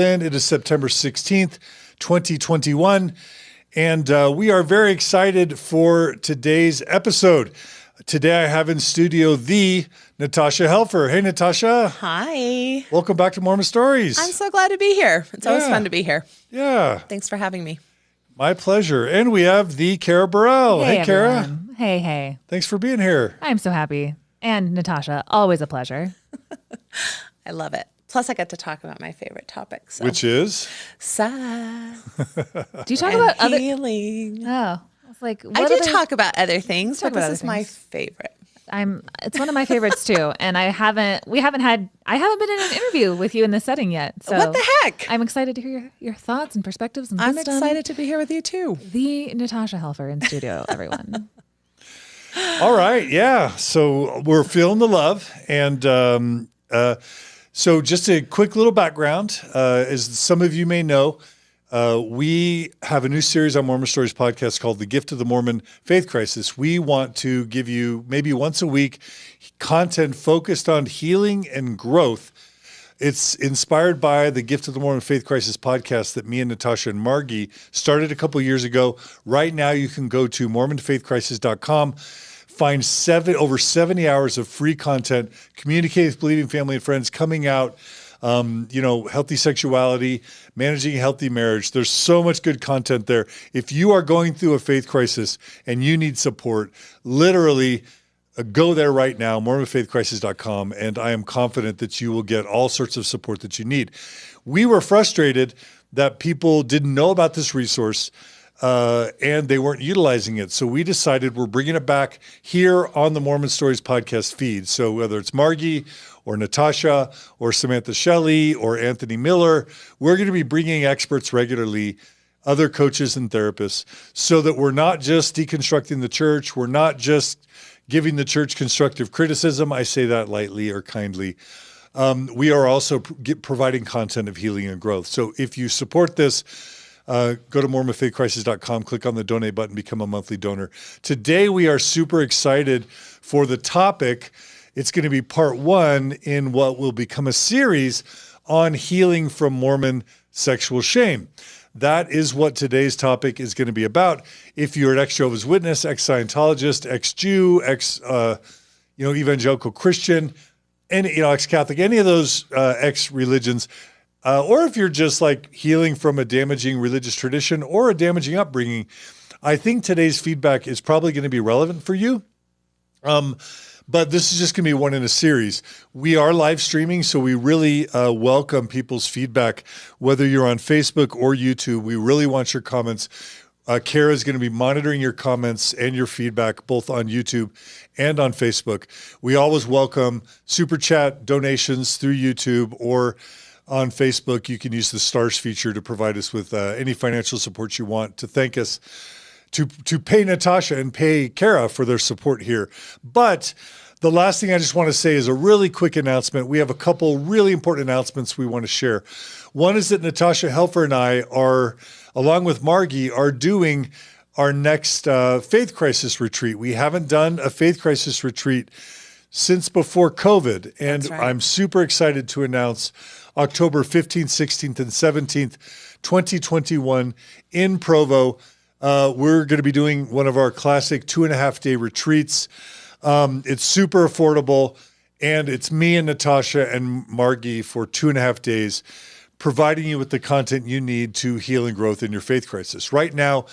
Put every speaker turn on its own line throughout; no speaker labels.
Lynn. It is September 16th, 2021, and we are very excited for today's episode. Today I have in studio the Natasha Helfer. Hey, Natasha.
Hi.
Welcome back to Mormon Stories.
I'm so glad to be here. It's always fun to be here.
Yeah.
Thanks for having me.
My pleasure. And we have the Kara Burrell. Hey, Kara.
Everyone. Hey.
Thanks for being here.
I'm so happy. And Natasha, always a pleasure.
I love it. Plus, I get to talk about my favorite topic. So.
Which is?
Sex.
Do you talk about other
healing?
Oh, it's like
I do talk about other things, but this is my favorite.
It's one of my favorites too, and I haven't been in an interview with you in this setting yet. So
what the heck?
I'm excited to hear your thoughts and perspectives and
I'm
wisdom.
excited to be here with you too.
The Natasha Helfer in studio, everyone.
All right, yeah. So we're feeling the love, and so just a quick little background. As some of you may know, we have a new series on Mormon Stories podcast called The Gift of the Mormon Faith Crisis. We want to give you maybe once a week content focused on healing and growth. It's inspired by the Gift of the Mormon Faith Crisis podcast that me and Natasha and Margie started a couple years ago. Right now, you can go to mormonfaithcrisis.com, find over 70 hours of free content, communicate with believing family and friends, coming out, healthy sexuality, managing a healthy marriage. There's so much good content there. If you are going through a faith crisis and you need support, literally go there right now, mormonfaithcrisis.com, and I am confident that you will get all sorts of support that you need. We were frustrated that people didn't know about this resource and they weren't utilizing it. So we decided we're bringing it back here on the Mormon Stories podcast feed. So whether it's Margie or Natasha or Samantha Shelley or Anthony Miller, we're going to be bringing experts regularly, other coaches and therapists, so that we're not just deconstructing the church. We're not just giving the church constructive criticism. I say that lightly or kindly. We are also providing content of healing and growth. So if you support this, go to mormonfaithcrisis.com, click on the donate button, become a monthly donor. Today, we are super excited for the topic. It's going to be part one in what will become a series on healing from Mormon sexual shame. That is what today's topic is going to be about. If you're an ex-Jehovah's Witness, ex-Scientologist, ex-Jew, evangelical Christian, ex-Catholic, any of those ex-religions, or if you're just like healing from a damaging religious tradition or a damaging upbringing, I think today's feedback is probably going to be relevant for you. But this is just going to be one in a series. We are live streaming, so we really welcome people's feedback, whether you're on Facebook or YouTube. We really want your comments. Kara is going to be monitoring your comments and your feedback both on YouTube and on Facebook. We always welcome super chat donations through YouTube or on Facebook. You can use the stars feature to provide us with any financial support you want to thank us, to pay Natasha and pay Kara for their support here. But the last thing I just want to say is a really quick announcement. We have a couple really important announcements we want to share. One is that Natasha Helfer and I are, along with Margie, are doing our next faith crisis retreat. We haven't done a faith crisis retreat since before COVID, and
That's right.
I'm super excited to announce October 15th, 16th, and 17th, 2021 in Provo. We're going to be doing one of our classic 2.5-day retreats. It's super affordable, and it's me and Natasha and Margie for 2.5 days, providing you with the content you need to heal and growth in your faith crisis. Right now,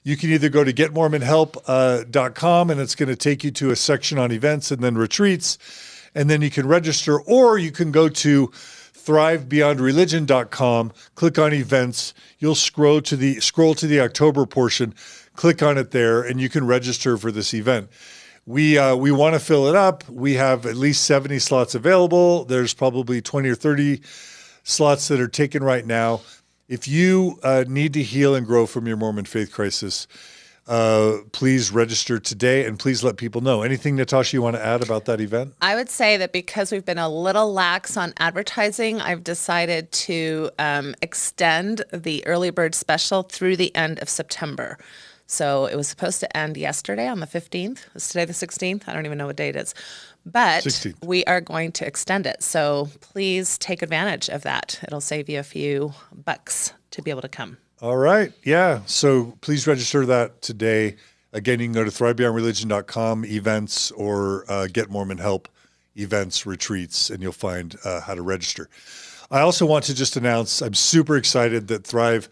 you can either go to getmormonhelp.com, and it's going to take you to a section on events and then retreats, and then you can register, or you can go to thrivebeyondreligion.com, click on events. You'll scroll to the October portion, click on it there, and you can register for this event. We want to fill it up. We have at least 70 slots available. There's probably 20 or 30 slots that are taken right now. If you need to heal and grow from your Mormon faith crisis, please register today, and please let people know. Anything, Natasha, you want to add about that event?
I would say that because we've been a little lax on advertising, I've decided to extend the early bird special through the end of September. So it was supposed to end yesterday on the 15th. It's today the 16th. I don't even know what date it is. But
16th.
we are going to extend it. So please take advantage of that. It'll save you a few bucks to be able to come.
All right. Yeah. So please register that today. Again, you can go to thrivebeyondreligion.com events or Get Mormon Help events, retreats, and you'll find how to register. I also want to just announce, I'm super excited that Thrive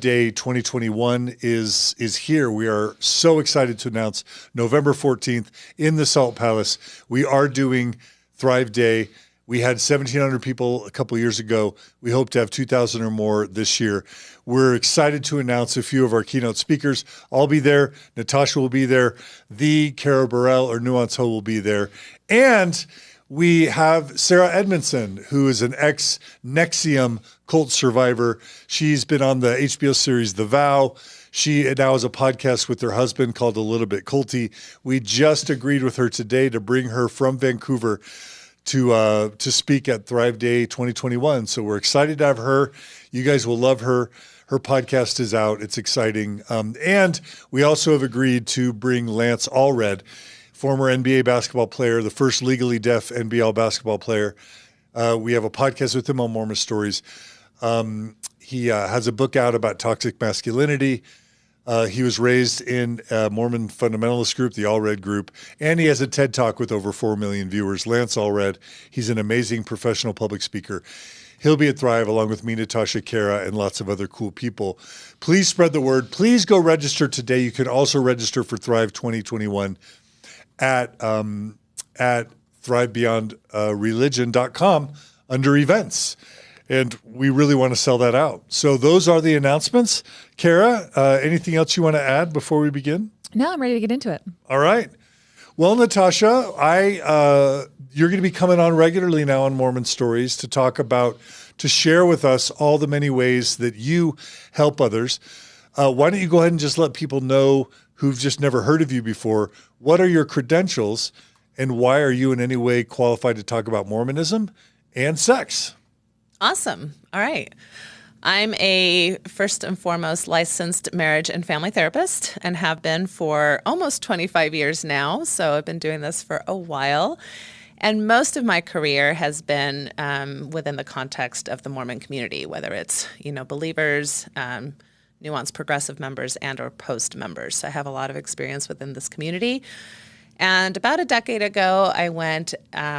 Day 2021 is here. We are so excited to announce November 14th in the Salt Palace. We are doing Thrive Day. We had 1,700 people a couple years ago. We hope to have 2,000 or more this year. We're excited to announce a few of our keynote speakers. I'll be there. Natasha will be there. The Cara Burrell or Nuance Ho will be there. And we have Sarah Edmondson, who is an ex-Nexium cult survivor. She's been on the HBO series The Vow. She now has a podcast with her husband called A Little Bit Culty. We just agreed with her today to bring her from Vancouver to speak at Thrive Day 2021. So we're excited to have her. You guys will love her. Her podcast is out. It's exciting. And we also have agreed to bring Lance Allred, former NBA basketball player, the first legally deaf NBL basketball player. We have a podcast with him on Mormon Stories. He has a book out about toxic masculinity. He was raised in a Mormon fundamentalist group, the Allred Group, and he has a TED Talk with over 4 million viewers. Lance Allred, he's an amazing professional public speaker. He'll be at Thrive along with me, Natasha, Cara, and lots of other cool people. Please spread the word. Please go register today. You can also register for Thrive 2021 at thrivebeyondreligion.com under events. And we really want to sell that out. So those are the announcements. Cara, anything else you want to add before we begin?
No, I'm ready to get into it.
All right. Well, Natasha, you're going to be coming on regularly now on Mormon Stories to share with us all the many ways that you help others. Why don't you go ahead and just let people know who've just never heard of you before, what are your credentials and why are you in any way qualified to talk about Mormonism and sex?
Awesome. All right. I'm a first and foremost licensed marriage and family therapist and have been for almost 25 years now. So I've been doing this for a while. And most of my career has been within the context of the Mormon community, whether it's, believers, nuanced progressive members, and or post members. So I have a lot of experience within this community. And about a decade ago, I went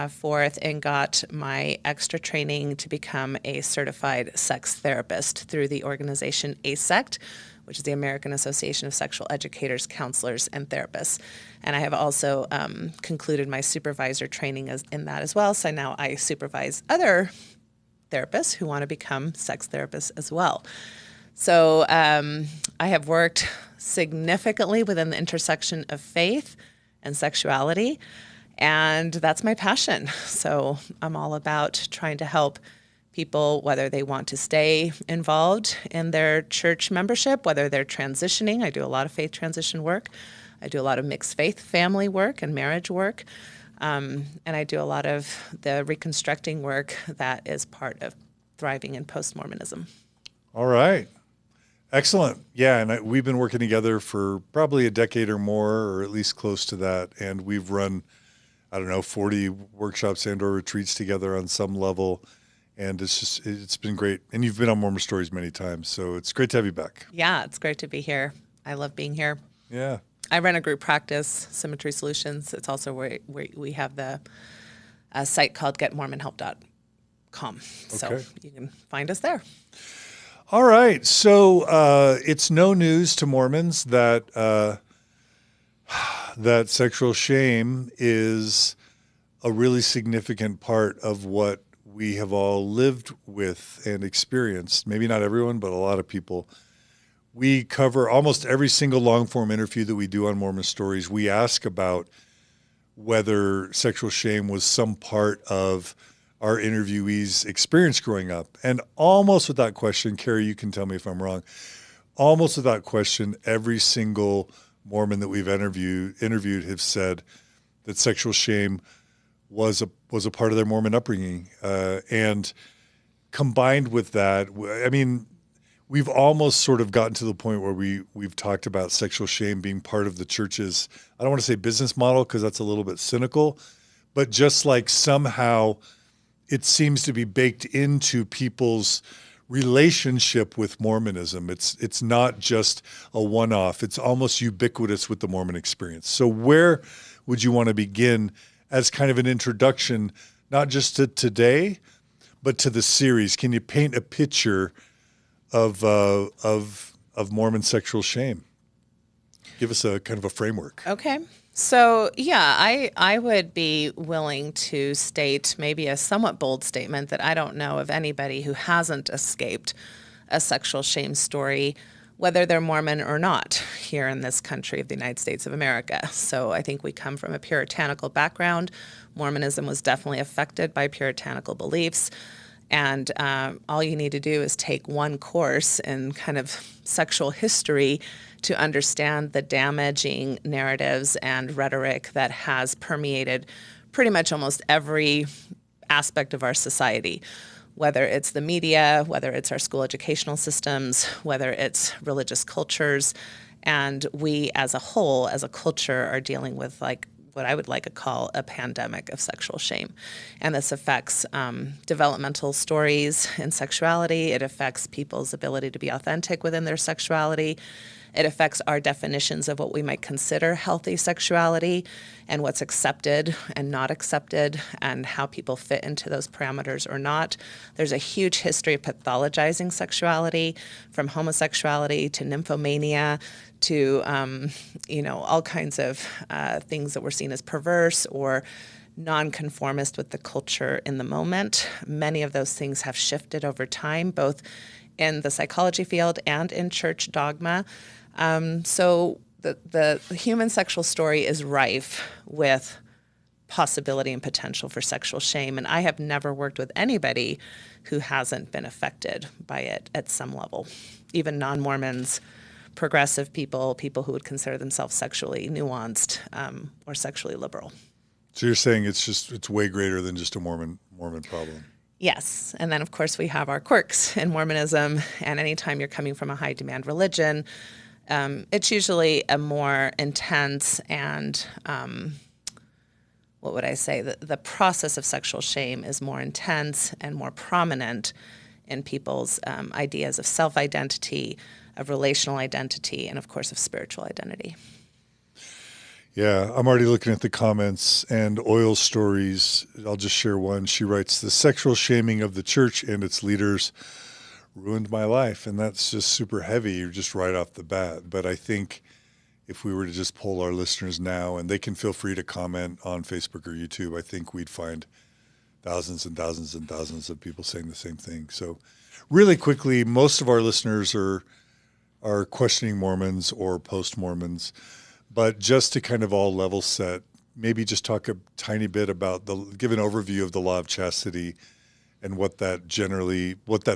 forth and got my extra training to become a certified sex therapist through the organization ASECT, which is the American Association of Sexual Educators, Counselors, and Therapists. And I have also concluded my supervisor training in that as well. So now I supervise other therapists who want to become sex therapists as well. So I have worked significantly within the intersection of faith and sexuality, and that's my passion. So I'm all about trying to help people, whether they want to stay involved in their church membership, whether they're transitioning. I do a lot of faith transition work. I do a lot of mixed faith family work and marriage work. And I do a lot of the reconstructing work that is part of thriving in post-Mormonism.
All right. Excellent. Yeah, and we've been working together for probably a decade or more, or at least close to that. And we've run, 40 workshops and or retreats together on some level. And it's been great. And you've been on Mormon Stories many times, so it's great to have you back.
Yeah, it's great to be here. I love being here.
Yeah.
I run a group practice, Symmetry Solutions. It's also where we have the site called getmormonhelp.com. So you can find us there.
All right. So it's no news to Mormons that that sexual shame is a really significant part of what we have all lived with and experienced. Maybe not everyone, but a lot of people. We cover almost every single long-form interview that we do on Mormon Stories. We ask about whether sexual shame was some part of our interviewees' experience growing up. And almost without question, Carrie, you can tell me if I'm wrong, almost without question, every single Mormon that we've interviewed have said that sexual shame was a part of their Mormon upbringing. And combined with that, we've almost sort of gotten to the point where we've talked about sexual shame being part of the church's, I don't want to say business model because that's a little bit cynical, but just like somehow it seems to be baked into people's relationship with Mormonism. It's not just a one-off. It's almost ubiquitous with the Mormon experience. So where would you want to begin as kind of an introduction, not just to today, but to the series? Can you paint a picture of Mormon sexual shame? Give us a kind of a framework.
Okay. So, yeah, I would be willing to state maybe a somewhat bold statement that I don't know of anybody who hasn't escaped a sexual shame story, whether they're Mormon or not, here in this country of the United States of America. So I think we come from a puritanical background. Mormonism was definitely affected by puritanical beliefs. And all you need to do is take one course in kind of sexual history to understand the damaging narratives and rhetoric that has permeated pretty much almost every aspect of our society, whether it's the media, whether it's our school educational systems, whether it's religious cultures. And we as a whole, as a culture, are dealing with like what I would like to call a pandemic of sexual shame. And this affects developmental stories in sexuality. It affects people's ability to be authentic within their sexuality. It affects our definitions of what we might consider healthy sexuality and what's accepted and not accepted and how people fit into those parameters or not. There's a huge history of pathologizing sexuality, from homosexuality to nymphomania to, all kinds of things that were seen as perverse or nonconformist with the culture in the moment. Many of those things have shifted over time, both in the psychology field and in church dogma. So the human sexual story is rife with possibility and potential for sexual shame. And I have never worked with anybody who hasn't been affected by it at some level, even non-Mormons, progressive people, people who would consider themselves sexually nuanced or sexually liberal.
So you're saying it's way greater than just a Mormon problem.
Yes. And then, of course, we have our quirks in Mormonism. And anytime you're coming from a high demand religion, it's usually a more intense and, what would I say, the process of sexual shame is more intense and more prominent in people's ideas of self-identity, of relational identity, and, of course, of spiritual identity.
Yeah, I'm already looking at the comments and Oil Stories. I'll just share one. She writes, "The sexual shaming of the church and its leaders ruined my life." And that's just super heavy, just right off the bat. But I think if we were to just poll our listeners now, and they can feel free to comment on Facebook or YouTube, I think we'd find thousands and thousands and thousands of people saying the same thing. So really quickly, most of our listeners are questioning Mormons or post-Mormons. But just to kind of all level set, maybe just talk a tiny bit about give an overview of the law of chastity and what that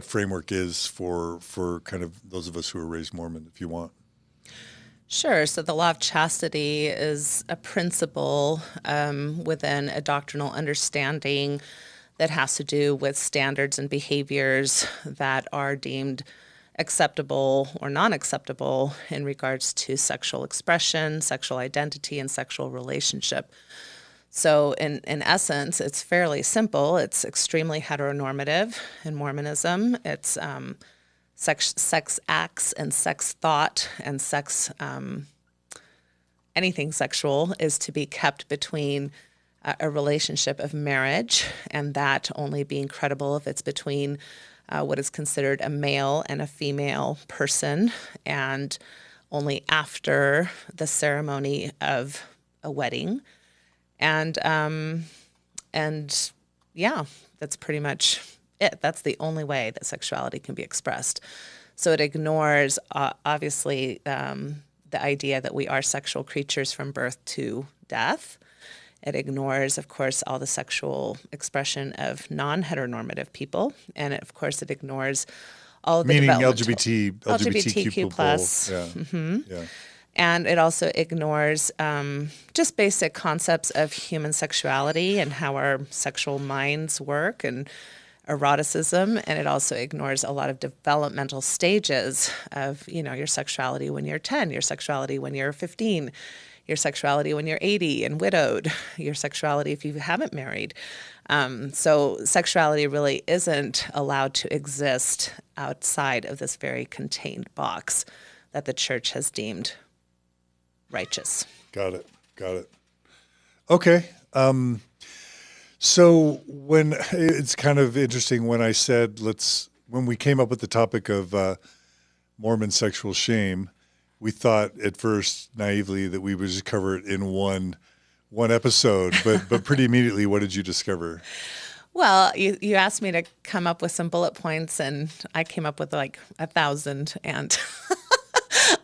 framework is for kind of those of us who are raised Mormon, if you want.
Sure. So the law of chastity is a principle within a doctrinal understanding that has to do with standards and behaviors that are deemed acceptable or non-acceptable in regards to sexual expression, sexual identity, and sexual relationship. So in essence, it's fairly simple. It's extremely heteronormative in Mormonism. It's sex acts and sex thought and sex, anything sexual is to be kept between a relationship of marriage, and that only being credible if it's between what is considered a male and a female person, and only after the ceremony of a wedding. And yeah, that's pretty much it. That's the only way that sexuality can be expressed. So it ignores, obviously, the idea that we are sexual creatures from birth to death. It ignores, of course, all the sexual expression of non-heteronormative people. And, of course, it ignores all of the
meaning
LGBTQ plus.
Yeah.
Mm-hmm.
Yeah.
And it also ignores just basic concepts of human sexuality and how our sexual minds work, and eroticism, and it also ignores a lot of developmental stages of, your sexuality when you're 10, your sexuality when you're 15, your sexuality when you're 80 and widowed, your sexuality if you haven't married. So sexuality really isn't allowed to exist outside of this very contained box that the church has deemed righteous.
Got it. Okay. So when it's kind of interesting when I said when we came up with the topic of Mormon sexual shame, we thought at first naively that we would just cover it in one episode, but pretty immediately, what did you discover?
Well, you asked me to come up with some bullet points, and I came up with like 1,000, and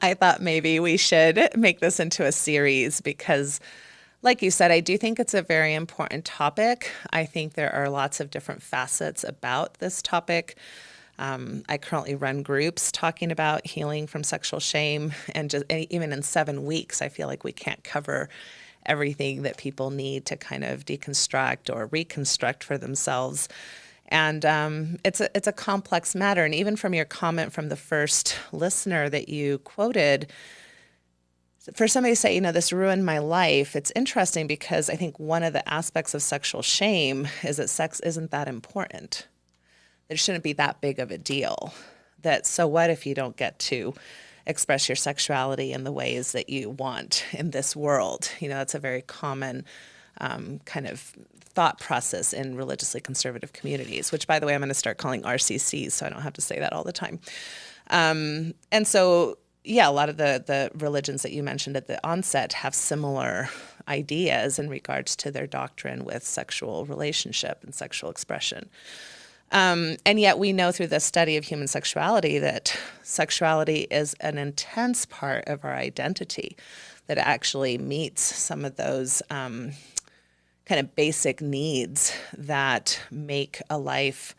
I thought maybe we should make this into a series because, like you said, I do think it's a very important topic. I think there are lots of different facets about this topic. I currently run groups talking about healing from sexual shame, and even in 7 weeks, I feel like we can't cover everything that people need to kind of deconstruct or reconstruct for themselves. And it's a complex matter. And even from your comment from the first listener that you quoted, for somebody to say, this ruined my life, it's interesting because I think one of the aspects of sexual shame is that sex isn't that important. It shouldn't be that big of a deal. So what if you don't get to express your sexuality in the ways that you want in this world? That's a very common kind of thought process in religiously conservative communities, which, by the way, I'm going to start calling RCCs so I don't have to say that all the time. And so, yeah, a lot of the religions that you mentioned at the onset have similar ideas in regards to their doctrine with sexual relationship and sexual expression. And yet we know through the study of human sexuality that sexuality is an intense part of our identity that actually meets some of those kind of basic needs that make a life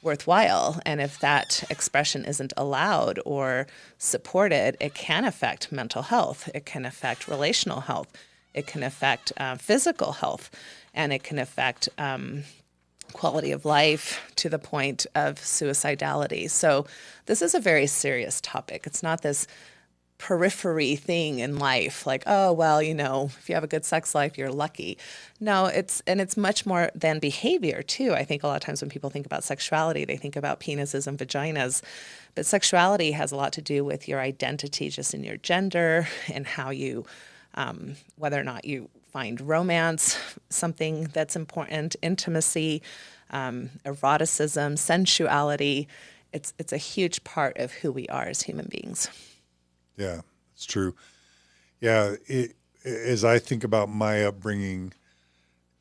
worthwhile. And if that expression isn't allowed or supported, it can affect mental health. It can affect relational health. It can affect physical health. And it can affect quality of life to the point of suicidality. So this is a very serious topic. It's not this periphery thing in life like, oh, well, if you have a good sex life, you're lucky. No, it's much more than behavior too. I think a lot of times when people think about sexuality, they think about penises and vaginas, but sexuality has a lot to do with your identity just in your gender and how you, whether or not you find romance something that's important, intimacy, eroticism, sensuality. It's a huge part of who we are as human beings.
Yeah, it's true. Yeah, as I think about my upbringing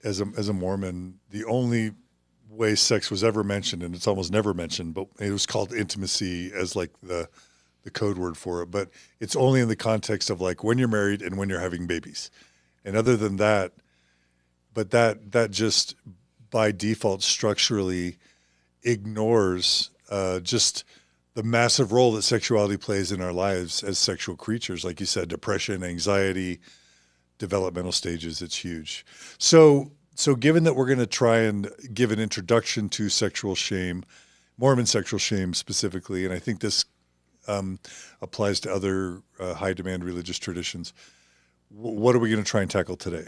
as a Mormon, the only way sex was ever mentioned, and it's almost never mentioned, but it was called intimacy as like the code word for it. But it's only in the context of like when you're married and when you're having babies. And other than that, but that just by default structurally ignores just the massive role that sexuality plays in our lives as sexual creatures. Like you said, depression, anxiety, developmental stages, it's huge. So given that we're going to try and give an introduction to sexual shame, Mormon sexual shame specifically, and I think this applies to other high demand religious traditions, what are we going to try and tackle today?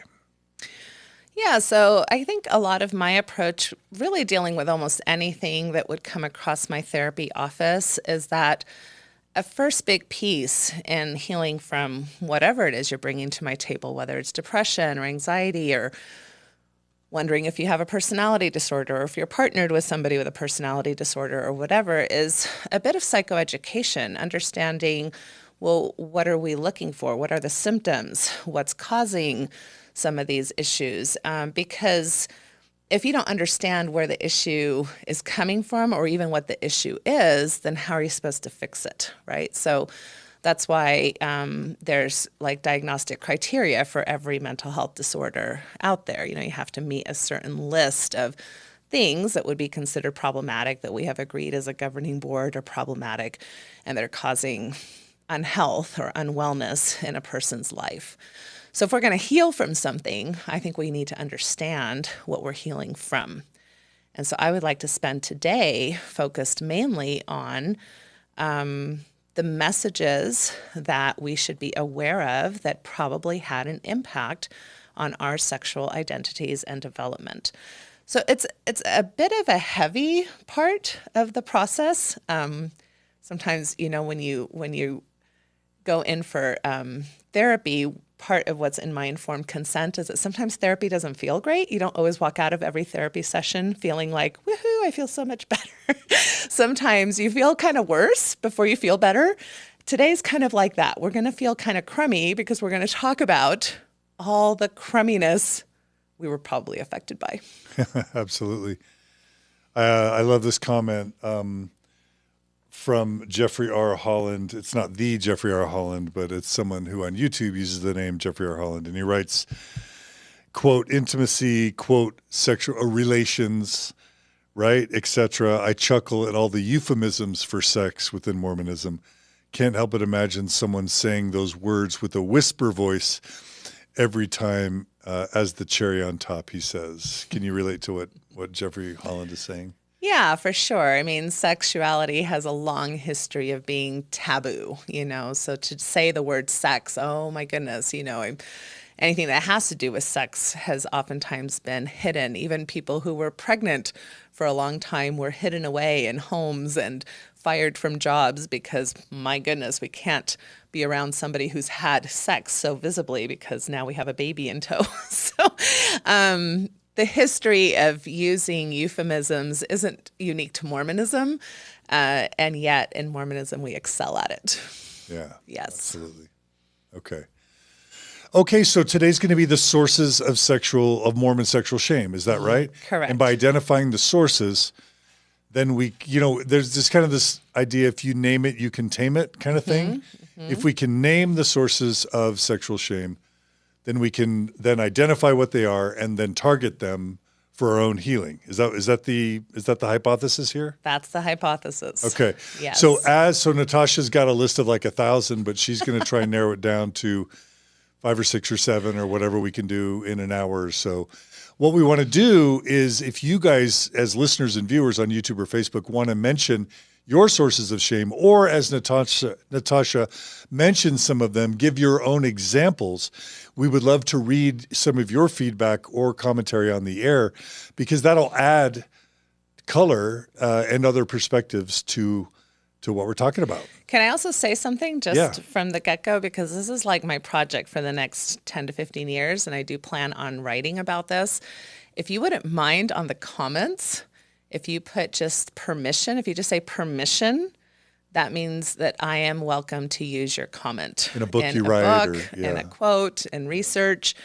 Yeah, so I think a lot of my approach, really dealing with almost anything that would come across my therapy office, is that a first big piece in healing from whatever it is you're bringing to my table, whether it's depression or anxiety or wondering if you have a personality disorder or if you're partnered with somebody with a personality disorder or whatever, is a bit of psychoeducation, understanding, well, what are we looking for? What are the symptoms? What's causing some of these issues? Because if you don't understand where the issue is coming from or even what the issue is, then how are you supposed to fix it, right? So that's why there's like diagnostic criteria for every mental health disorder out there. You have to meet a certain list of things that would be considered problematic that we have agreed as a governing board are problematic and that are causing unhealth or unwellness in a person's life. So if we're going to heal from something, I think we need to understand what we're healing from. And so I would like to spend today focused mainly on the messages that we should be aware of that probably had an impact on our sexual identities and development. So it's a bit of a heavy part of the process. Sometimes, when you go in for therapy, part of what's in my informed consent is that sometimes therapy doesn't feel great. You don't always walk out of every therapy session feeling like, woohoo, I feel so much better. Sometimes you feel kind of worse before you feel better. Today's kind of like that. We're going to feel kind of crummy because we're going to talk about all the crumminess we were probably affected by.
Absolutely. I love this comment from Jeffrey R. Holland. It's not the Jeffrey R. Holland, but it's someone who on YouTube uses the name Jeffrey R. Holland. And he writes, quote, intimacy, quote, sexual relations, right, etc. I chuckle at all the euphemisms for sex within Mormonism. Can't help but imagine someone saying those words with a whisper voice every time as the cherry on top, he says. Can you relate to what Jeffrey Holland is saying?
Yeah, for sure. I mean, sexuality has a long history of being taboo, so to say the word sex, oh my goodness, anything that has to do with sex has oftentimes been hidden. Even people who were pregnant for a long time were hidden away in homes and fired from jobs because, my goodness, we can't be around somebody who's had sex so visibly because now we have a baby in tow. So, the history of using euphemisms isn't unique to Mormonism, and yet in Mormonism we excel at it.
Yeah.
Yes.
Absolutely. Okay, so today's going to be the sources of Mormon sexual shame. Is that right?
Correct.
And by identifying the sources, then we, there's this kind of this idea, if you name it, you can tame it kind of thing. Mm-hmm. If we can name the sources of sexual shame, then we can then identify what they are and then target them for our own healing. Is that the hypothesis here?
That's the hypothesis.
Okay.
Yes.
So Natasha's got a list of like 1,000, but she's going to try and narrow it down to 5 or 6 or 7 or whatever we can do in an hour or so. What we want to do is, if you guys as listeners and viewers on YouTube or Facebook want to mention your sources of shame, or as Natasha mentioned some of them, give your own examples, we would love to read some of your feedback or commentary on the air, because that'll add color and other perspectives to what we're talking about.
Can I also say something from the get-go? Because this is like my project for the next 10 to 15 years, and I do plan on writing about this. If you wouldn't mind on the comments, if you put just permission, if you just say permission, that means that I am welcome to use your comment.
In a book you write.
In a quote, in research,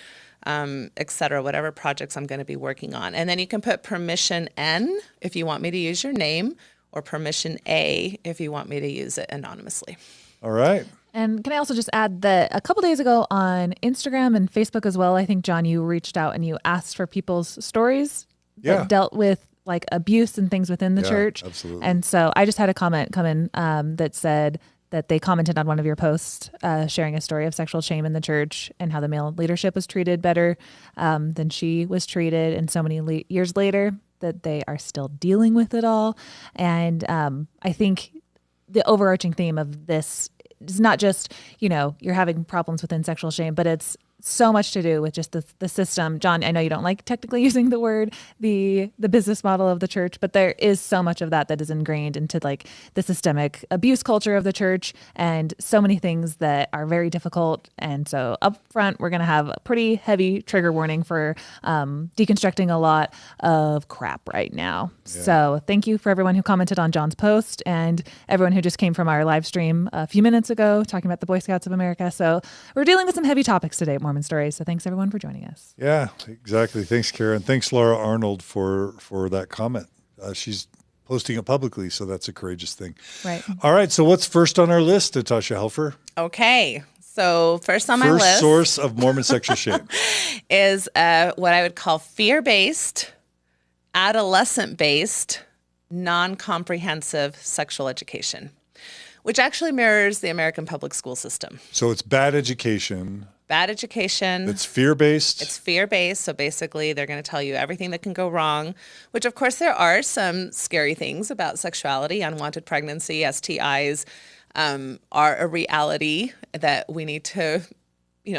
et cetera, whatever projects I'm going to be working on. And then you can put permission N if you want me to use your name, or permission A if you want me to use it anonymously.
All right.
And can I also just add that a couple days ago on Instagram and Facebook as well, I think, John, you reached out and you asked for people's stories that dealt with like abuse and things within the church.
Absolutely.
And so I just had a comment come in that said that they commented on one of your posts, sharing a story of sexual shame in the church and how the male leadership was treated better than she was treated. And so many years later, that they are still dealing with it all. And I think the overarching theme of this is not just, you're having problems within sexual shame, but it's so much to do with just the system. John, I know you don't like technically using the word, the business model of the church, but there is so much of that is ingrained into like the systemic abuse culture of the church, and so many things that are very difficult. And so up front, we're going to have a pretty heavy trigger warning for deconstructing a lot of crap right now. Yeah. So thank you for everyone who commented on John's post and everyone who just came from our live stream a few minutes ago talking about the Boy Scouts of America. So we're dealing with some heavy topics today at Mormon Stories. So thanks everyone for joining us.
Yeah, exactly. Thanks, Karen. Thanks, Laura Arnold, for that comment. She's posting it publicly, so that's a courageous thing.
Right.
All right. So what's first on our list, Natasha Helfer?
Okay. So first on my list.
First source of Mormon sexual shame
is what I would call fear-based, adolescent-based, non-comprehensive sexual education, which actually mirrors the American public school system.
So it's bad education
Bad education.
It's fear-based.
It's fear-based. So basically, they're going to tell you everything that can go wrong, which, of course, there are some scary things about sexuality. Unwanted pregnancy, STIs are a reality that we need to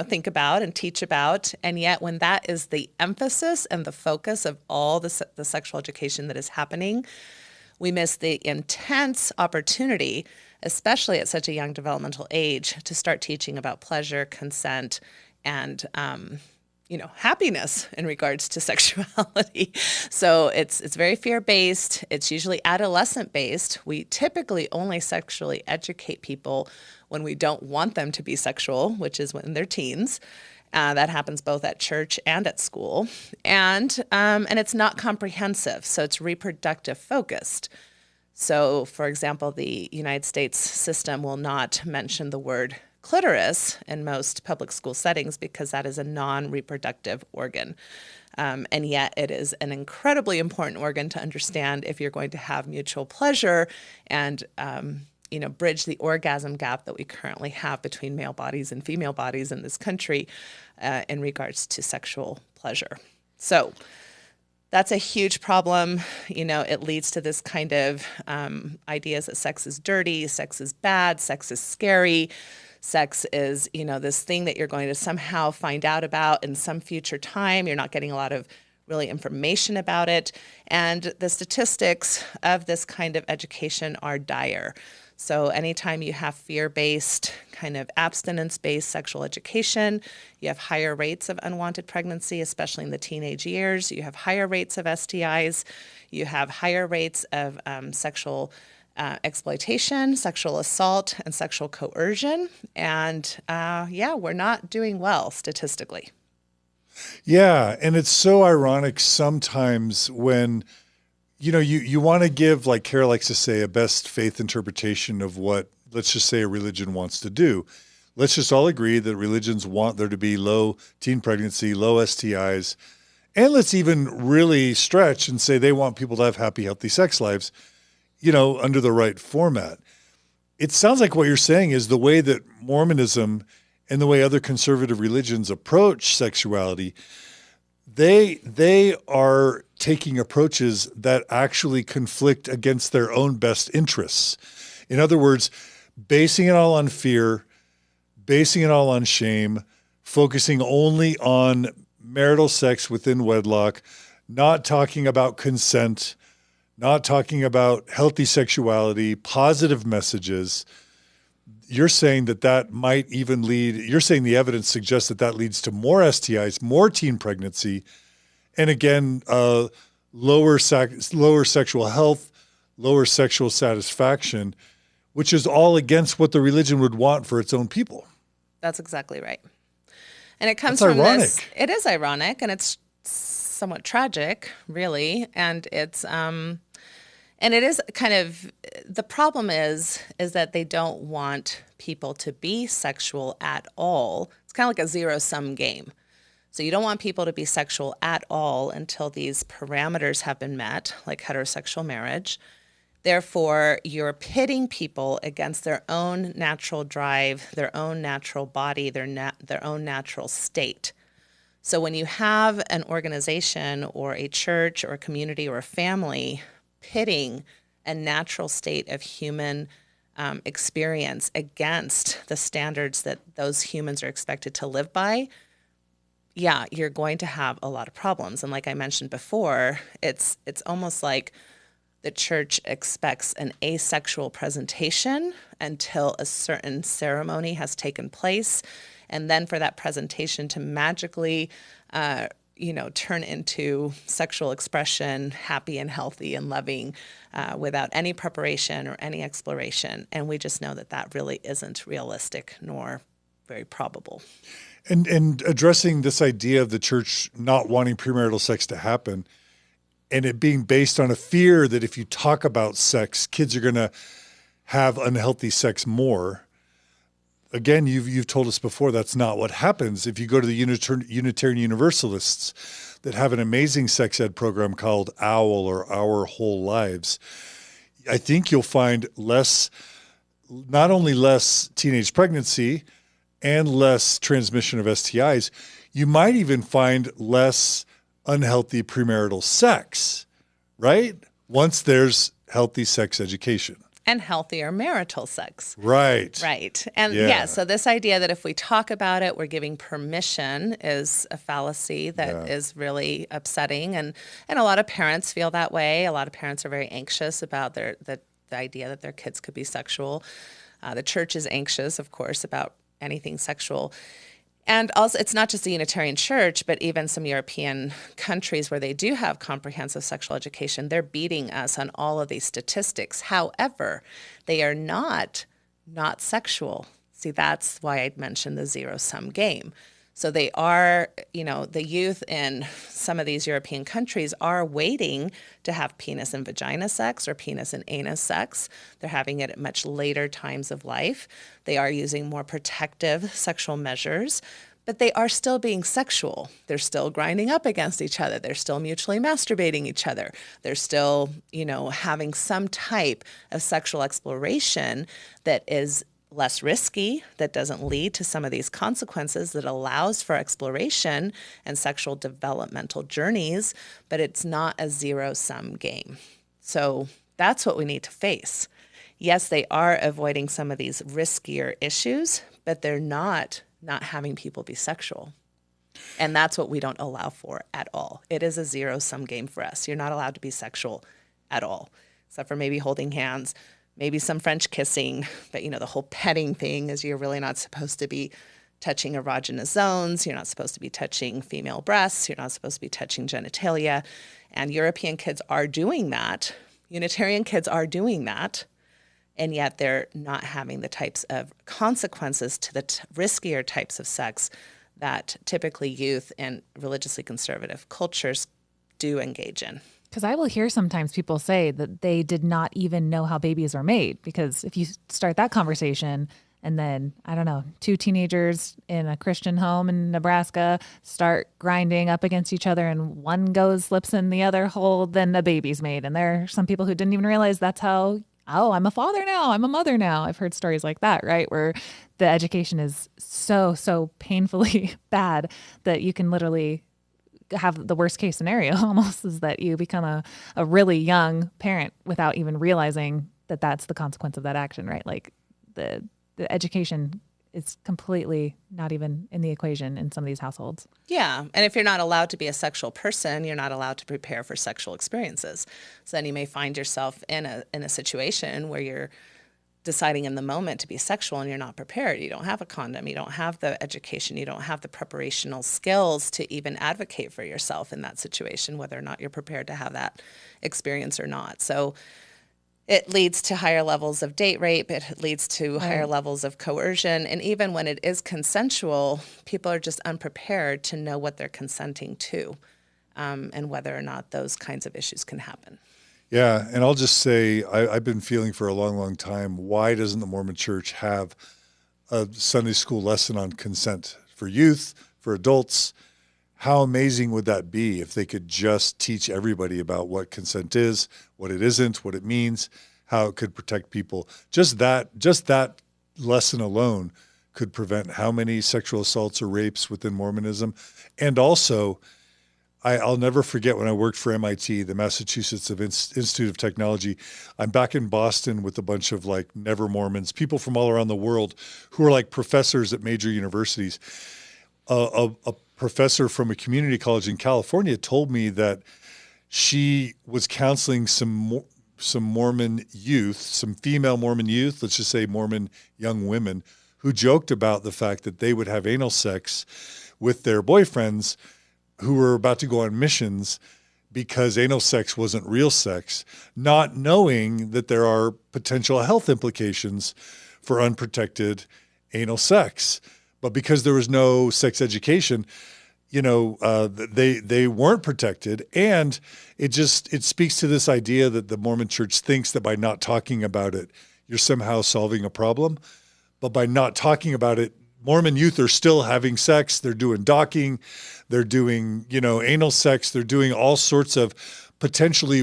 think about and teach about. And yet when that is the emphasis and the focus of all the sexual education that is happening, we miss the intense opportunity, especially at such a young developmental age, to start teaching about pleasure, consent, and happiness in regards to sexuality. So it's very fear-based. It's usually adolescent-based. We typically only sexually educate people when we don't want them to be sexual, which is when they're teens. That happens both at church and at school. And it's not comprehensive, so it's reproductive focused. So, for example, the United States system will not mention the word clitoris in most public school settings because that is a non-reproductive organ. And yet it is an incredibly important organ to understand if you're going to have mutual pleasure and bridge the orgasm gap that we currently have between male bodies and female bodies in this country in regards to sexual pleasure. So that's a huge problem. It leads to this kind of ideas that sex is dirty, sex is bad, sex is scary. Sex is, this thing that you're going to somehow find out about in some future time. You're not getting a lot of really information about it. And the statistics of this kind of education are dire. So anytime you have fear-based, kind of abstinence-based sexual education, you have higher rates of unwanted pregnancy, especially in the teenage years. You have higher rates of STIs. You have higher rates of sexual exploitation, sexual assault, and sexual coercion. And we're not doing well statistically.
Yeah, and it's so ironic sometimes when you want to give, like Kara likes to say, a best faith interpretation of what, let's just say, a religion wants to do. Let's just all agree that religions want there to be low teen pregnancy, low STIs, and let's even really stretch and say they want people to have happy, healthy sex lives, under the right format. It sounds like what you're saying is the way that Mormonism and the way other conservative religions approach sexuality, they are taking approaches that actually conflict against their own best interests. In other words, basing it all on fear, basing it all on shame, focusing only on marital sex within wedlock, not talking about consent, not talking about healthy sexuality, positive messages. You're saying that might even lead, you're saying the evidence suggests that leads to more STIs, more teen pregnancy, and again, lower sexual health, lower sexual satisfaction, which is all against what the religion would want for its own people. That's
exactly right. And it comes
That's
from
ironic.
this. It is ironic, and it's somewhat tragic, really. And it's and it is kind of, the problem is that they don't want people to be sexual at all. It's kind of like a zero-sum game. So you don't want people to be sexual at all until these parameters have been met, like heterosexual marriage. Therefore, you're pitting people against their own natural drive, their own natural body, their own natural state. So when you have an organization or a church or a community or a family pitting a natural state of human experience against the standards that those humans are expected to live by, you're going to have a lot of problems. And like I mentioned before, it's almost like the church expects an asexual presentation until a certain ceremony has taken place. And then for that presentation to magically, turn into sexual expression, happy and healthy and loving, without any preparation or any exploration. And we just know that really isn't realistic nor very probable.
And addressing this idea of the church not wanting premarital sex to happen and it being based on a fear that if you talk about sex, kids are going to have unhealthy sex more. Again, you've told us before that's not what happens. If you go to the Unitarian Universalists that have an amazing sex ed program called OWL or Our Whole Lives, I think you'll find not only less teenage pregnancy and less transmission of STIs, you might even find less unhealthy premarital sex, right? Once there's healthy sex education.
And healthier marital sex.
Right.
Right. And so this idea that if we talk about it, we're giving permission is a fallacy that is really upsetting. And a lot of parents feel that way. A lot of parents are very anxious about the idea that their kids could be sexual. The church is anxious, of course, about anything sexual. And also, it's not just the Unitarian Church, but even some European countries where they do have comprehensive sexual education, they're beating us on all of these statistics. However, they are not sexual. See, that's why I mentioned the zero-sum game. So they are, the youth in some of these European countries are waiting to have penis and vagina sex or penis and anus sex. They're having it at much later times of life. They are using more protective sexual measures, but they are still being sexual. They're still grinding up against each other. They're still mutually masturbating each other. They're still, having some type of sexual exploration that is less risky, that doesn't lead to some of these consequences, that allows for exploration and sexual developmental journeys, but it's not a zero-sum game. So that's what we need to face. Yes, they are avoiding some of these riskier issues, but they're not having people be sexual. And that's what we don't allow for at all. It is a zero-sum game for us. You're not allowed to be sexual at all, except for maybe holding hands, maybe some French kissing, but the whole petting thing is you're really not supposed to be touching erogenous zones. You're not supposed to be touching female breasts. You're not supposed to be touching genitalia. And European kids are doing that. Unitarian kids are doing that. And yet they're not having the types of consequences to the riskier types of sex that typically youth and religiously conservative cultures do engage in.
Because I will hear sometimes people say that they did not even know how babies are made. Because if you start that conversation and then, I don't know, two teenagers in a Christian home in Nebraska start grinding up against each other and one slips in the other hole, then a baby's made. And there are some people who didn't even realize that's how, I'm a father now, I'm a mother now. I've heard stories like that, right? Where the education is so painfully bad that you can literally have the worst case scenario almost is that you become a really young parent without even realizing that that's the consequence of that action, right? Like the education is completely not even in the equation in some of these households.
Yeah. And if you're not allowed to be a sexual person, you're not allowed to prepare for sexual experiences. So then you may find yourself in a situation where you're deciding in the moment to be sexual and you're not prepared. You don't have a condom. You don't have the education. You don't have the preparational skills to even advocate for yourself in that situation, whether or not you're prepared to have that experience or not. So it leads to higher levels of date rape. It leads to higher levels of coercion. And even when it is consensual, people are just unprepared to know what they're consenting to and whether or not those kinds of issues can happen.
Yeah, and I'll just say I've been feeling for a long time, why doesn't the Mormon Church have a Sunday school lesson on consent for youth, for adults? How amazing would that be if they could just teach everybody about what consent is, what it isn't, what it means, how it could protect people? Just that lesson alone could prevent how many sexual assaults or rapes within Mormonism. And also, I'll never forget when I worked for MIT, the Massachusetts Institute of Technology. I'm back in Boston with a bunch of never Mormons, people from all around the world who are professors at major universities. A professor from a community college in California told me that she was counseling some Mormon youth, some female Mormon youth, let's just say Mormon young women, who joked about the fact that they would have anal sex with their boyfriends who were about to go on missions because anal sex wasn't real sex, not knowing that there are potential health implications for unprotected anal sex. But because there was no sex education, they weren't protected. And it speaks to this idea that the Mormon Church thinks that by not talking about it, you're somehow solving a problem. But by not talking about it, Mormon youth are still having sex. They're doing docking. They're doing, anal sex. They're doing all sorts of potentially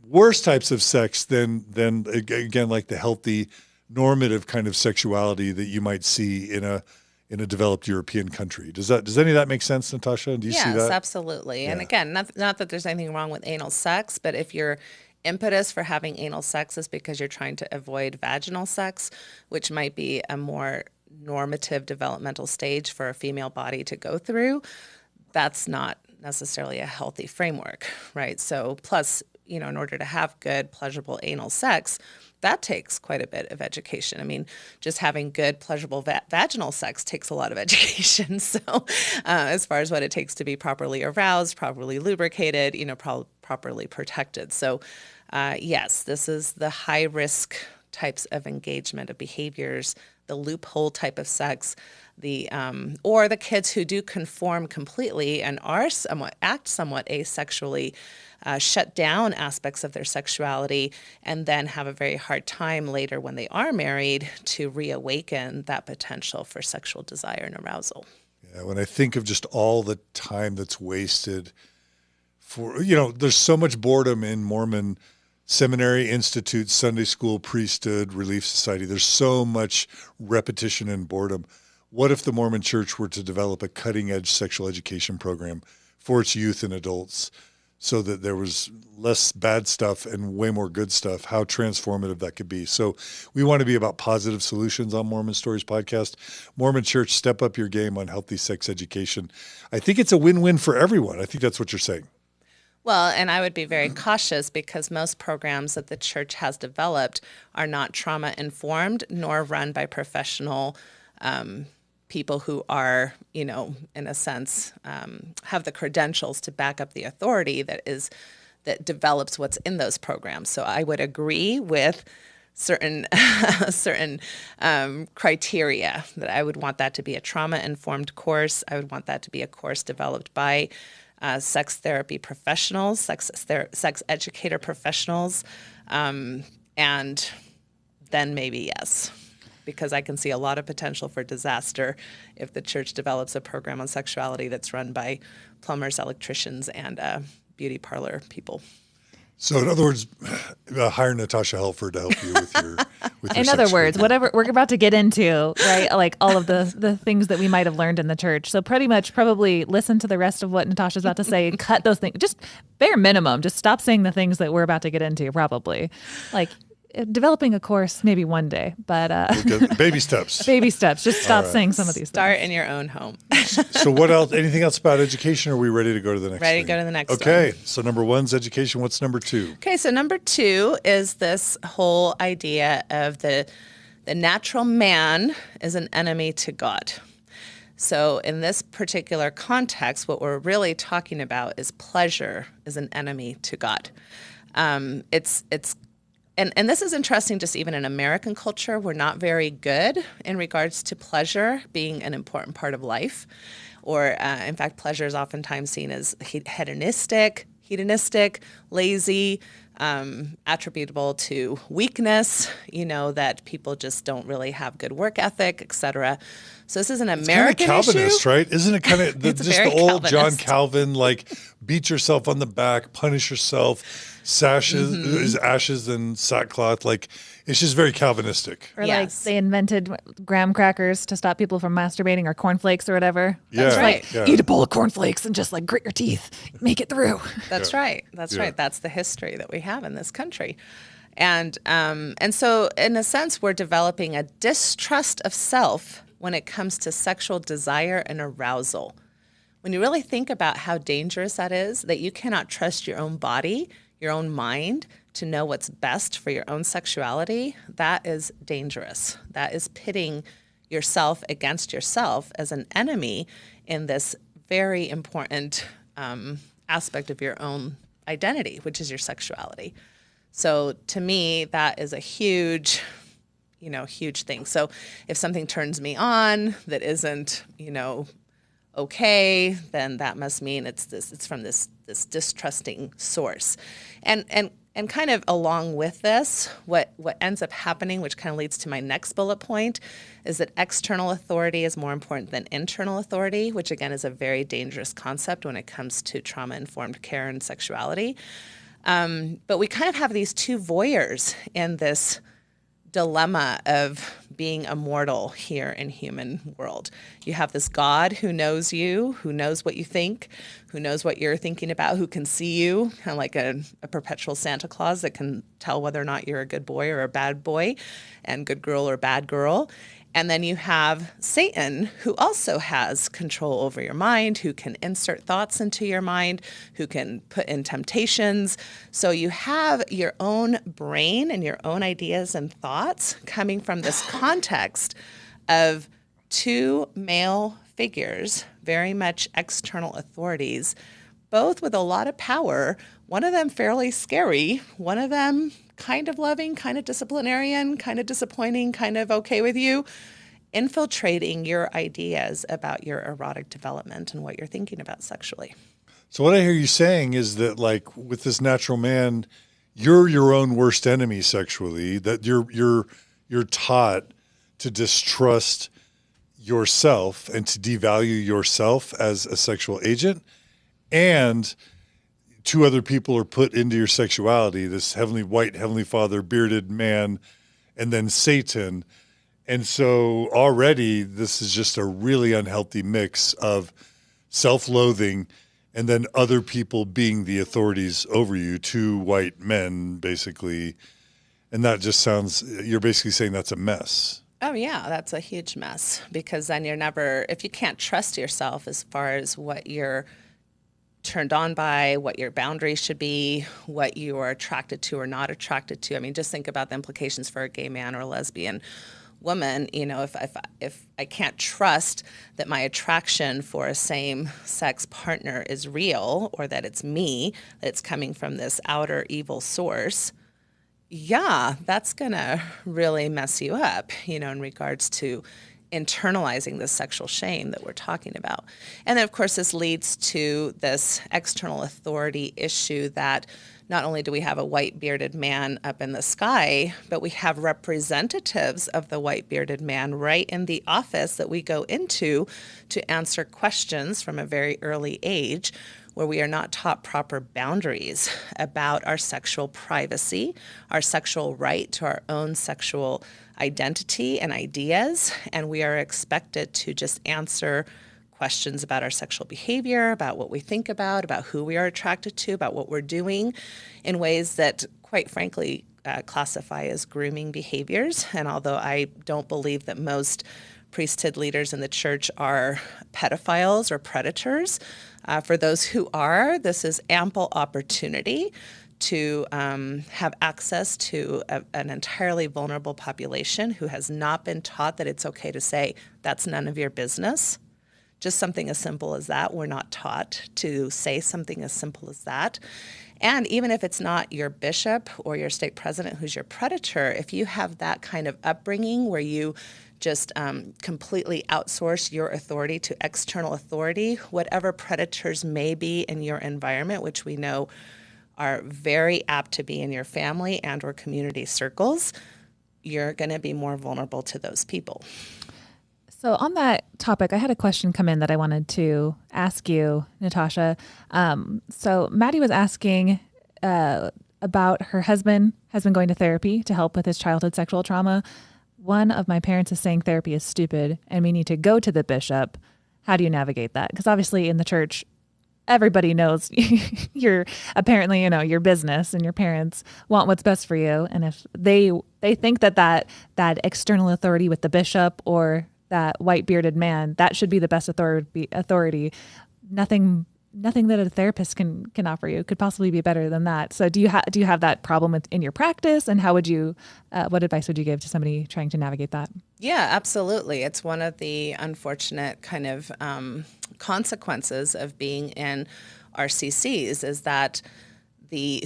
worse types of sex than again, like the healthy, normative kind of sexuality that you might see in a developed European country. Does any of that make sense, Natasha? Do you see that?
Yes, absolutely. And again, not that there's anything wrong with anal sex, but if your impetus for having anal sex is because you're trying to avoid vaginal sex, which might be a more normative developmental stage for a female body to go through, that's not necessarily a healthy framework, right? So plus, in order to have good, pleasurable anal sex, that takes quite a bit of education. I mean, just having good, pleasurable vaginal sex takes a lot of education. So as far as what it takes to be properly aroused, properly lubricated, properly protected. So yes, this is the high risk types of engagement of behaviors, the loophole type of sex, or the kids who do conform completely and act somewhat asexually, shut down aspects of their sexuality, and then have a very hard time later when they are married to reawaken that potential for sexual desire and arousal.
Yeah, when I think of just all the time that's wasted for, there's so much boredom in Mormon seminary, institute, Sunday school, priesthood, relief society. There's so much repetition and boredom. What if the Mormon Church were to develop a cutting-edge sexual education program for its youth and adults so that there was less bad stuff and way more good stuff? How transformative that could be. So we want to be about positive solutions on Mormon Stories podcast. Mormon Church, step up your game on healthy sex education. I think it's a win-win for everyone. I think that's what you're saying.
Well, and I would be very cautious because most programs that the church has developed are not trauma-informed nor run by professional people who are, in a sense, have the credentials to back up the authority that develops what's in those programs. So I would agree with certain criteria that I would want that to be a trauma-informed course. I would want that to be a course developed by sex therapy professionals, sex educator professionals, and then maybe yes, because I can see a lot of potential for disaster if the church develops a program on sexuality that's run by plumbers, electricians, and beauty parlor people.
So in other words, hire Natasha Helfer to help you with your
In other words, whatever we're about to get into, right? Like all of the things that we might have learned in the church. So pretty much probably listen to the rest of what Natasha's about to say and cut those things. Just bare minimum, just stop saying the things that we're about to get into probably. Like developing a course maybe one day, but
baby steps.
Baby steps. Just stop saying some of these
Start
things.
in your own home.
So what else? Anything else about education? Or are we ready to go to the next
Ready
thing?
to go to the next
Okay.
one.
So number 1's education. What's number 2?
Okay, so number 2 is this whole idea of the natural man is an enemy to God. So in this particular context, what we're really talking about is pleasure is an enemy to God. And this is interesting just even in American culture. We're not very good in regards to pleasure being an important part of life. Or in fact, pleasure is oftentimes seen as hedonistic, lazy, attributable to weakness, that people just don't really have good work ethic, etc. So this is an American
issue. It's kind of Calvinist,
issue.
right? Isn't it kind of just the old
Calvinist.
John Calvin, like beat yourself on the back, punish yourself, ashes and sackcloth? Like it's just very Calvinistic.
Or like they invented graham crackers to stop people from masturbating, or cornflakes or whatever.
That's right.
Like, eat a bowl of cornflakes and just like grit your teeth, make it through.
That's right. That's right. That's the history that we have in this country. And so in a sense, we're developing a distrust of self when it comes to sexual desire and arousal. When you really think about how dangerous that is, that you cannot trust your own body, your own mind to know what's best for your own sexuality, that is dangerous. That is pitting yourself against yourself as an enemy in this very important aspect of your own identity, which is your sexuality. So to me, that is a huge thing. So if something turns me on that isn't, okay, then that must mean it's from this distrusting source. And kind of along with this, what ends up happening, which kind of leads to my next bullet point, is that external authority is more important than internal authority, which again is a very dangerous concept when it comes to trauma-informed care and sexuality. But we kind of have these two voyeurs in this dilemma of being a mortal here in human world. You have this God who knows you, who knows what you think, who knows what you're thinking about, who can see you, kind of like a perpetual Santa Claus that can tell whether or not you're a good boy or a bad boy, and good girl or bad girl. And then you have Satan, who also has control over your mind, who can insert thoughts into your mind, who can put in temptations. So you have your own brain and your own ideas and thoughts coming from this context of two male figures, very much external authorities, both with a lot of power, one of them fairly scary, one of them kind of loving, kind of disciplinarian, kind of disappointing, kind of okay with you, infiltrating your ideas about your erotic development and what you're thinking about sexually.
So what I hear you saying is that, like, with this natural man, you're your own worst enemy sexually, that you're taught to distrust yourself and to devalue yourself as a sexual agent, and two other people are put into your sexuality, this heavenly father, bearded man, and then Satan. And so already this is just a really unhealthy mix of self-loathing and then other people being the authorities over you, two white men, basically. And that just sounds, you're basically saying that's a mess.
Oh, yeah, that's a huge mess, because then you're never, if you can't trust yourself as far as what you're turned on by, what your boundaries should be, what you are attracted to or not attracted to. I mean, just think about the implications for a gay man or a lesbian woman. You know, if I can't trust that my attraction for a same-sex partner is real, or that it's me, that it's coming from this outer evil source, yeah, that's gonna really mess you up, you know, in regards to internalizing the sexual shame that we're talking about. And then, of course, this leads to this external authority issue that not only do we have a white bearded man up in the sky, but we have representatives of the white bearded man right in the office that we go into to answer questions from a very early age, where we are not taught proper boundaries about our sexual privacy, our sexual right to our own sexual identity and ideas, and we are expected to just answer questions about our sexual behavior, about what we think about who we are attracted to, about what we're doing, in ways that, quite frankly, classify as grooming behaviors. And although I don't believe that most priesthood leaders in the church are pedophiles or predators, for those who are, this is ample opportunity to have access to an entirely vulnerable population who has not been taught that it's okay to say, that's none of your business. Just something as simple as that. We're not taught to say something as simple as that. And even if it's not your bishop or your stake president who's your predator, if you have that kind of upbringing where you just completely outsource your authority to external authority, whatever predators may be in your environment, which we know are very apt to be in your family and or community circles, you're going to be more vulnerable to those people.
So on that topic, I had a question come in that I wanted to ask you, Natasha. So Maddie was asking about her husband has been going to therapy to help with his childhood sexual trauma. One of my parents is saying therapy is stupid and we need to go to the bishop. How do you navigate that? Because obviously in the church, everybody knows you're apparently, you know, your business, and your parents want what's best for you. And if they think that external authority with the bishop or that white bearded man, that should be the best authority. Nothing that a therapist can offer you could possibly be better than that. So do you have that problem in your practice, and how would you what advice would you give to somebody trying to navigate that?
Yeah, absolutely. It's one of the unfortunate kind of consequences of being in RCCs is that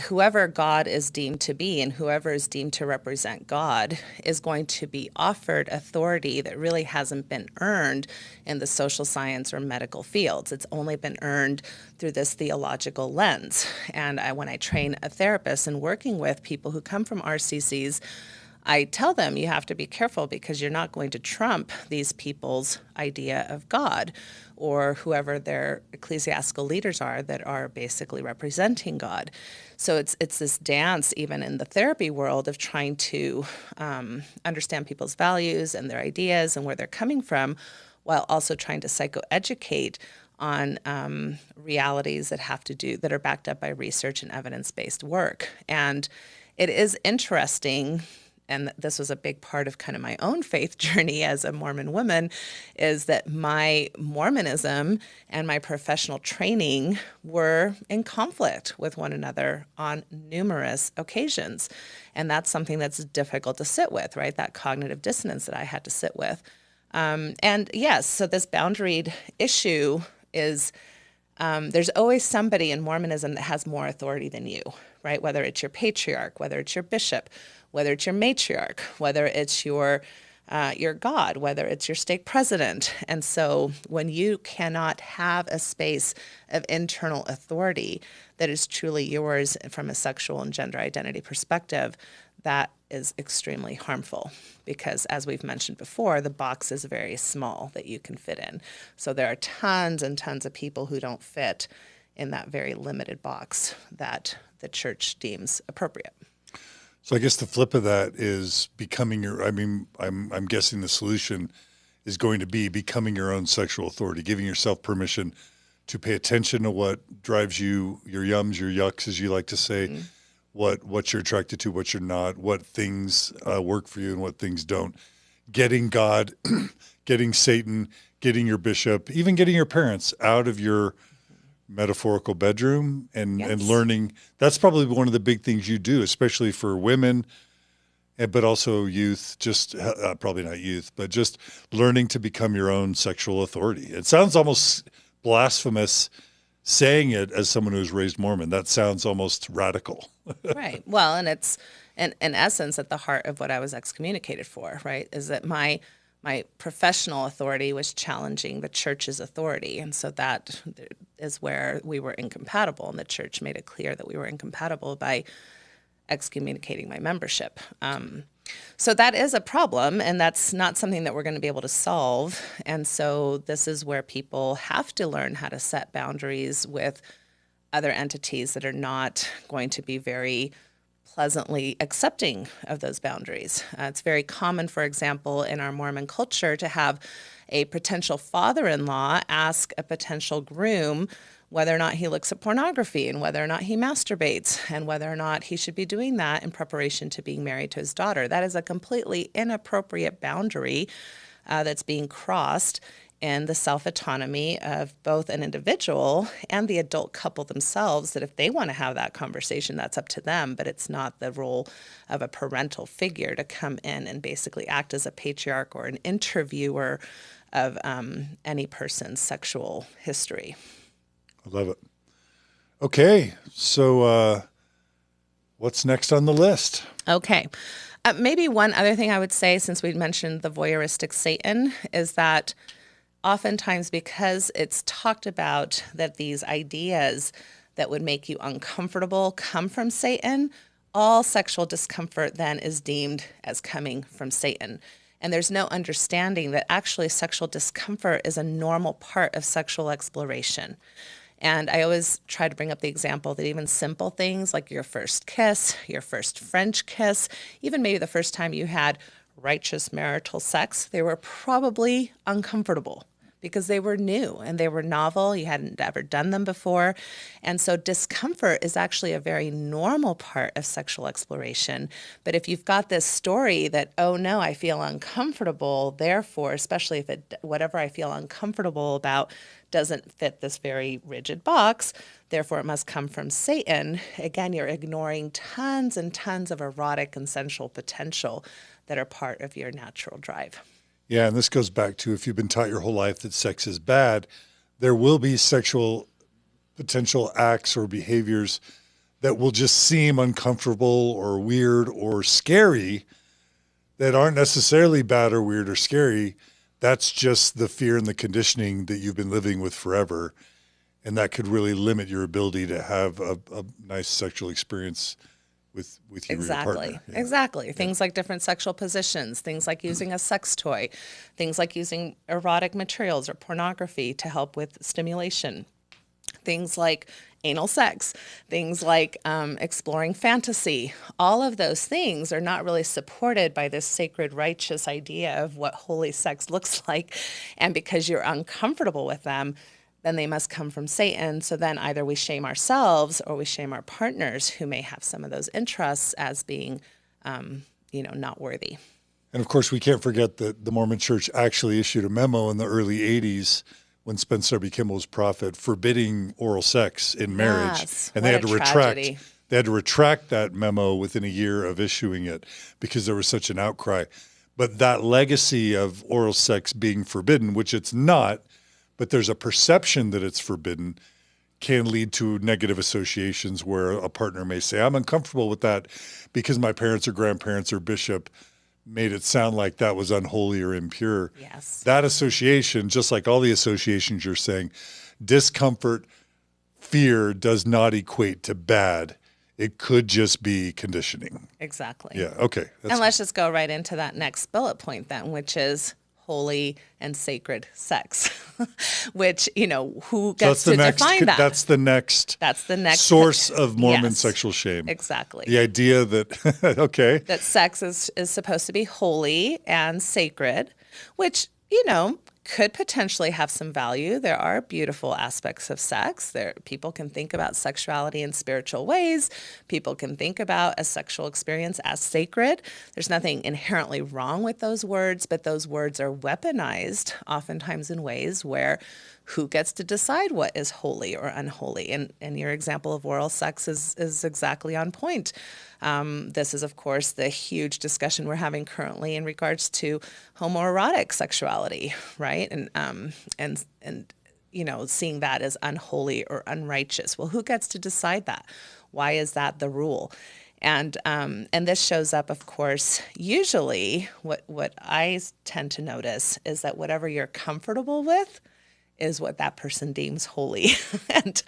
whoever God is deemed to be and whoever is deemed to represent God is going to be offered authority that really hasn't been earned in the social science or medical fields. It's only been earned through this theological lens. And when I train a therapist and working with people who come from RCCs, I tell them you have to be careful because you're not going to trump these people's idea of God or whoever their ecclesiastical leaders are that are basically representing God. So it's this dance, even in the therapy world, of trying to understand people's values and their ideas and where they're coming from, while also trying to psychoeducate on realities that are backed up by research and evidence-based work. And it is interesting, and this was a big part of kind of my own faith journey as a Mormon woman, is that my Mormonism and my professional training were in conflict with one another on numerous occasions. And that's something that's difficult to sit with, right? That cognitive dissonance that I had to sit with. And yes, so this boundaried issue is there's always somebody in Mormonism that has more authority than you, right? Whether it's your patriarch, whether it's your bishop, whether it's your matriarch, whether it's your God, whether it's your stake president. And so when you cannot have a space of internal authority that is truly yours from a sexual and gender identity perspective, that is extremely harmful because, as we've mentioned before, the box is very small that you can fit in. So there are tons and tons of people who don't fit in that very limited box that the church deems appropriate.
So I guess the flip of that is becoming I'm guessing the solution is going to be becoming your own sexual authority, giving yourself permission to pay attention to what drives you, your yums, your yucks, as you like to say, what you're attracted to, what you're not, what things work for you and what things don't. Getting God, getting Satan, getting your bishop, even getting your parents out of your metaphorical bedroom and learning. That's probably one of the big things you do, especially for women, but also youth, just probably not youth, but just learning to become your own sexual authority. It sounds almost blasphemous saying it as someone who's raised Mormon. That sounds almost radical.
Right. Well, and it's in essence at the heart of what I was excommunicated for, right? Is that my professional authority was challenging the church's authority. And so that is where we were incompatible. And the church made it clear that we were incompatible by excommunicating my membership. So that is a problem, and that's not something that we're going to be able to solve. And so this is where people have to learn how to set boundaries with other entities that are not going to be very pleasantly accepting of those boundaries. It's very common, for example, in our Mormon culture to have a potential father-in-law ask a potential groom whether or not he looks at pornography and whether or not he masturbates and whether or not he should be doing that in preparation to being married to his daughter. That is a completely inappropriate boundary that's being crossed in the self-autonomy of both an individual and the adult couple themselves, that if they want to have that conversation, that's up to them, but it's not the role of a parental figure to come in and basically act as a patriarch or an interviewer of any person's sexual history.
I love it. Okay, so what's next on the list?
Okay. Maybe one other thing I would say, since we mentioned the voyeuristic Satan, is that oftentimes because it's talked about that these ideas that would make you uncomfortable come from Satan, all sexual discomfort then is deemed as coming from Satan. And there's no understanding that actually sexual discomfort is a normal part of sexual exploration. And I always try to bring up the example that even simple things like your first kiss, your first French kiss, even maybe the first time you had righteous marital sex, they were probably uncomfortable because they were new and they were novel. You hadn't ever done them before. And so discomfort is actually a very normal part of sexual exploration. But if you've got this story that, oh no, I feel uncomfortable, therefore, especially if whatever I feel uncomfortable about doesn't fit this very rigid box, therefore it must come from Satan, again, you're ignoring tons and tons of erotic and sensual potential that are part of your natural drive.
Yeah, and this goes back to if you've been taught your whole life that sex is bad, there will be sexual potential acts or behaviors that will just seem uncomfortable or weird or scary that aren't necessarily bad or weird or scary. That's just the fear and the conditioning that you've been living with forever. And that could really limit your ability to have a nice sexual experience with you or your
Exactly.
partner. Yeah.
Exactly. Things like different sexual positions, things like using a sex toy, things like using erotic materials or pornography to help with stimulation, things like anal sex, things like exploring fantasy. All of those things are not really supported by this sacred, righteous idea of what holy sex looks like. And because you're uncomfortable with them, then they must come from Satan. So then either we shame ourselves or we shame our partners who may have some of those interests as being, not worthy.
And of course, we can't forget that the Mormon Church actually issued a memo in the early 80s when Spencer W. Kimball's prophet forbidding oral sex in marriage.
Yes,
And
what
they had
a
to
tragedy.
retract that memo within a year of issuing it because there was such an outcry. But that legacy of oral sex being forbidden, which it's not, but there's a perception that it's forbidden, can lead to negative associations where a partner may say, I'm uncomfortable with that because my parents or grandparents or bishop made it sound like that was unholy or impure.
Yes.
That association, just like all the associations you're saying, discomfort, fear does not equate to bad. It could just be conditioning.
Exactly.
Yeah, okay.
And let's just go right into that next bullet point then, which is holy and sacred sex, which, who gets to define that?
That's the next source of Mormon sexual shame.
Exactly.
The idea that, okay.
That sex is supposed to be holy and sacred, which, could potentially have some value. There are beautiful aspects of sex. People can think about sexuality in spiritual ways. People can think about a sexual experience as sacred. There's nothing inherently wrong with those words, but those words are weaponized oftentimes in ways where who gets to decide what is holy or unholy? And your example of oral sex is exactly on point. This is, of course, the huge discussion we're having currently in regards to homoerotic sexuality, right? And seeing that as unholy or unrighteous. Well, who gets to decide that? Why is that the rule? And this shows up, of course, usually what I tend to notice is that whatever you're comfortable with is what that person deems holy. and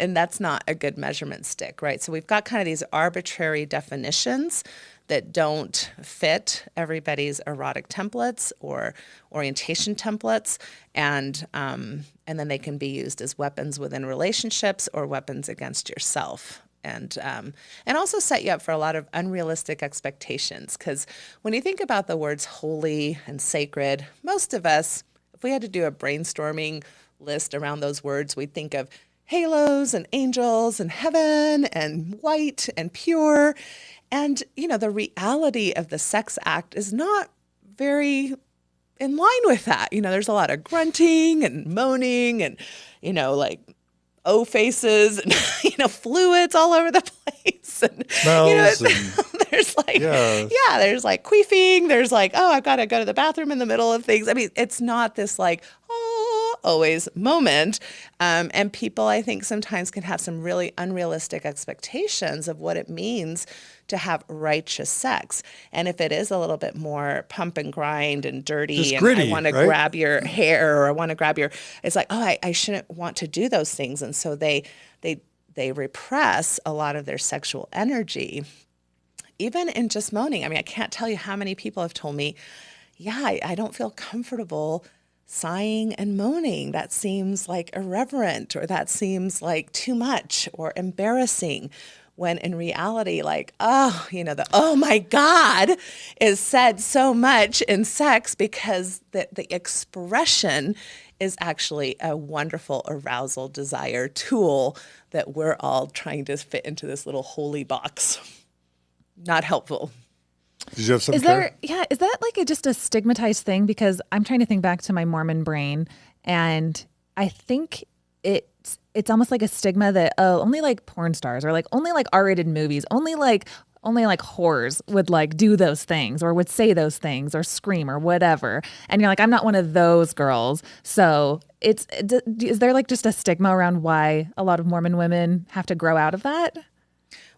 that's not a good measurement stick, right? So we've got kind of these arbitrary definitions that don't fit everybody's erotic templates or orientation templates, and then they can be used as weapons within relationships or weapons against yourself. And also set you up for a lot of unrealistic expectations. Because when you think about the words holy and sacred, most of us, if we had to do a brainstorming list around those words, we'd think of halos and angels and heaven and white and pure. And, the reality of the sex act is not very in line with that. There's a lot of grunting and moaning and, O faces and, fluids all over the place. And,
Smells
there's there's like queefing. There's like, oh, I've got to go to the bathroom in the middle of things. I mean, it's not this like, always moment. And people, I think, sometimes can have some really unrealistic expectations of what it means to have righteous sex. And if it is a little bit more pump and grind and dirty,
just
and
gritty,
I want to grab your hair, or I want to grab it's like, oh, I shouldn't want to do those things. And so they repress a lot of their sexual energy, even in just moaning. I mean, I can't tell you how many people have told me, yeah, I don't feel comfortable sighing and moaning. That seems like irreverent, or that seems like too much or embarrassing. When in reality, like, the oh my God is said so much in sex because the expression is actually a wonderful arousal desire tool that we're all trying to fit into this little holy box. Not helpful.
Did you have something?
Is that like just a stigmatized thing? Because I'm trying to think back to my Mormon brain, and I think it's almost like a stigma that only like porn stars, or like only like R-rated movies, only like whores would like do those things or would say those things or scream or whatever. And you're like, I'm not one of those girls. So is there like just a stigma around why a lot of Mormon women have to grow out of that?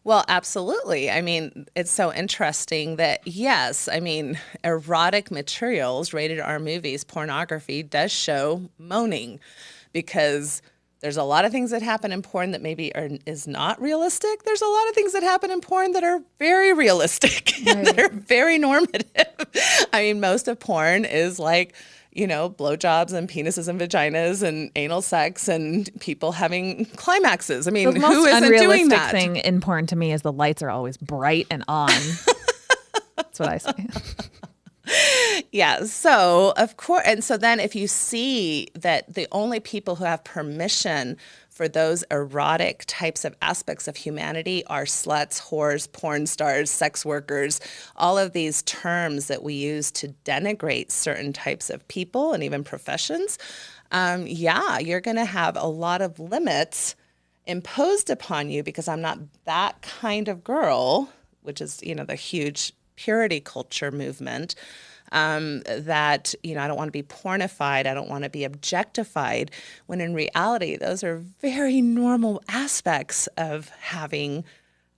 Well, absolutely. I mean, it's so interesting that, yes, I mean, erotic materials, rated R movies, pornography does show moaning, because There's a lot of things that happen in porn that maybe is not realistic. There's a lot of things that happen in porn that are very realistic and that are very normative. I mean, most of porn is like, blowjobs and penises and vaginas and anal sex and people having climaxes. I mean,
The
who
most
isn't doing
unrealistic
that?
thing in porn to me is the lights are always bright and on. That's what I say.
Yeah. So, of course. And so then if you see that the only people who have permission for those erotic types of aspects of humanity are sluts, whores, porn stars, sex workers, all of these terms that we use to denigrate certain types of people and even professions, you're going to have a lot of limits imposed upon you because I'm not that kind of girl, which is, the huge purity culture movement, that, I don't want to be pornified. I don't want to be objectified, when in reality, those are very normal aspects of having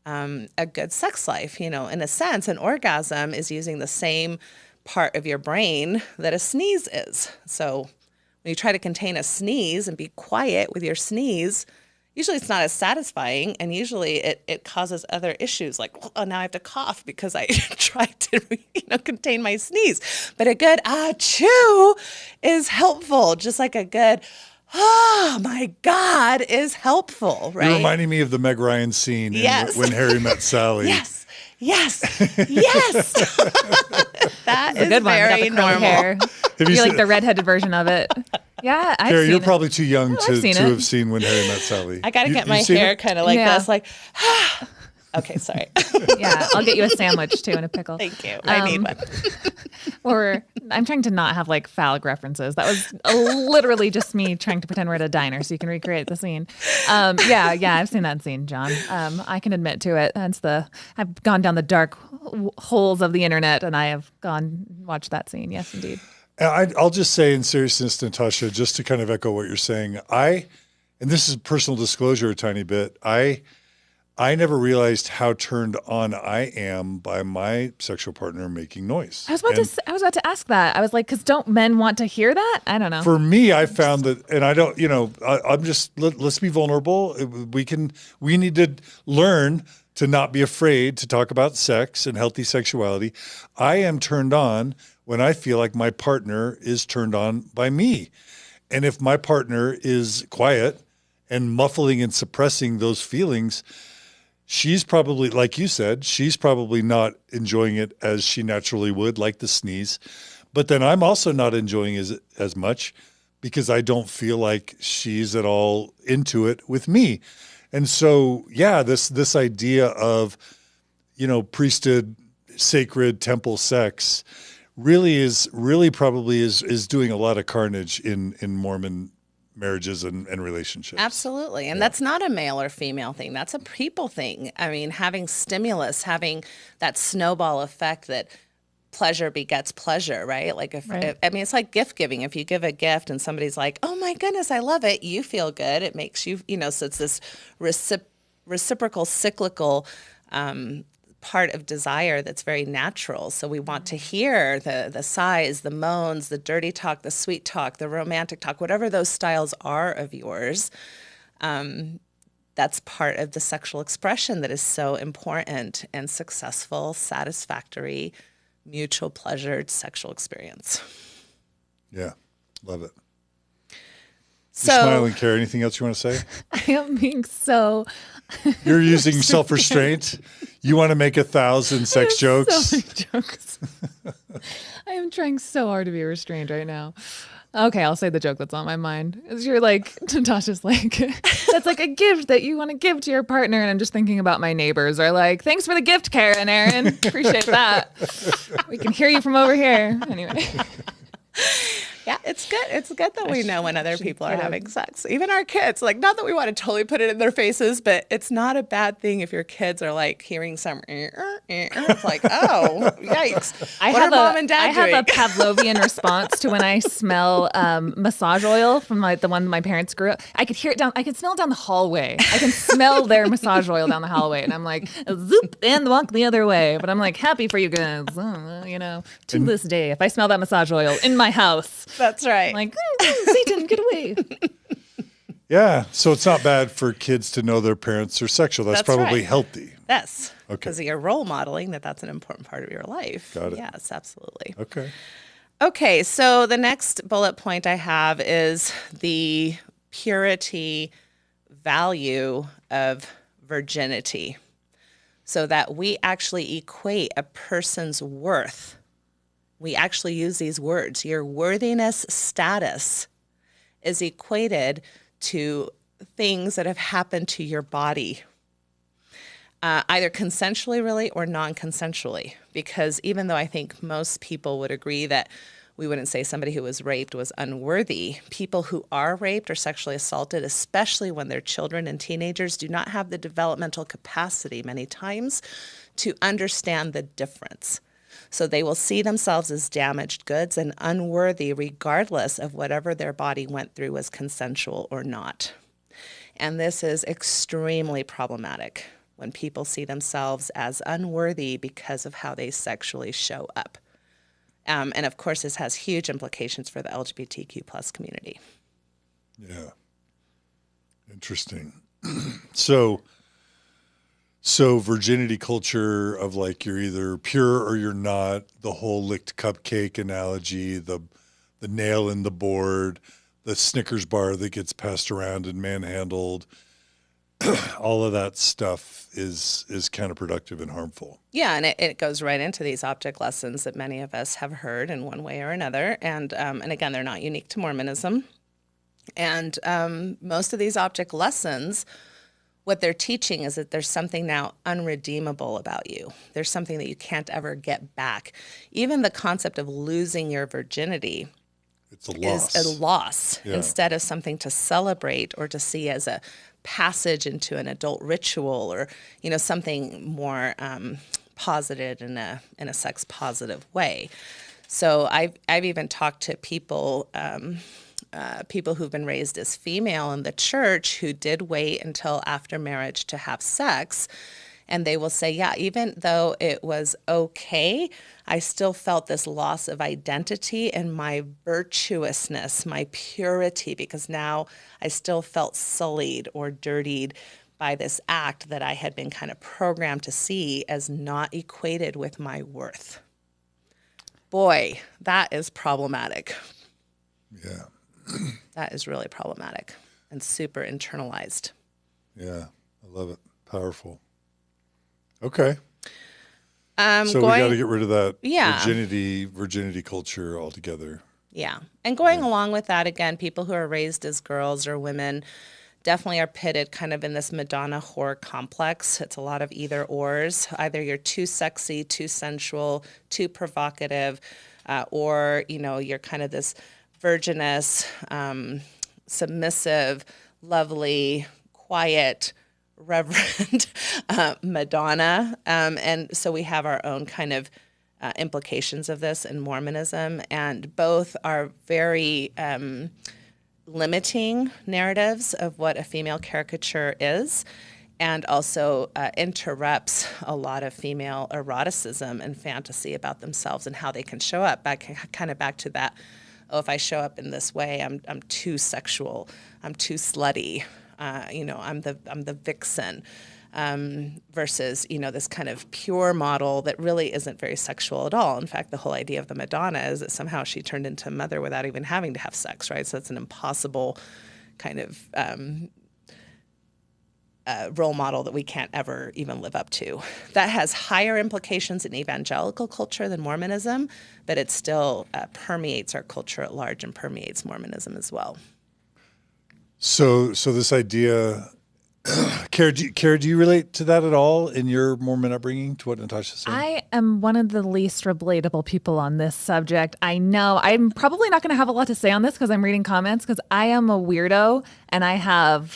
a good sex life. In a sense, an orgasm is using the same part of your brain that a sneeze is. So when you try to contain a sneeze and be quiet with your sneeze, usually it's not as satisfying, and usually it causes other issues like, oh, now I have to cough because I tried to contain my sneeze. But a good achoo is helpful, just like a good oh my God is helpful, right?
You're reminding me of the Meg Ryan scene in When Harry Met Sally.
Yes. That is
good one.
very normal.
Hair. You're like the redheaded version of it. Yeah, I've
Carrie,
seen
you're
it.
probably too young to
seen it.
have seen When Harry Met Sally.
I got to get my hair kind of like this, like, okay, sorry.
Yeah, I'll get you a sandwich too and a pickle.
Thank you. I need one.
Or I'm trying to not have like phallic references. That was literally just me trying to pretend we're at a diner so you can recreate the scene. Yeah, I've seen that scene, John. I can admit to it. I've gone down the dark holes of the internet and I have watched that scene. Yes, indeed.
I'll just say in seriousness, Natasha, just to kind of echo what you're saying, and this is personal disclosure a tiny bit, I never realized how turned on I am by my sexual partner making noise.
I was about to ask that. I was like, because don't men want to hear that? I don't know.
For me, I found that, and I don't, I'm just, let's be vulnerable. We need to learn to not be afraid to talk about sex and healthy sexuality. I am turned on when I feel like my partner is turned on by me. And if my partner is quiet and muffling and suppressing those feelings, she's probably, like you said, she's probably not enjoying it as she naturally would, like the sneeze. But then I'm also not enjoying it as much because I don't feel like she's at all into it with me. And so, this idea of, priesthood, sacred temple sex really probably is doing a lot of carnage in Mormon marriages and relationships.
Absolutely. And that's not a male or female thing. That's a people thing. I mean, having stimulus, having that snowball effect that pleasure begets pleasure, right? Like it's like gift giving. If you give a gift and somebody's like, oh my goodness, I love it, you feel good. It makes you, so it's this reciprocal, cyclical part of desire that's very natural. So we want to hear the sighs, the moans, the dirty talk, the sweet talk, the romantic talk, whatever those styles are of yours. That's part of the sexual expression that is so important and successful, satisfactory, mutual pleasured sexual experience.
Yeah, love it.
So,
you're smiling, Carrie. Anything else you want to say?
I am being so...
You're using self-restraint. You want to make 1,000 sex jokes.
So many jokes. I am trying so hard to be restrained right now. Okay, I'll say the joke that's on my mind. You're like, Natasha's like, that's like a gift that you want to give to your partner. And I'm just thinking about my neighbors are like, thanks for the gift, Karen, Aaron. Appreciate that. We can hear you from over here. Anyway.
Yeah, it's good. It's good that we know when other people are having sex. Even our kids, like, not that we want to totally put it in their faces, but it's not a bad thing if your kids are like hearing some, it's like, oh, yikes. What are mom and dad doing?
I have a Pavlovian response to when I smell massage oil from the one my parents grew up. I could hear it I could smell it down the hallway. I can smell their massage oil down the hallway. And I'm like, zoop, and walk the other way. But I'm like, happy for you guys, to this day. If I smell that massage oil in my house.
That's right.
I'm like, Satan, get away.
Yeah, so it's not bad for kids to know their parents are sexual. That's probably
right.
healthy.
Yes.
Okay.
Because you're role modeling that's an important part of your life.
Got it.
Yes, absolutely.
Okay.
Okay, so the next bullet point I have is the purity value of virginity. So that we actually equate a person's worth. We actually use these words. Your worthiness status is equated to things that have happened to your body, either consensually really or non-consensually. Because even though I think most people would agree that we wouldn't say somebody who was raped was unworthy, people who are raped or sexually assaulted, especially when they're children and teenagers, do not have the developmental capacity many times to understand the difference. So they will see themselves as damaged goods and unworthy regardless of whatever their body went through was consensual or not. And this is extremely problematic when people see themselves as unworthy because of how they sexually show up. And of course, this has huge implications for the LGBTQ plus community.
Yeah. Interesting. So virginity culture of like you're either pure or you're not, the whole licked cupcake analogy, the nail in the board, the Snickers bar that gets passed around and manhandled, all of that stuff is counterproductive and harmful.
Yeah, and it goes right into these object lessons that many of us have heard in one way or another. And again, they're not unique to Mormonism. And most of these object lessons, what they're teaching is that there's something now unredeemable about you. There's something that you can't ever get back. Even the concept of losing your virginity
It's a loss.
is a loss
Yeah.
instead of something to celebrate or to see as a passage into an adult ritual or, something more posited in a sex positive way. So I've even talked to people who've been raised as female in the church who did wait until after marriage to have sex. And they will say, yeah, even though it was okay, I still felt this loss of identity and my virtuousness, my purity, because now I still felt sullied or dirtied by this act that I had been kind of programmed to see as not equated with my worth. Boy, that is problematic.
Yeah.
That is really problematic and super internalized.
Yeah. I love it. Powerful. Okay.
So
we got to get rid of that
Yeah.
virginity culture altogether.
Yeah. And going along with that, again, people who are raised as girls or women definitely are pitted kind of in this Madonna whore complex. It's a lot of either ors. Either you're too sexy, too sensual, too provocative, or, you're kind of this virginous, submissive, lovely, quiet, reverend Madonna. And so we have our own kind of implications of this in Mormonism, and both are very limiting narratives of what a female caricature is, and also interrupts a lot of female eroticism and fantasy about themselves and how they can show up. Back to that. Oh, if I show up in this way, I'm too sexual. I'm too slutty. I'm the vixen. Versus, this kind of pure model that really isn't very sexual at all. In fact, the whole idea of the Madonna is that somehow she turned into a mother without even having to have sex, right? So it's an impossible kind of role model that we can't ever even live up to. That has higher implications in evangelical culture than Mormonism, but it still permeates our culture at large and permeates Mormonism as well.
So this idea... Kara, do you relate to that at all in your Mormon upbringing, to what Natasha said?
I am one of the least relatable people on this subject. I know I'm probably not going to have a lot to say on this because I'm reading comments, because I am a weirdo, and I had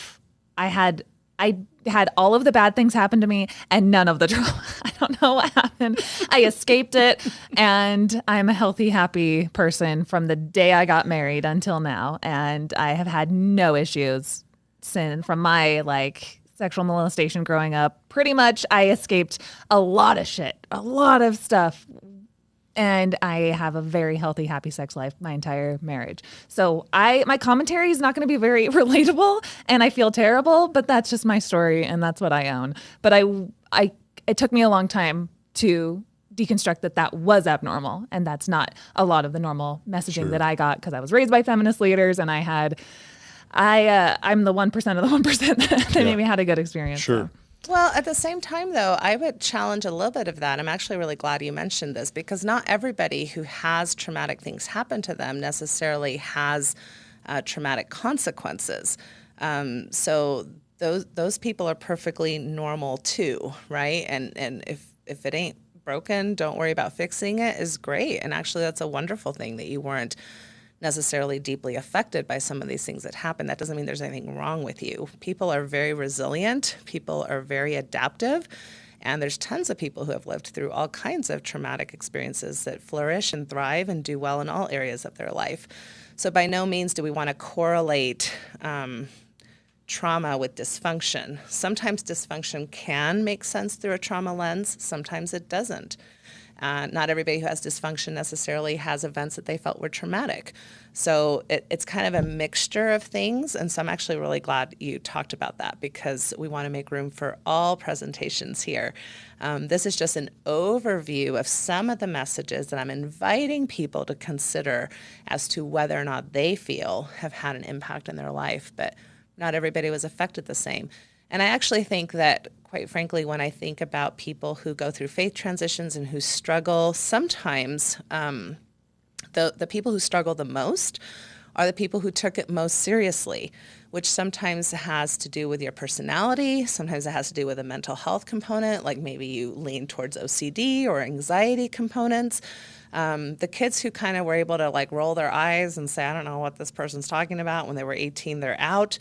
all of the bad things happen to me and none of the trauma. I don't know what happened. I escaped it, and I'm a healthy, happy person from the day I got married until now, and I have had no issues from my sexual molestation growing up. Pretty much I escaped a lot of shit, a lot of stuff And I have a very healthy, happy sex life my entire marriage. So my commentary is not going to be very relatable, and I feel terrible, but that's just my story, and that's what I own. But it took me a long time to deconstruct that was abnormal, and that's not a lot of the normal messaging that I got, because I was raised by feminist leaders, and I'm the 1% of the 1% that maybe had a good experience.
Sure.
So.
Well, at the same time, though, I would challenge a little bit of that. I'm actually really glad you mentioned this, because not everybody who has traumatic things happen to them necessarily has traumatic consequences. So those people are perfectly normal too, right? And if it ain't broken, don't worry about fixing it is great. And actually, that's a wonderful thing that you weren't necessarily deeply affected by some of these things that happen. That doesn't mean there's anything wrong with you. People are very resilient. People are very adaptive. And there's tons of people who have lived through all kinds of traumatic experiences that flourish and thrive and do well in all areas of their life. So by no means do we want to correlate trauma with dysfunction. Sometimes dysfunction can make sense through a trauma lens. Sometimes it doesn't. Not everybody who has dysfunction necessarily has events that they felt were traumatic. So it's kind of a mixture of things. And so I'm actually really glad you talked about that, because we want to make room for all presentations here. This is just an overview of some of the messages that I'm inviting people to consider as to whether or not they feel have had an impact in their life. But not everybody was affected the same. And I actually think that, quite frankly, when I think about people who go through faith transitions and who struggle, sometimes the people who struggle the most are the people who took it most seriously, which sometimes has to do with your personality. Sometimes it has to do with a mental health component, like maybe you lean towards OCD or anxiety components. The kids who kind of were able to like roll their eyes and say, I don't know what this person's talking about, when they were 18, they're out.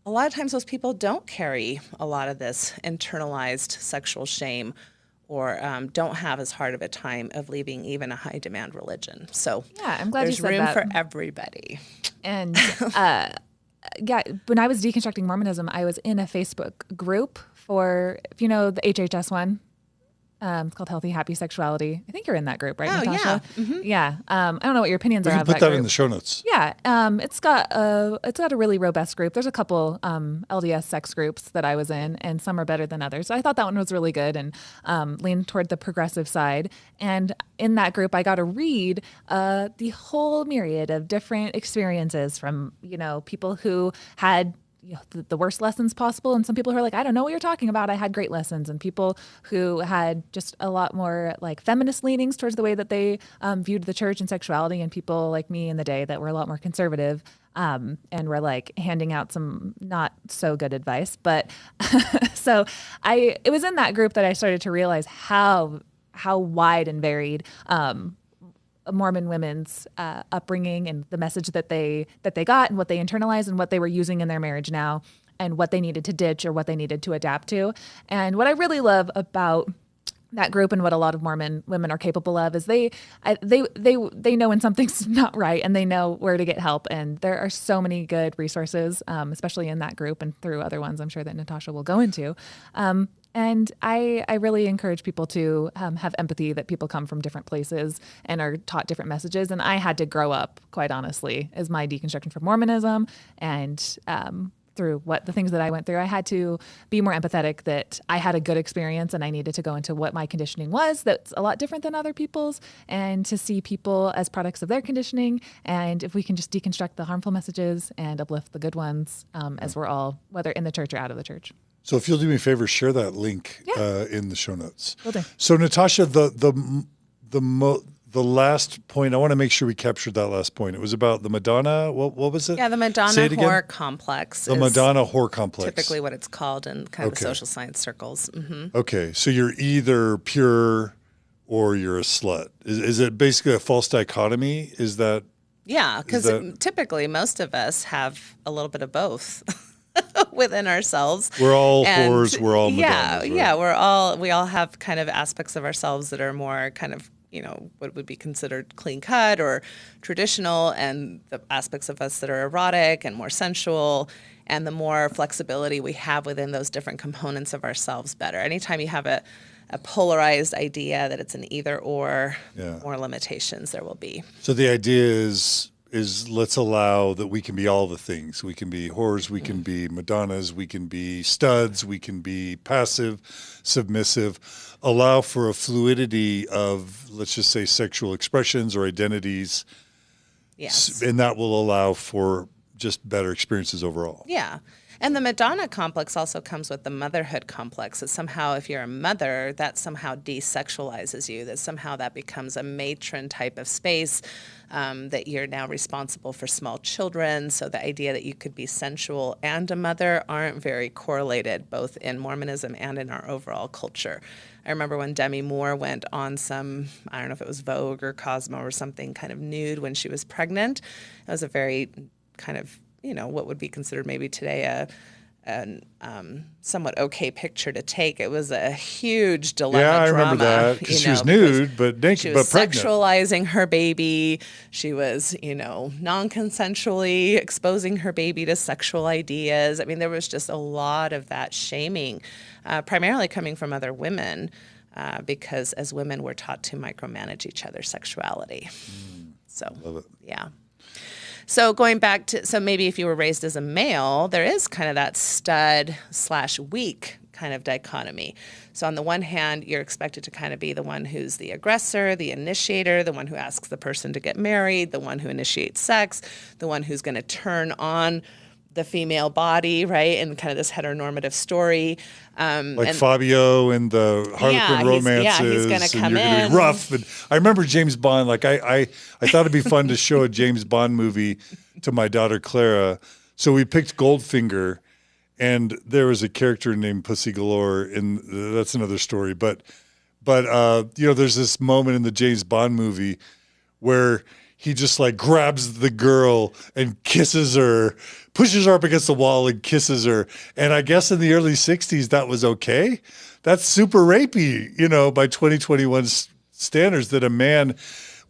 A lot of times those people don't carry a lot of this internalized sexual shame, or don't have as hard of a time of leaving even a high demand religion. So
yeah, I'm glad you said
there's room
that.
for everybody.
And yeah, when I was deconstructing Mormonism, I was in a Facebook group for, if you know, the HHS one. It's called Healthy, Happy Sexuality. I think you're in that group, right, Natasha?
Yeah. Mm-hmm.
Yeah. I don't know what your opinions
We
are
can
of
put
that
that
group.
in the show notes.
Yeah. It's got a really robust group. There's a couple LDS sex groups that I was in, and some are better than others. So I thought that one was really good and leaned toward the progressive side. And in that group, I got to read the whole myriad of different experiences from, people who had the worst lessons possible, and some people who are like, I don't know what you're talking about. I had great lessons, and people who had just a lot more like feminist leanings towards the way that they viewed the church and sexuality, and people like me in the day that were a lot more conservative and were like handing out some not so good advice. But so it was in that group that I started to realize how wide and varied Mormon women's upbringing and the message that they got and what they internalized and what they were using in their marriage now and what they needed to ditch or what they needed to adapt to. And what I really love about that group and what a lot of Mormon women are capable of is they know when something's not right, and they know where to get help. And there are so many good resources, especially in that group and through other ones I'm sure that Natasha will go into. And I really encourage people to have empathy that people come from different places and are taught different messages. And I had to grow up, quite honestly, as my deconstruction from Mormonism and through the things that I went through. I had to be more empathetic that I had a good experience and I needed to go into what my conditioning was that's a lot different than other people's, and to see people as products of their conditioning. And if we can just deconstruct the harmful messages and uplift the good ones, as we're all, whether in the church or out of the church.
So if you'll do me a favor, share that link in the show notes.
Will do.
So Natasha, the last point, I want to make sure we captured that last point. It was about the Madonna. What was it?
Yeah, the Madonna whore complex.
The Madonna whore complex.
Typically what it's called in kind of social science circles. Mm-hmm.
Okay, so you're either pure or you're a slut. Is it basically a false dichotomy? Is that?
Yeah, because typically most of us have a little bit of both. Within ourselves.
We're all whores, we're all Madonnas, right?
Yeah, we all have kind of aspects of ourselves that are more kind of, what would be considered clean cut or traditional, and the aspects of us that are erotic and more sensual, and the more flexibility we have within those different components of ourselves better. Anytime you have a polarized idea that it's an either or.
Yeah.
More limitations there will be.
So the idea is let's allow that we can be all the things. We can be whores, we can be Madonnas, we can be studs, we can be passive, submissive. Allow for a fluidity of, let's just say, sexual expressions or identities.
Yes.
And that will allow for just better experiences overall.
Yeah. And the Madonna complex also comes with the motherhood complex. That somehow, if you're a mother, that somehow desexualizes you, that somehow that becomes a matron type of space, that you're now responsible for small children. So the idea that you could be sensual and a mother aren't very correlated, both in Mormonism and in our overall culture. I remember when Demi Moore went on some, I don't know if it was Vogue or Cosmo or something, kind of nude when she was pregnant. It was a very kind of, what would be considered maybe today a somewhat okay picture to take. It was a huge dilemma.
Yeah, I
drama,
remember that because she was nude, but naked,
she was
but pregnant.
Sexualizing her baby. She was, non-consensually exposing her baby to sexual ideas. I mean, there was just a lot of that shaming, primarily coming from other women, because as women, we're taught to micromanage each other's sexuality. So,
love it.
Yeah. So going back to, so maybe if you were raised as a male, there is kind of that stud/weak kind of dichotomy. So on the one hand, you're expected to kind of be the one who's the aggressor, the initiator, the one who asks the person to get married, the one who initiates sex, the one who's going to turn on the female body, right? And kind of this heteronormative story.
Like Fabio in the Harlequin romances.
He's going to come
and you're
in.
Gonna be rough. And I remember James Bond. Like I thought it'd be fun to show a James Bond movie to my daughter Clara. So we picked Goldfinger, and there was a character named Pussy Galore. And that's another story. But there's this moment in the James Bond movie where he just like grabs the girl and kisses her, pushes her up against the wall and kisses her. And I guess in the early 60s, that was okay. That's super rapey, by 2021 standards, that a man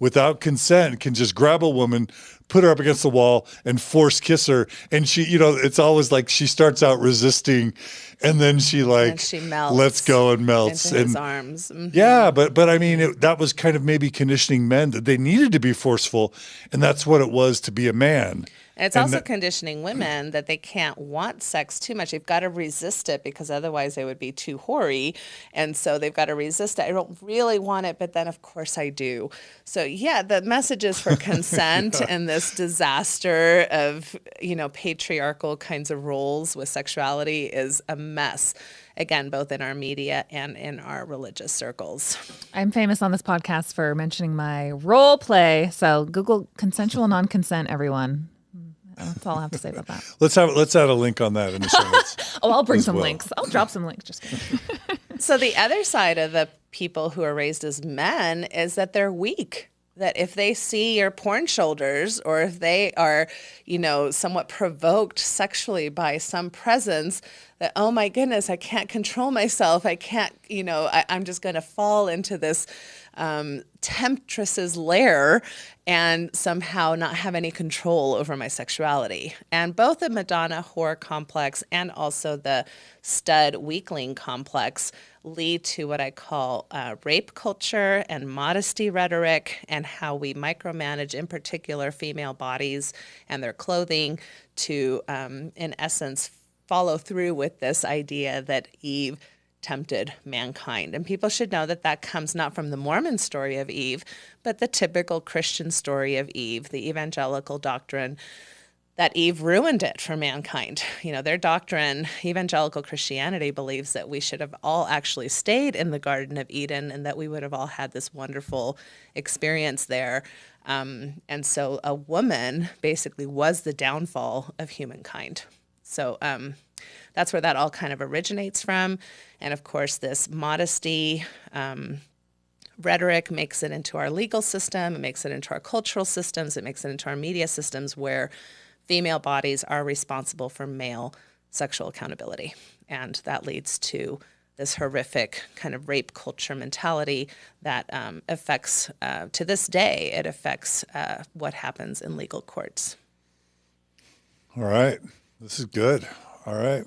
without consent can just grab a woman, put her up against the wall and force kiss her. And she, it's always like she starts out resisting and then she melts, lets go and melts
into his arms. Mm-hmm.
Yeah. But I mean, that was kind of maybe conditioning men that they needed to be forceful. And that's what it was to be a man.
And it's also conditioning women that they can't want sex too much. They've got to resist it because otherwise they would be too hoary. And so they've got to resist it. I don't really want it, but then of course I do. So yeah, the messages for consent and this disaster of, patriarchal kinds of roles with sexuality is a mess. Again, both in our media and in our religious circles.
I'm famous on this podcast for mentioning my role play. So Google consensual non-consent, everyone. That's all I have to say about that.
Let's add a link on that in the show notes.
I'll bring some links. I'll drop some links. Just kidding.
So the other side of the people who are raised as men is that they're weak. That if they see your porn shoulders or if they are, somewhat provoked sexually by some presence, that, oh my goodness, I can't control myself. I can't, I'm just going to fall into this temptress's lair and somehow not have any control over my sexuality. And both the Madonna whore complex and also the stud weakling complex lead to what I call rape culture and modesty rhetoric and how we micromanage, in particular, female bodies and their clothing to, in essence, follow through with this idea that Eve tempted mankind. And people should know that that comes not from the Mormon story of Eve, but the typical Christian story of Eve, the evangelical doctrine that Eve ruined it for mankind. Their doctrine, evangelical Christianity, believes that we should have all actually stayed in the Garden of Eden and that we would have all had this wonderful experience there. And so a woman basically was the downfall of humankind. So that's where that all kind of originates from. And of course, this modesty rhetoric makes it into our legal system, it makes it into our cultural systems, it makes it into our media systems where female bodies are responsible for male sexual accountability. And that leads to this horrific kind of rape culture mentality that affects, to this day, it affects what happens in legal courts.
All right. This is good. All right.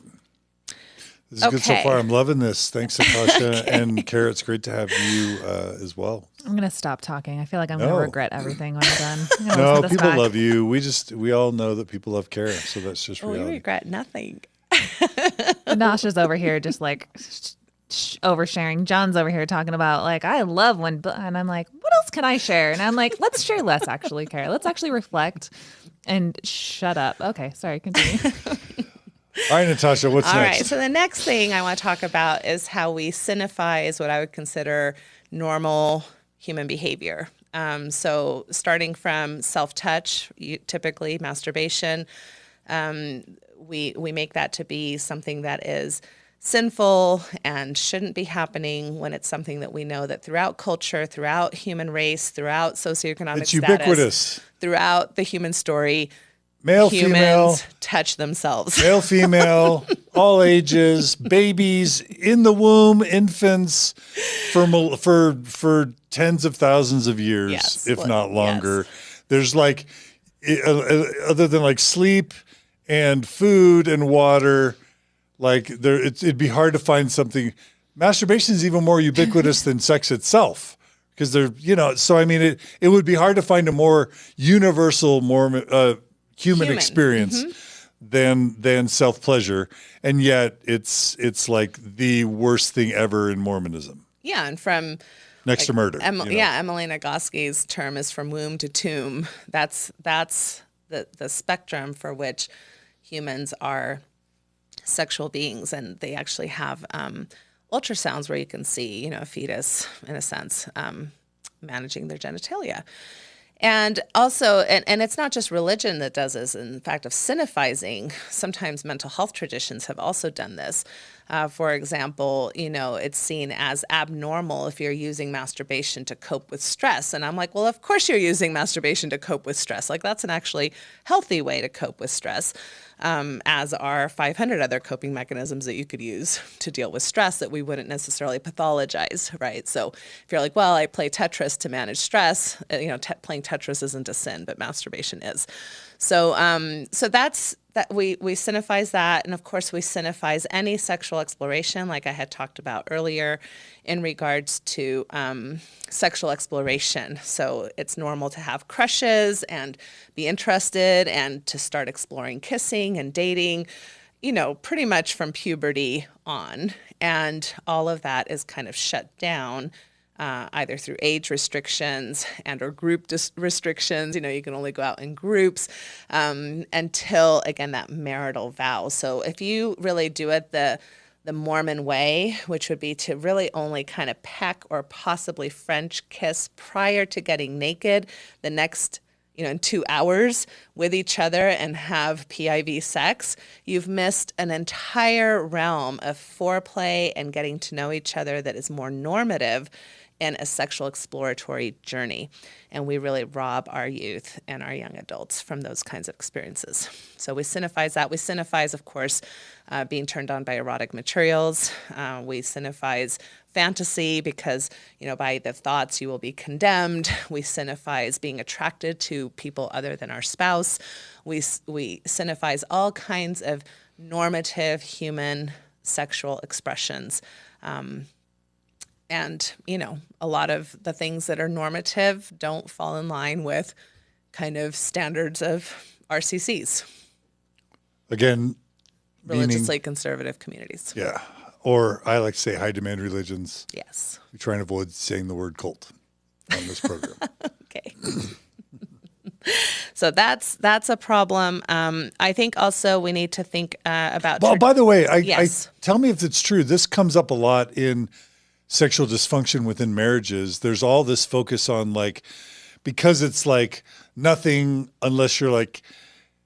This is good so
Okay.
far. I'm loving this. Thanks, Natasha. And Kara, it's great to have you as well.
I'm going to stop talking. I feel like I'm going to regret everything when I'm done. I'm gonna
No,
listen to this
people
back.
love you. We all know that people love Kara, so that's just
We
reality.
regret nothing.
Nasha's over here just like oversharing. John's over here talking about like, I love when, and I'm like, what else can I share? And I'm like, let's share less actually, Kara. Let's actually reflect and shut up. Okay, sorry, continue.
All right, Natasha, what's
All
next?
right. So the next thing I want to talk about is how we sinify is what I would consider normal human behavior. So starting from self-touch, typically masturbation, we make that to be something that is sinful and shouldn't be happening when it's something that we know that throughout culture, throughout human race, throughout socioeconomic
It's
status,
ubiquitous.
throughout the human story,
Male,
humans
female,
touch themselves.
male, female, all ages, babies in the womb, infants for tens of thousands of years,
Yes.
if not longer.
Yes.
There's like, other than like sleep and food and water, like it'd be hard to find something. Masturbation is even more ubiquitous than sex itself. Because so I mean, it would be hard to find a more universal, more human experience than self-pleasure, and yet it's like the worst thing ever in Mormonism.
Yeah, and from
next to murder.
Yeah, Emily Nagoski's term is from womb to tomb. That's the spectrum for which humans are sexual beings, and they actually have ultrasounds where you can see, a fetus in a sense managing their genitalia. And also, and it's not just religion that does this. In fact, of sinifying, sometimes mental health traditions have also done this. For example, it's seen as abnormal if you're using masturbation to cope with stress. And I'm like, well, of course you're using masturbation to cope with stress. Like, that's an actually healthy way to cope with stress, as are 500 other coping mechanisms that you could use to deal with stress that we wouldn't necessarily pathologize, right? So if you're like, well, I play Tetris to manage stress, playing Tetris isn't a sin, but masturbation is. So that's that we sinify that, and of course we sinify any sexual exploration, like I had talked about earlier, in regards to sexual exploration. So it's normal to have crushes and be interested and to start exploring kissing and dating, pretty much from puberty on, and all of that is kind of shut down. Either through age restrictions and or group restrictions, you can only go out in groups until, again, that marital vow. So if you really do it the Mormon way, which would be to really only kind of peck or possibly French kiss prior to getting naked the next, in 2 hours with each other and have PIV sex, you've missed an entire realm of foreplay and getting to know each other that is more normative in a sexual exploratory journey. And we really rob our youth and our young adults from those kinds of experiences. So we sinify that. We sinify, of course, being turned on by erotic materials. We sinify fantasy because, by the thoughts you will be condemned. We sinify being attracted to people other than our spouse. We sinify all kinds of normative human sexual expressions. And, a lot of the things that are normative don't fall in line with kind of standards of RCCs.
Again,
religiously conservative communities.
Yeah. Or I like to say high demand religions.
Yes.
We try and avoid saying the word cult on this program.
Okay. So that's a problem. I think also we need to think about.
Well, by the way,
yes.
Tell me if it's true. This comes up a lot in sexual dysfunction within marriages. There's all this focus on because it's nothing unless you're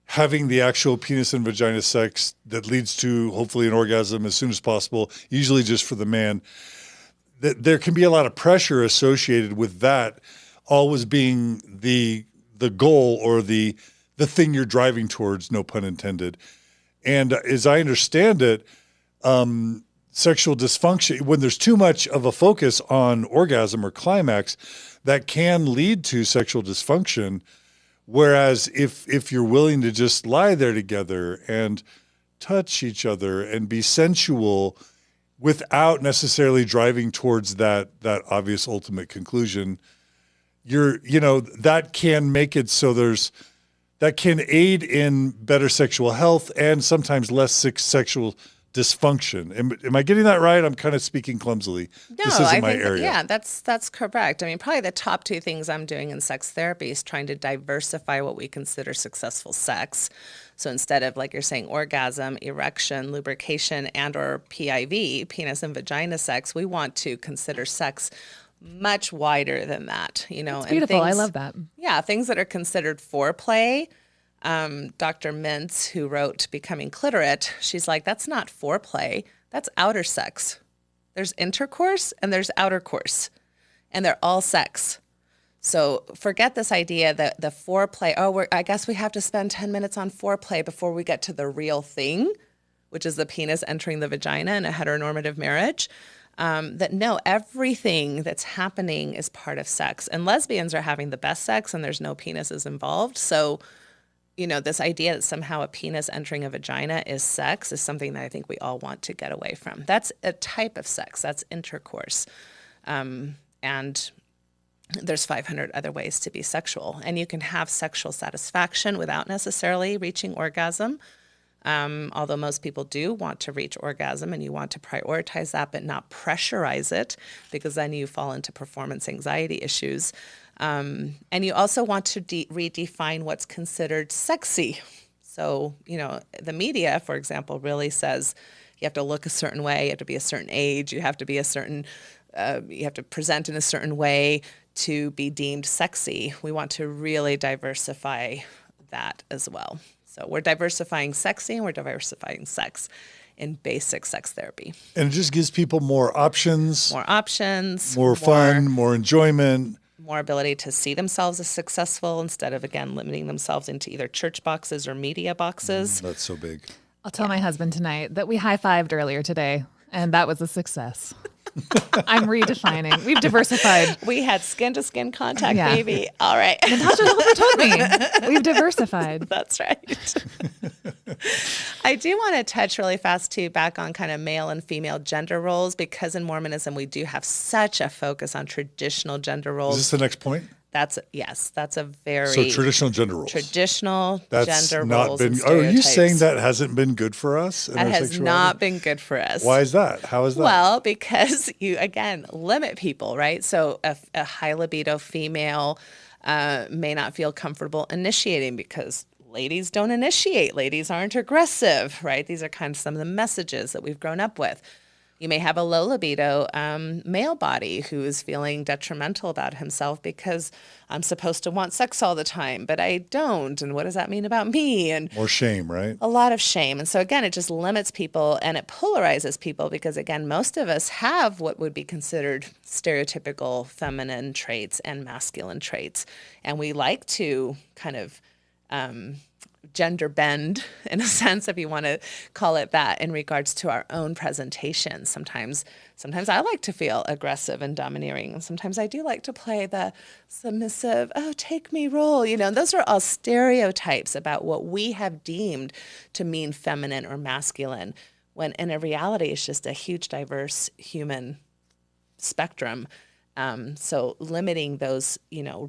having the actual penis and vagina sex that leads to hopefully an orgasm as soon as possible, usually just for the man. There can be a lot of pressure associated with that always being the goal or the thing you're driving towards, no pun intended. And as I understand it, sexual dysfunction, when there's too much of a focus on orgasm or climax, that can lead to sexual dysfunction. Whereas if you're willing to just lie there together and touch each other and be sensual without necessarily driving towards that obvious ultimate conclusion, that can make it so that can aid in better sexual health and sometimes less sexual dysfunction. Am I getting that right? I'm kind of speaking clumsily.
No,
this isn't
I
my
think
area.
Yeah, that's correct. I mean, probably the top two things I'm doing in sex therapy is trying to diversify what we consider successful sex. So instead of, like you're saying, orgasm, erection, lubrication, and or PIV, penis and vagina sex, we want to consider sex much wider than that.
It's beautiful. I love that.
Yeah, things that are considered foreplay. Dr. Mintz, who wrote Becoming Clitorate, she's like, that's not foreplay, that's outer sex. There's intercourse and there's outer course, and they're all sex. So forget this idea that the foreplay, I guess we have to spend 10 minutes on foreplay before we get to the real thing, which is the penis entering the vagina in a heteronormative marriage. That no, everything that's happening is part of sex. And lesbians are having the best sex and there's no penises involved. So this idea that somehow a penis entering a vagina is sex is something that I think we all want to get away from. That's a type of sex. That's intercourse. And there's 500 other ways to be sexual. And you can have sexual satisfaction without necessarily reaching orgasm. Although most people do want to reach orgasm, and you want to prioritize that but not pressurize it, because then you fall into performance anxiety issues. And you also want to redefine what's considered sexy. So, the media, for example, really says you have to look a certain way, you have to be a certain age, you have to be you have to present in a certain way to be deemed sexy. We want to really diversify that as well. So we're diversifying sexy and we're diversifying sex in basic sex therapy.
And it just gives people more options.
More
fun, more enjoyment.
More ability to see themselves as successful instead of, again, limiting themselves into either church boxes or media boxes.
That's so big.
I'll tell my husband tonight that we high-fived earlier today, and that was a success. I'm redefining. We've diversified.
We had skin-to-skin contact, baby. All right.
Natasha Helfer told me. We've diversified.
That's right. I do want to touch really fast, too, back on kind of male and female gender roles, because in Mormonism, we do have such a focus on traditional gender roles.
Is this the next point?
That's a very...
So traditional gender roles.
Gender roles and stereotypes.
Are you saying that hasn't been good for us?
That has not been good for us.
Why is that? How is that?
Well, because you, again, limit people, right? So a high libido female may not feel comfortable initiating because ladies don't initiate. Ladies aren't aggressive, right? These are kind of some of the messages that we've grown up with. You may have a low libido male body who is feeling detrimental about himself because I'm supposed to want sex all the time, but I don't. And what does that mean about me? And
more shame, right?
A lot of shame. And so again, it just limits people and it polarizes people because, again, most of us have what would be considered stereotypical feminine traits and masculine traits. And we like to kind of gender bend, in a sense, if you want to call it that, in regards to our own presentation. Sometimes I like to feel aggressive and domineering, and sometimes I do like to play the submissive, take me role. Those are all stereotypes about what we have deemed to mean feminine or masculine, when in a reality it's just a huge, diverse human spectrum. So limiting those,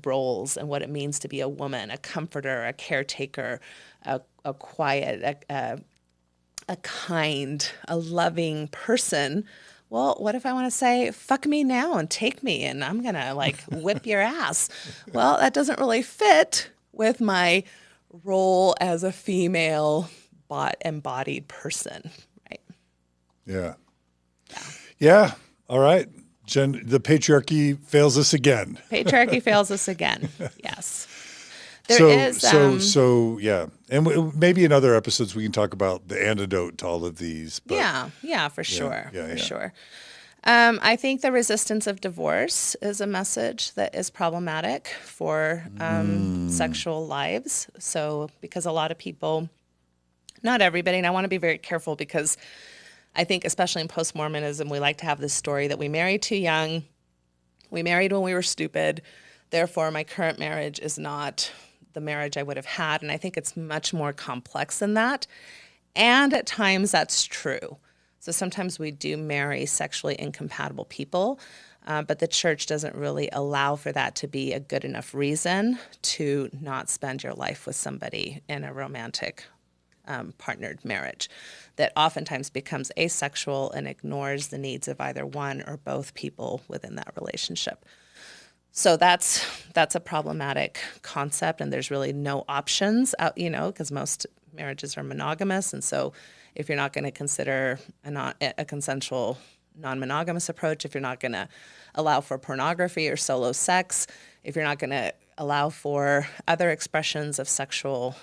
roles and what it means to be a woman, a comforter, a caretaker, a quiet, a kind, a loving person. Well, what if I want to say, fuck me now and take me and I'm going to whip your ass? Well, that doesn't really fit with my role as a female embodied person, right?
Yeah. Yeah. All right. The patriarchy fails us again.
Patriarchy fails us again. Yes.
So yeah. And maybe in other episodes we can talk about the antidote to all of these. But
yeah, for sure.
For
sure. I think the resistance of divorce is a message that is problematic for sexual lives. So because a lot of people, not everybody, and I want to be very careful because I think especially in post-Mormonism, we like to have this story that we married too young, we married when we were stupid, therefore my current marriage is not the marriage I would have had. And I think it's much more complex than that. And at times that's true. So sometimes we do marry sexually incompatible people, but the church doesn't really allow for that to be a good enough reason to not spend your life with somebody in a romantic partnered marriage that oftentimes becomes asexual and ignores the needs of either one or both people within that relationship. So that's a problematic concept, and there's really no options out, because most marriages are monogamous, and so if you're not going to consider a consensual non-monogamous approach, if you're not going to allow for pornography or solo sex, if you're not going to allow for other expressions of sexual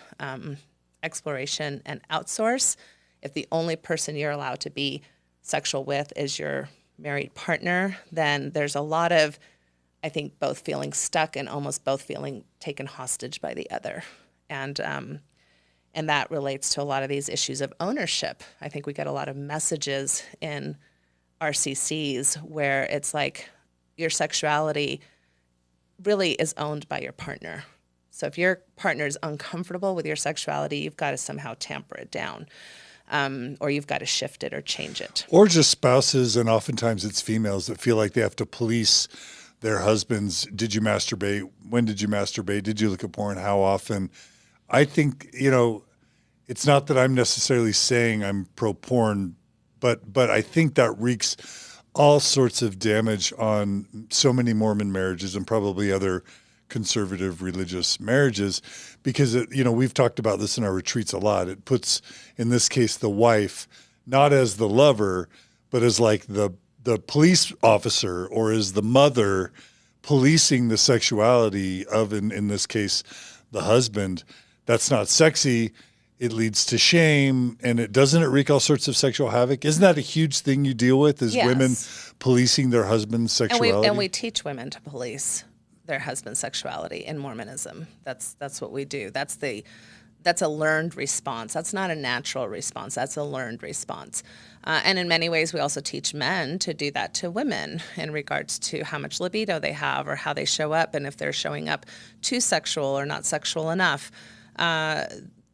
exploration and outsource, if the only person you're allowed to be sexual with is your married partner, then there's a lot of, I think, both feeling stuck and almost both feeling taken hostage by the other. And that relates to a lot of these issues of ownership. I think we get a lot of messages in RCCs where it's like your sexuality really is owned by your partner. So if your partner is uncomfortable with your sexuality, you've got to somehow tamper it down, or you've got to shift it or change it.
Or just spouses, and oftentimes it's females that feel like they have to police their husbands. Did you masturbate? When did you masturbate? Did you look at porn? How often? I think, it's not that I'm necessarily saying I'm pro-porn, but I think that wreaks all sorts of damage on so many Mormon marriages and probably other conservative religious marriages, because we've talked about this in our retreats a lot. It puts, in this case, the wife not as the lover, but as like the police officer, or as the mother policing the sexuality of, in this case, the husband. That's not sexy. It leads to shame, and it wreak all sorts of sexual havoc. Isn't that a huge thing you deal with, is women policing their husband's sexuality?
And we teach women to police their husband's sexuality in Mormonism. That's what we do. That's a learned response. That's not a natural response. That's a learned response. And in many ways, we also teach men to do that to women in regards to how much libido they have or how they show up, and if they're showing up too sexual or not sexual enough.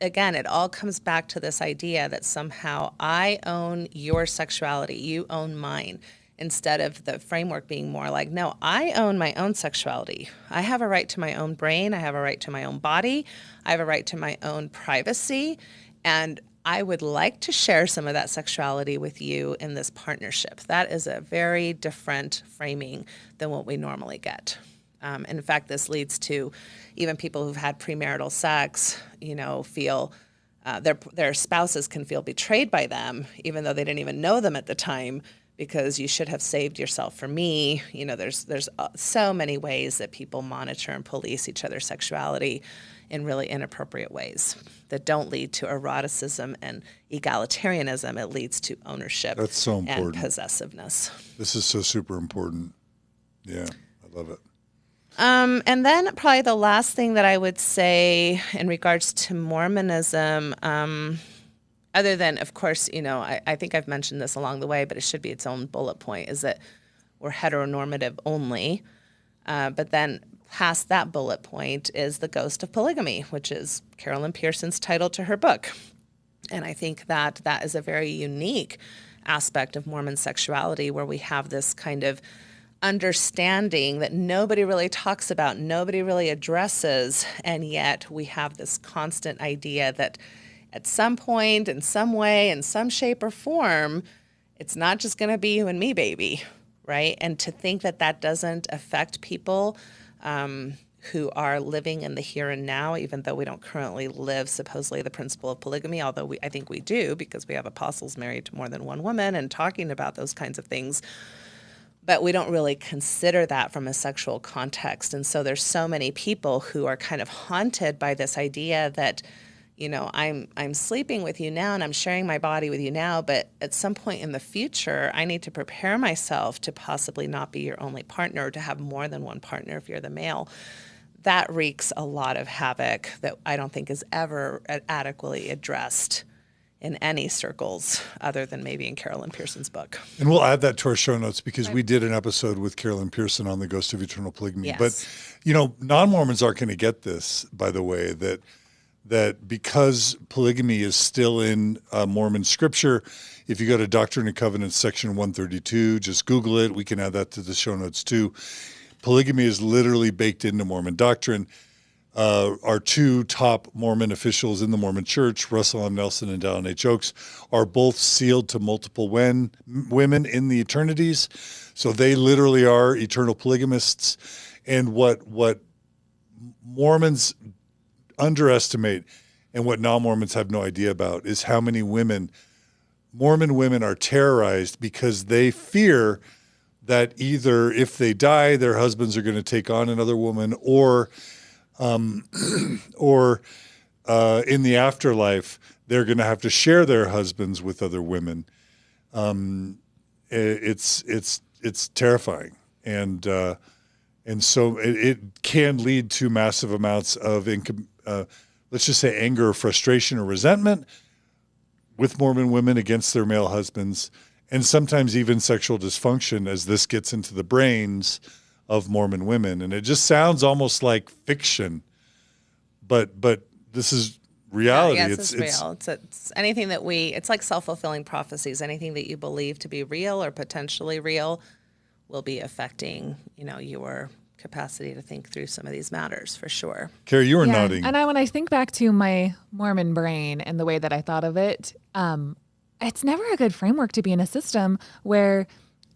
Again, it all comes back to this idea that somehow I own your sexuality, you own mine, instead of the framework being more like, no, I own my own sexuality. I have a right to my own brain. I have a right to my own body. I have a right to my own privacy. And I would like to share some of that sexuality with you in this partnership. That is a very different framing than what we normally get. In fact, this leads to even people who've had premarital sex, feel their spouses can feel betrayed by them, even though they didn't even know them at the time, because you should have saved yourself for me. There's so many ways that people monitor and police each other's sexuality in really inappropriate ways that don't lead to eroticism and egalitarianism. It leads to ownership.
That's so important.
And possessiveness.
This is so super important. Yeah, I love it.
And then probably the last thing that I would say in regards to Mormonism, other than, of course, I think I've mentioned this along the way, but it should be its own bullet point, is that we're heteronormative only. But then past that bullet point is the ghost of polygamy, which is Carolyn Pearson's title to her book. And I think that is a very unique aspect of Mormon sexuality, where we have this kind of understanding that nobody really talks about, nobody really addresses, and yet we have this constant idea that at some point, in some way, in some shape or form, it's not just going to be you and me, baby, right? And to think that doesn't affect people who are living in the here and now, even though we don't currently live supposedly the principle of polygamy, although I think we do, because we have apostles married to more than one woman and talking about those kinds of things. But we don't really consider that from a sexual context. And so there's so many people who are kind of haunted by this idea that, I'm sleeping with you now and I'm sharing my body with you now, but at some point in the future, I need to prepare myself to possibly not be your only partner, or to have more than one partner if you're the male. That wreaks a lot of havoc that I don't think is ever adequately addressed in any circles other than maybe in Carolyn Pearson's book.
And we'll add that to our show notes, because we did an episode with Carolyn Pearson on the ghost of eternal polygamy.
Yes.
But, non-Mormons aren't going to get this, by the way, that that because polygamy is still in Mormon scripture, if you go to Doctrine and Covenants section 132, just Google it. We can add that to the show notes too. Polygamy is literally baked into Mormon doctrine. Our two top Mormon officials in the Mormon Church, Russell M. Nelson and Dallin H. Oaks, are both sealed to multiple women in the eternities. So they literally are eternal polygamists. And what Mormons underestimate and what non-Mormons have no idea about is how many Mormon women are terrorized because they fear that either if they die, their husbands are going to take on another woman, or in the afterlife, they're going to have to share their husbands with other women. It's terrifying, and so it can lead to massive amounts of let's just say anger, or frustration, or resentment with Mormon women against their male husbands, and sometimes even sexual dysfunction as this gets into the brains of Mormon women. And it just sounds almost like fiction, but this is reality.
Yes, it's real. It's anything that it's like self-fulfilling prophecies. Anything that you believe to be real or potentially real will be affecting, your capacity to think through some of these matters, for sure.
Carrie, you were nodding.
And when I think back to my Mormon brain and the way that I thought of it, it's never a good framework to be in a system where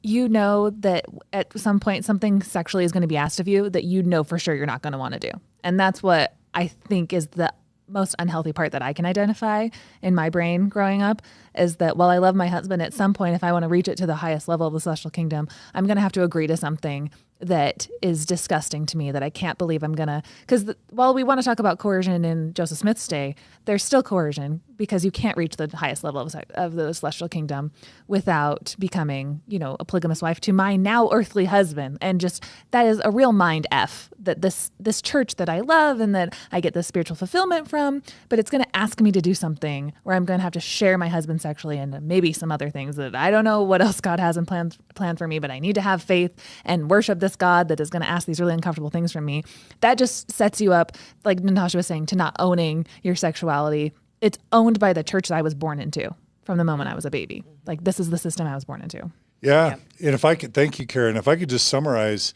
you know that at some point something sexually is going to be asked of you that for sure you're not going to want to do. And that's what I think is the most unhealthy part that I can identify in my brain growing up, is that while I love my husband, at some point, if I want to reach it to the highest level of the celestial kingdom, I'm going to have to agree to something that is disgusting to me, that I can't believe I'm going to, because while we want to talk about coercion in Joseph Smith's day, there's still coercion because you can't reach the highest level of the celestial kingdom without becoming, a polygamous wife to my now earthly husband. And just, that is a real mind F, that this church that I love and that I get this spiritual fulfillment from, but it's going to ask me to do something where I'm going to have to share my husband sexually and maybe some other things that I don't know what else God has in plan for me, but I need to have faith and worship this God that is going to ask these really uncomfortable things from me. That just sets you up, like Natasha was saying, to not owning your sexuality. It's owned by the church that I was born into from the moment I was a baby. Like, this is the system I was born into.
Yeah. And if I could, thank you, Karen. If I could just summarize,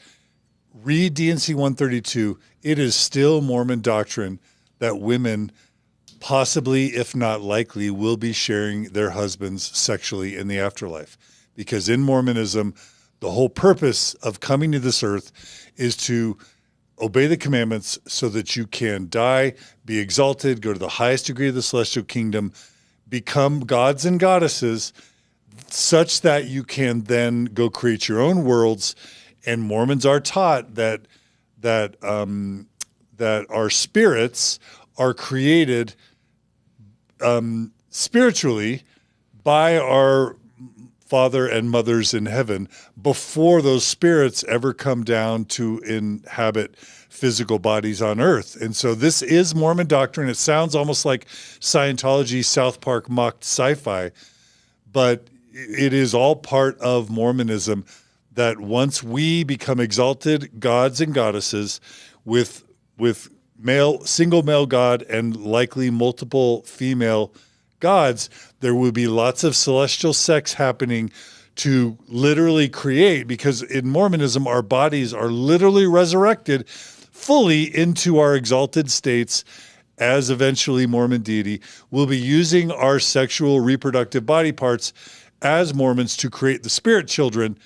read D&C 132. It is still Mormon doctrine that women possibly, if not likely, will be sharing their husbands sexually in the afterlife. Because in Mormonism, the whole purpose of coming to this earth is to obey the commandments so that you can die, be exalted, go to the highest degree of the celestial kingdom, become gods and goddesses, such that you can then go create your own worlds. And Mormons are taught that our spirits are created spiritually by our Father and mothers in heaven before those spirits ever come down to inhabit physical bodies on earth. And so this is Mormon doctrine. It sounds almost like Scientology, South Park mocked sci-fi, but it is all part of Mormonism, that once we become exalted gods and goddesses with single male God and likely multiple female gods, there will be lots of celestial sex happening to literally create, because in Mormonism, our bodies are literally resurrected fully into our exalted states as eventually Mormon deity. We'll be using our sexual reproductive body parts as Mormons to create the spirit children.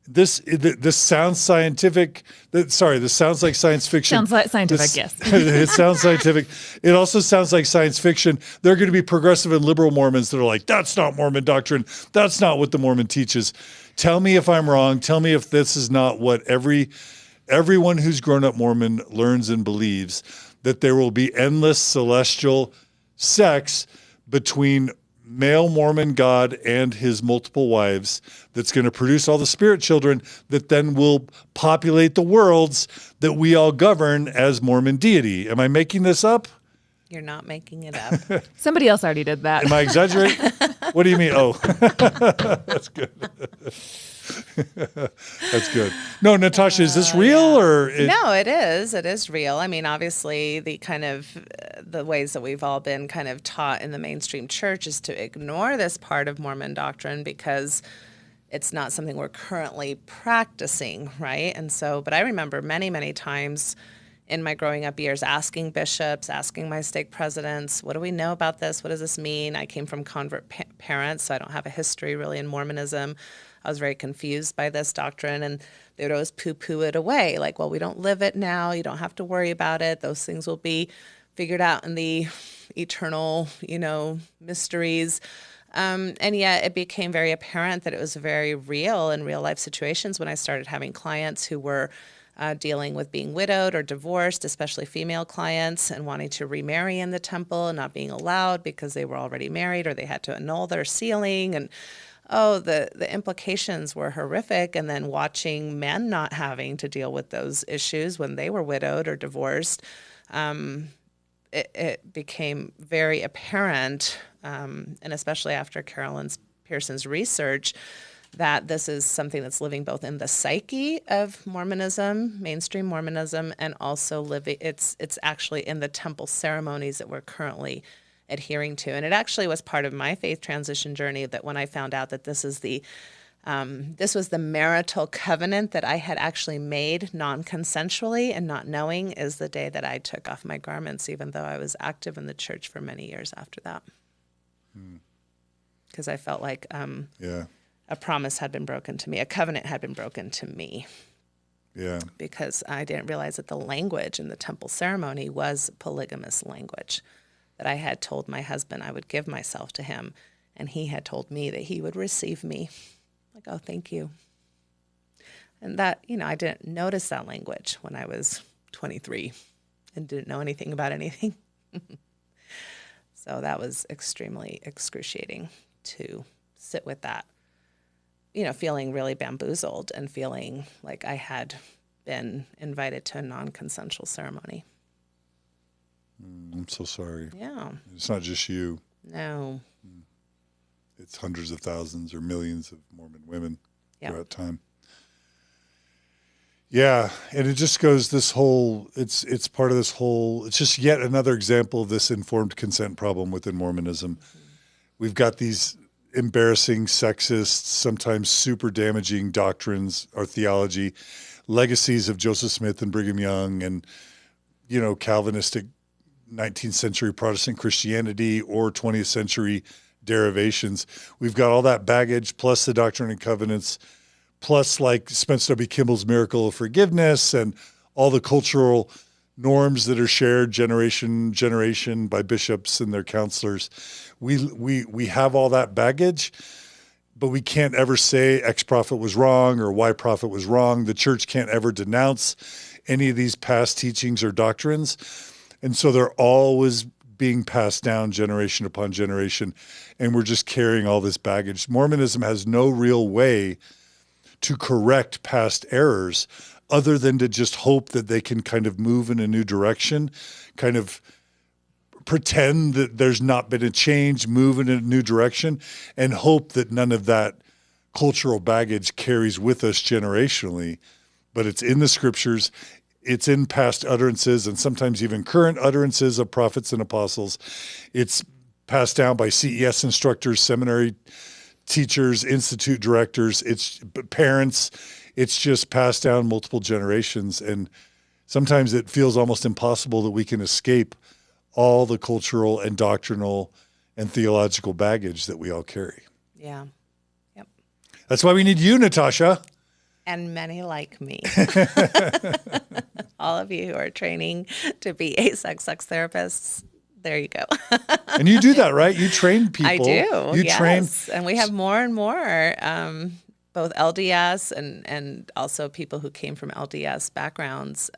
This sounds scientific. This sounds like science fiction.
Sounds like scientific, yes.
It sounds scientific. It also sounds like science fiction. There are going to be progressive and liberal Mormons that are like, that's not Mormon doctrine. That's not what the Mormon teaches. Tell me if I'm wrong. Tell me if this is not what everyone who's grown up Mormon learns and believes, that there will be endless celestial sex between male Mormon God and his multiple wives that's going to produce all the spirit children that then will populate the worlds that we all govern as Mormon deity. Am I making this up?
You're not making it up.
Somebody else already did that.
Am I exaggerating? What do you mean? Oh, that's good. That's good. No, Natasha, is this real or?
No, it is. It is real. I mean, obviously, the kind of the ways that we've all been kind of taught in the mainstream church is to ignore this part of Mormon doctrine because it's not something we're currently practicing, right? And so, but I remember many, many times in my growing up years asking bishops, asking my stake presidents, what do we know about this? What does this mean? I came from convert parents, so I don't have a history really in Mormonism. I was very confused by this doctrine, and they would always poo-poo it away, like, well, we don't live it now. You don't have to worry about it. Those things will be figured out in the eternal, mysteries. And yet it became very apparent that it was very real in real life situations when I started having clients who were dealing with being widowed or divorced, especially female clients, and wanting to remarry in the temple and not being allowed because they were already married or they had to annul their sealing. And the implications were horrific. And then watching men not having to deal with those issues when they were widowed or divorced, it became very apparent, and especially after Pearson's research, that this is something that's living both in the psyche of Mormonism, mainstream Mormonism, and also it's actually in the temple ceremonies that we're currently adhering to. And it actually was part of my faith transition journey that when I found out that this was the marital covenant that I had actually made non-consensually and not knowing, is the day that I took off my garments, even though I was active in the church for many years after that. Because I felt like a promise had been broken to me, a covenant had been broken to me.
Yeah.
Because I didn't realize that the language in the temple ceremony was polygamous language, that I had told my husband I would give myself to him, and he had told me that he would receive me. Like, oh, thank you. And that, I didn't notice that language when I was 23 and didn't know anything about anything. So that was extremely excruciating to sit with that, feeling really bamboozled and feeling like I had been invited to a non-consensual ceremony.
I'm so sorry.
Yeah.
It's not just you.
No.
It's hundreds of thousands or millions of Mormon women throughout time. Yeah, and it just goes it's part of this whole, it's just yet another example of this informed consent problem within Mormonism. Mm-hmm. We've got these embarrassing, sexist, sometimes super damaging doctrines or theology, legacies of Joseph Smith and Brigham Young and, Calvinistic 19th century Protestant Christianity or 20th century derivations. We've got all that baggage, plus the Doctrine and Covenants, plus like Spencer W. Kimball's Miracle of Forgiveness and all the cultural norms that are shared generation by bishops and their counselors. We have all that baggage, but we can't ever say X prophet was wrong or Y prophet was wrong. The church can't ever denounce any of these past teachings or doctrines. And so they're always being passed down generation upon generation, and we're just carrying all this baggage. Mormonism has no real way to correct past errors other than to just hope that they can kind of move in a new direction, kind of pretend that there's not been a change, move in a new direction, and hope that none of that cultural baggage carries with us generationally. But it's in the scriptures, it's in past utterances, and sometimes even current utterances of prophets and apostles. It's passed down by CES instructors, seminary teachers, institute directors, it's parents. It's just passed down multiple generations. And sometimes it feels almost impossible that we can escape all the cultural and doctrinal and theological baggage that we all carry.
Yeah. Yep.
That's why we need you, Natasha.
And many like me. All of you who are training to be sex therapists, there you go.
And you do that, right? You train people.
I do.
You
yes.
train.
And we have more and more, both LDS and also people who came from LDS backgrounds,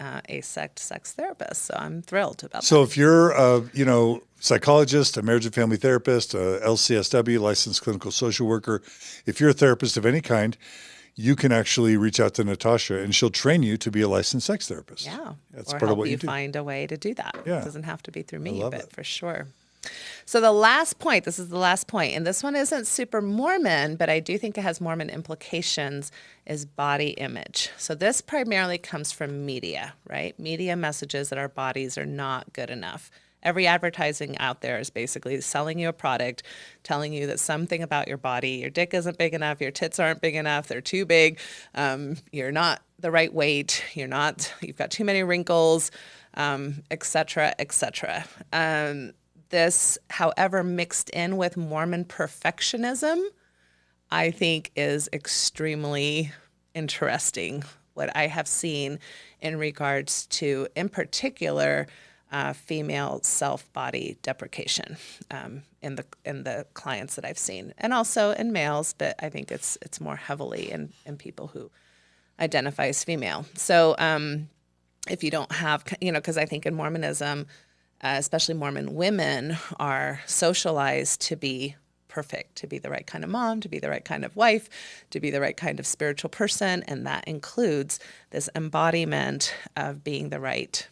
sex therapists. So I'm thrilled about that.
So if you're a psychologist, a marriage and family therapist, a LCSW, licensed clinical social worker, if you're a therapist of any kind, you can actually reach out to Natasha and she'll train you to be a licensed sex therapist.
Yeah.
That's
or
part of what
help
you do.
Find a way to do that.
Yeah.
It doesn't have to be through me,
love
but
it.
for sure. So the last point, this is the last point, and this one isn't super Mormon, but I do think it has Mormon implications, is body image. So this primarily comes from media, right? Media messages that our bodies are not good enough Every advertising out there is basically selling you a product, telling you that something about your body, your dick isn't big enough, your tits aren't big enough, they're too big, you're not the right weight, you've got too many wrinkles, et cetera, et cetera. This, however, mixed in with Mormon perfectionism, I think is extremely interesting. What I have seen in regards to, in particular, female self-body deprecation in the clients that I've seen, and also in males, but I think it's more heavily in people who identify as female. So if you don't have, because I think in Mormonism, especially Mormon women are socialized to be perfect, to be the right kind of mom, to be the right kind of wife, to be the right kind of spiritual person. And that includes this embodiment of being the right,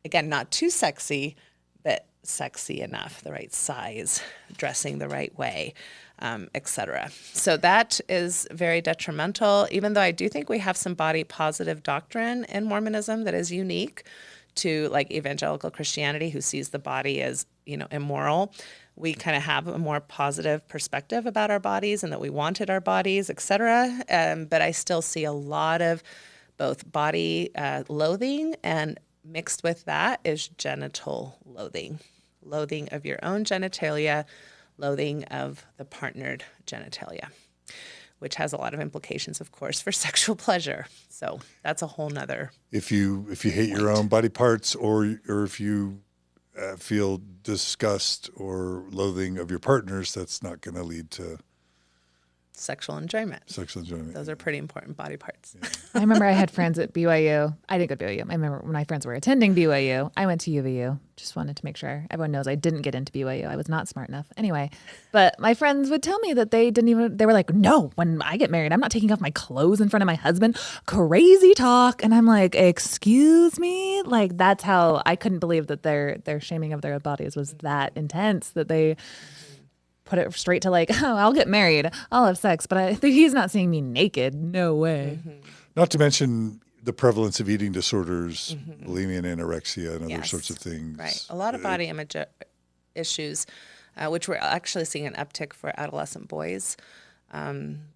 again, not too sexy, but sexy enough, the right size, dressing the right way, etc. So that is very detrimental, even though I do think we have some body positive doctrine in Mormonism that is unique to like evangelical Christianity, who sees the body as, immoral. We kind of have a more positive perspective about our bodies and that we wanted our bodies, etc. But I still see a lot of both body loathing, and mixed with that is genital loathing. Loathing of your own genitalia, loathing of the partnered genitalia, which has a lot of implications, of course, for sexual pleasure. So that's a whole nother.
If you hate your own body parts, or if you feel disgust or loathing of your partners, that's not going to lead to
sexual enjoyment.
Those
are pretty important body parts.
Yeah.
I remember I had friends at BYU. I didn't go to BYU. I remember when my friends were attending BYU. I went to UVU. Just wanted to make sure everyone knows I didn't get into BYU. I was not smart enough. Anyway, but my friends would tell me that they were like, no, when I get married, I'm not taking off my clothes in front of my husband. Crazy talk. And I'm like, excuse me? Like, that's how I couldn't believe that their shaming of their bodies was that intense, that they put it straight to like, oh, I'll get married, I'll have sex, but he's not seeing me naked. No way.
Mm-hmm.
Not to mention the prevalence of eating disorders, bulimia and anorexia and other sorts of things.
Right. A lot of body image issues, which we're actually seeing an uptick for adolescent boys.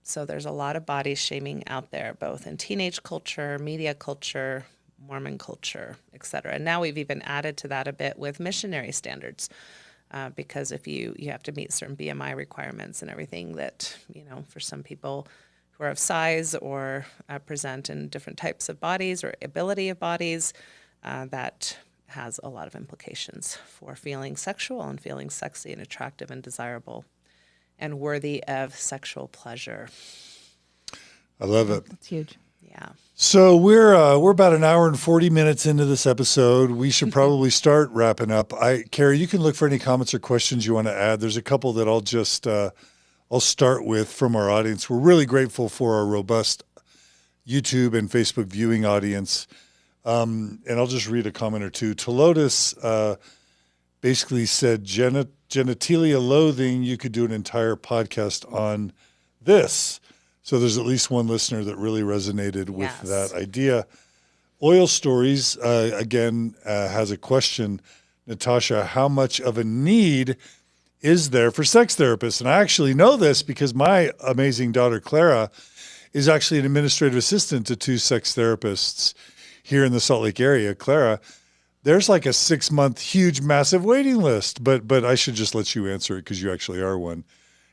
So there's a lot of body shaming out there, both in teenage culture, media culture, Mormon culture, et cetera. And now we've even added to that a bit with missionary standards. Because if you have to meet certain BMI requirements and everything that, for some people who are of size or present in different types of bodies or ability of bodies, that has a lot of implications for feeling sexual and feeling sexy and attractive and desirable and worthy of sexual pleasure.
I love it.
It's huge.
Yeah.
So we're about an hour and 40 minutes into this episode. We should probably start wrapping up. Carrie, you can look for any comments or questions you want to add. There's a couple that I'll start with from our audience. We're really grateful for our robust YouTube and Facebook viewing audience. And I'll just read a comment or two. Telotus basically said genitalia loathing. You could do an entire podcast on this. So there's at least one listener that really resonated with that idea. Oil Stories, again, has a question. Natasha, how much of a need is there for sex therapists? And I actually know this because my amazing daughter, Clara, is actually an administrative assistant to 2 sex therapists here in the Salt Lake area. Clara, there's like a 6-month, huge, massive waiting list. But I should just let you answer it because you actually are one.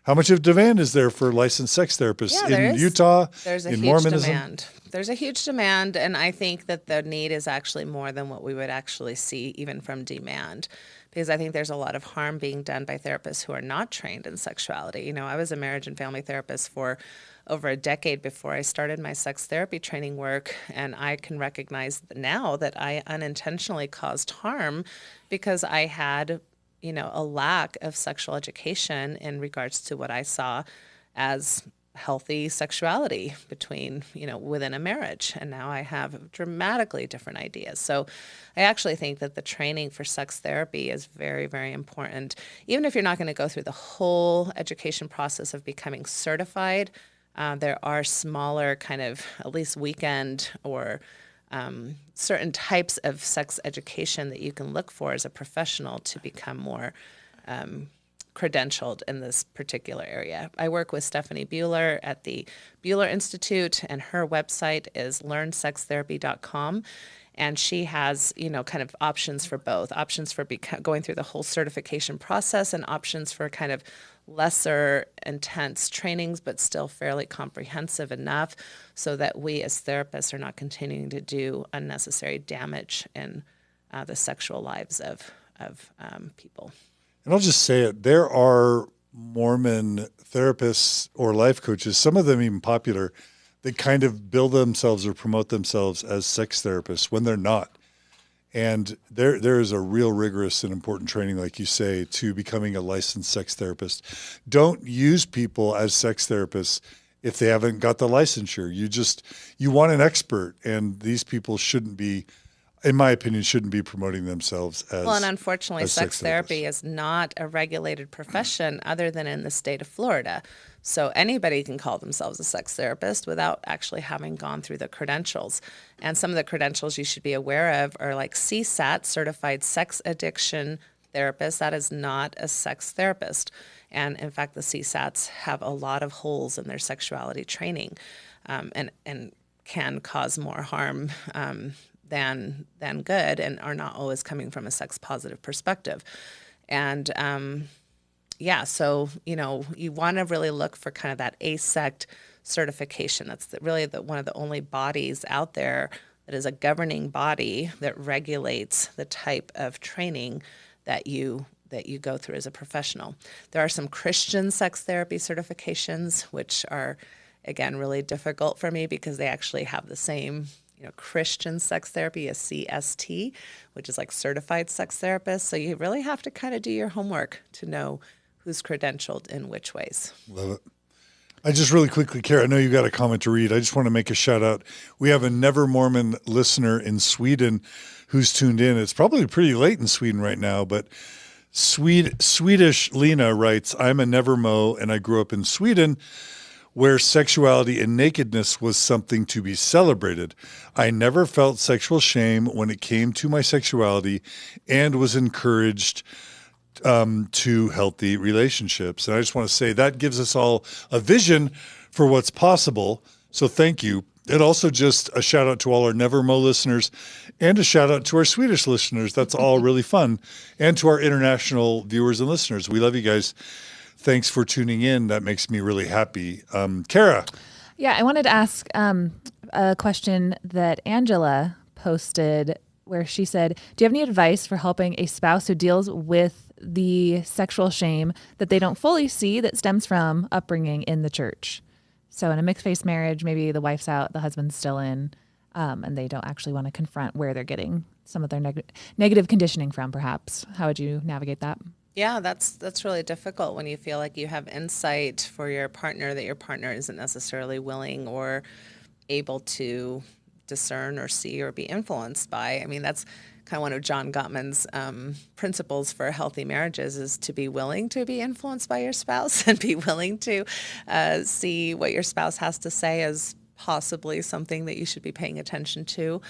How much of demand is there for licensed sex therapists in Utah, in Mormonism?
There's a huge demand, and I think that the need is actually more than what we would actually see even from demand, because I think there's a lot of harm being done by therapists who are not trained in sexuality. I was a marriage and family therapist for over a decade before I started my sex therapy training work, and I can recognize now that I unintentionally caused harm because I had a lack of sexual education in regards to what I saw as healthy sexuality between, within a marriage. And now I have dramatically different ideas. So I actually think that the training for sex therapy is very, very important. Even if you're not going to go through the whole education process of becoming certified, there are smaller kind of at least weekend or certain types of sex education that you can look for as a professional to become more credentialed in this particular area. I work with Stephanie Bueller at the Bueller Institute, and her website is learnsextherapy.com. And she has, kind of options for both, options for going through the whole certification process and options for kind of lesser intense trainings, but still fairly comprehensive enough so that we as therapists are not continuing to do unnecessary damage in the sexual lives of people.
And I'll just say it, there are Mormon therapists or life coaches, some of them even popular, that kind of bill themselves or promote themselves as sex therapists when they're not. And there is a real rigorous and important training, like you say, to becoming a licensed sex therapist. Don't use people as sex therapists if they haven't got the licensure. You want an expert, and these people shouldn't be, in my opinion, shouldn't be promoting themselves as
well, and unfortunately, sex therapy
therapists.
is not a regulated profession other than in the state of Florida. So anybody can call themselves a sex therapist without actually having gone through the credentials. And some of the credentials you should be aware of are like CSAT, Certified Sex Addiction Therapist. That is not a sex therapist. And in fact, the CSATs have a lot of holes in their sexuality training, and can cause more harm than good, and are not always coming from a sex positive perspective. And so you want to really look for kind of that ASECT certification. That's really one of the only bodies out there that is a governing body that regulates the type of training that you go through as a professional. There are some Christian sex therapy certifications, which are, again, really difficult for me because they actually have the same Christian sex therapy as CST, which is like certified sex therapist. So you really have to kind of do your homework to know who's credentialed in which ways.
Love it. I just really quickly, Kara, I know you got a comment to read. I just want to make a shout out. We have a Never Mormon listener in Sweden who's tuned in. It's probably pretty late in Sweden right now, but Swedish Lena writes, I'm a Never Mo and I grew up in Sweden where sexuality and nakedness was something to be celebrated. I never felt sexual shame when it came to my sexuality and was encouraged to healthy relationships. And I just want to say that gives us all a vision for what's possible. So thank you. And also just a shout out to all our Never Mo listeners and a shout out to our Swedish listeners. That's all really fun. And to our international viewers and listeners. We love you guys. Thanks for tuning in. That makes me really happy. Kara.
Yeah, I wanted to ask a question that Angela posted where she said, do you have any advice for helping a spouse who deals with the sexual shame that they don't fully see that stems from upbringing in the church? So in a mixed-faith marriage, maybe the wife's out, the husband's still in, and they don't actually want to confront where they're getting some of their negative conditioning from, perhaps. How would you navigate that?
Yeah, that's really difficult when you feel like you have insight for your partner that your partner isn't necessarily willing or able to discern or see or be influenced by. I mean, that's kind of one of John Gottman's principles for healthy marriages is to be willing to be influenced by your spouse and be willing to see what your spouse has to say as possibly something that you should be paying attention to.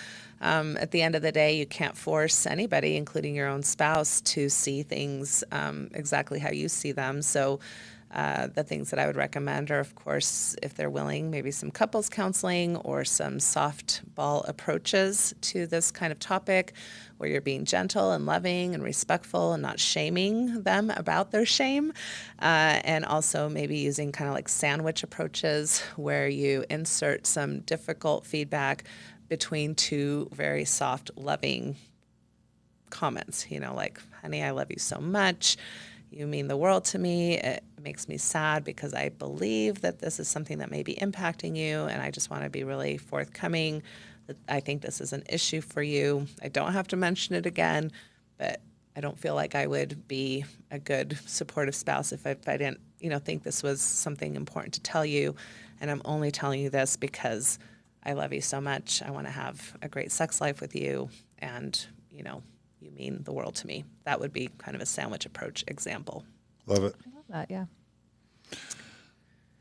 At the end of the day, you can't force anybody, including your own spouse, to see things exactly how you see them. So the things that I would recommend are, of course, if they're willing, maybe some couples counseling or some softball approaches to this kind of topic where you're being gentle and loving and respectful and not shaming them about their shame. And also maybe using kind of like sandwich approaches where you insert some difficult feedback between two very soft, loving comments, like, honey, I love you so much. You mean the world to me. It makes me sad because I believe that this is something that may be impacting you, and I just want to be really forthcoming that I think this is an issue for you. I don't have to mention it again, but I don't feel like I would be a good supportive spouse if I didn't, think this was something important to tell you, and I'm only telling you this because I love you so much. I want to have a great sex life with you, and, you mean the world to me. That would be kind of a sandwich approach example.
Love it.
I love that, yeah.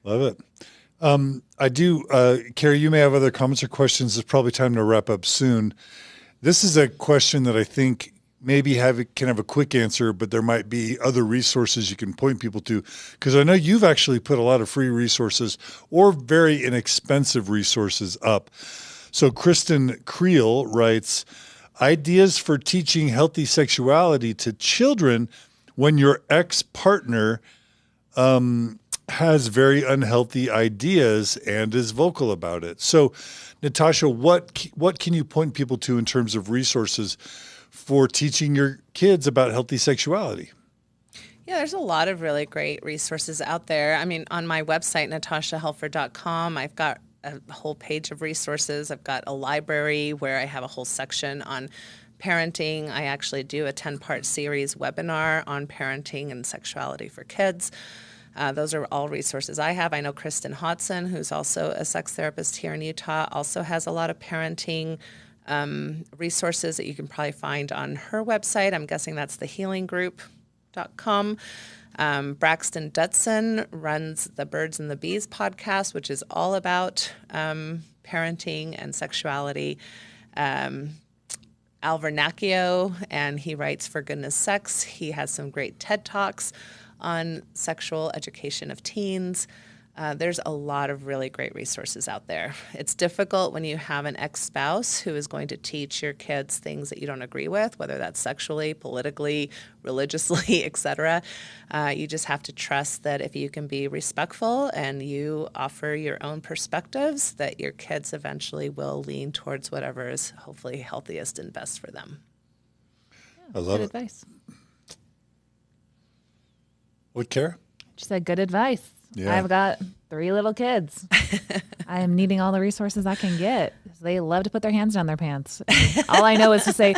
Love it. I do. Carrie, you may have other comments or questions. It's probably time to wrap up soon. This is a question that I think maybe can have a quick answer, but there might be other resources you can point people to. Because I know you've actually put a lot of free resources or very inexpensive resources up. So Kristen Creel writes, ideas for teaching healthy sexuality to children when your ex-partner has very unhealthy ideas and is vocal about it. So, Natasha, what can you point people to in terms of resources for teaching your kids about healthy sexuality?
Yeah, there's a lot of really great resources out there. I mean, on my website, natashahelfer.com, I've got a whole page of resources. I've got a library where I have a whole section on parenting. I actually do a 10-part series webinar on parenting and sexuality for kids. Those are all resources I have. I know Kristen Hodson, who's also a sex therapist here in Utah, also has a lot of parenting resources that you can probably find on her website. I'm guessing that's thehealinggroup.com. Braxton Dutson runs the Birds and the Bees podcast, which is all about parenting and sexuality. Al Vernacchio, and he writes for Goodness Sex. He has some great TED Talks on sexual education of teens. There's a lot of really great resources out there. It's difficult when you have an ex-spouse who is going to teach your kids things that you don't agree with, whether that's sexually, politically, religiously, etc. You just have to trust that if you can be respectful and you offer your own perspectives, that your kids eventually will lean towards whatever is hopefully healthiest and best for them.
I love
Good
it.
advice.
What, Kara?
She said good advice.
Yeah.
I've got 3 little kids. I am needing all the resources I can get. They love to put their hands down their pants. All I know is to say,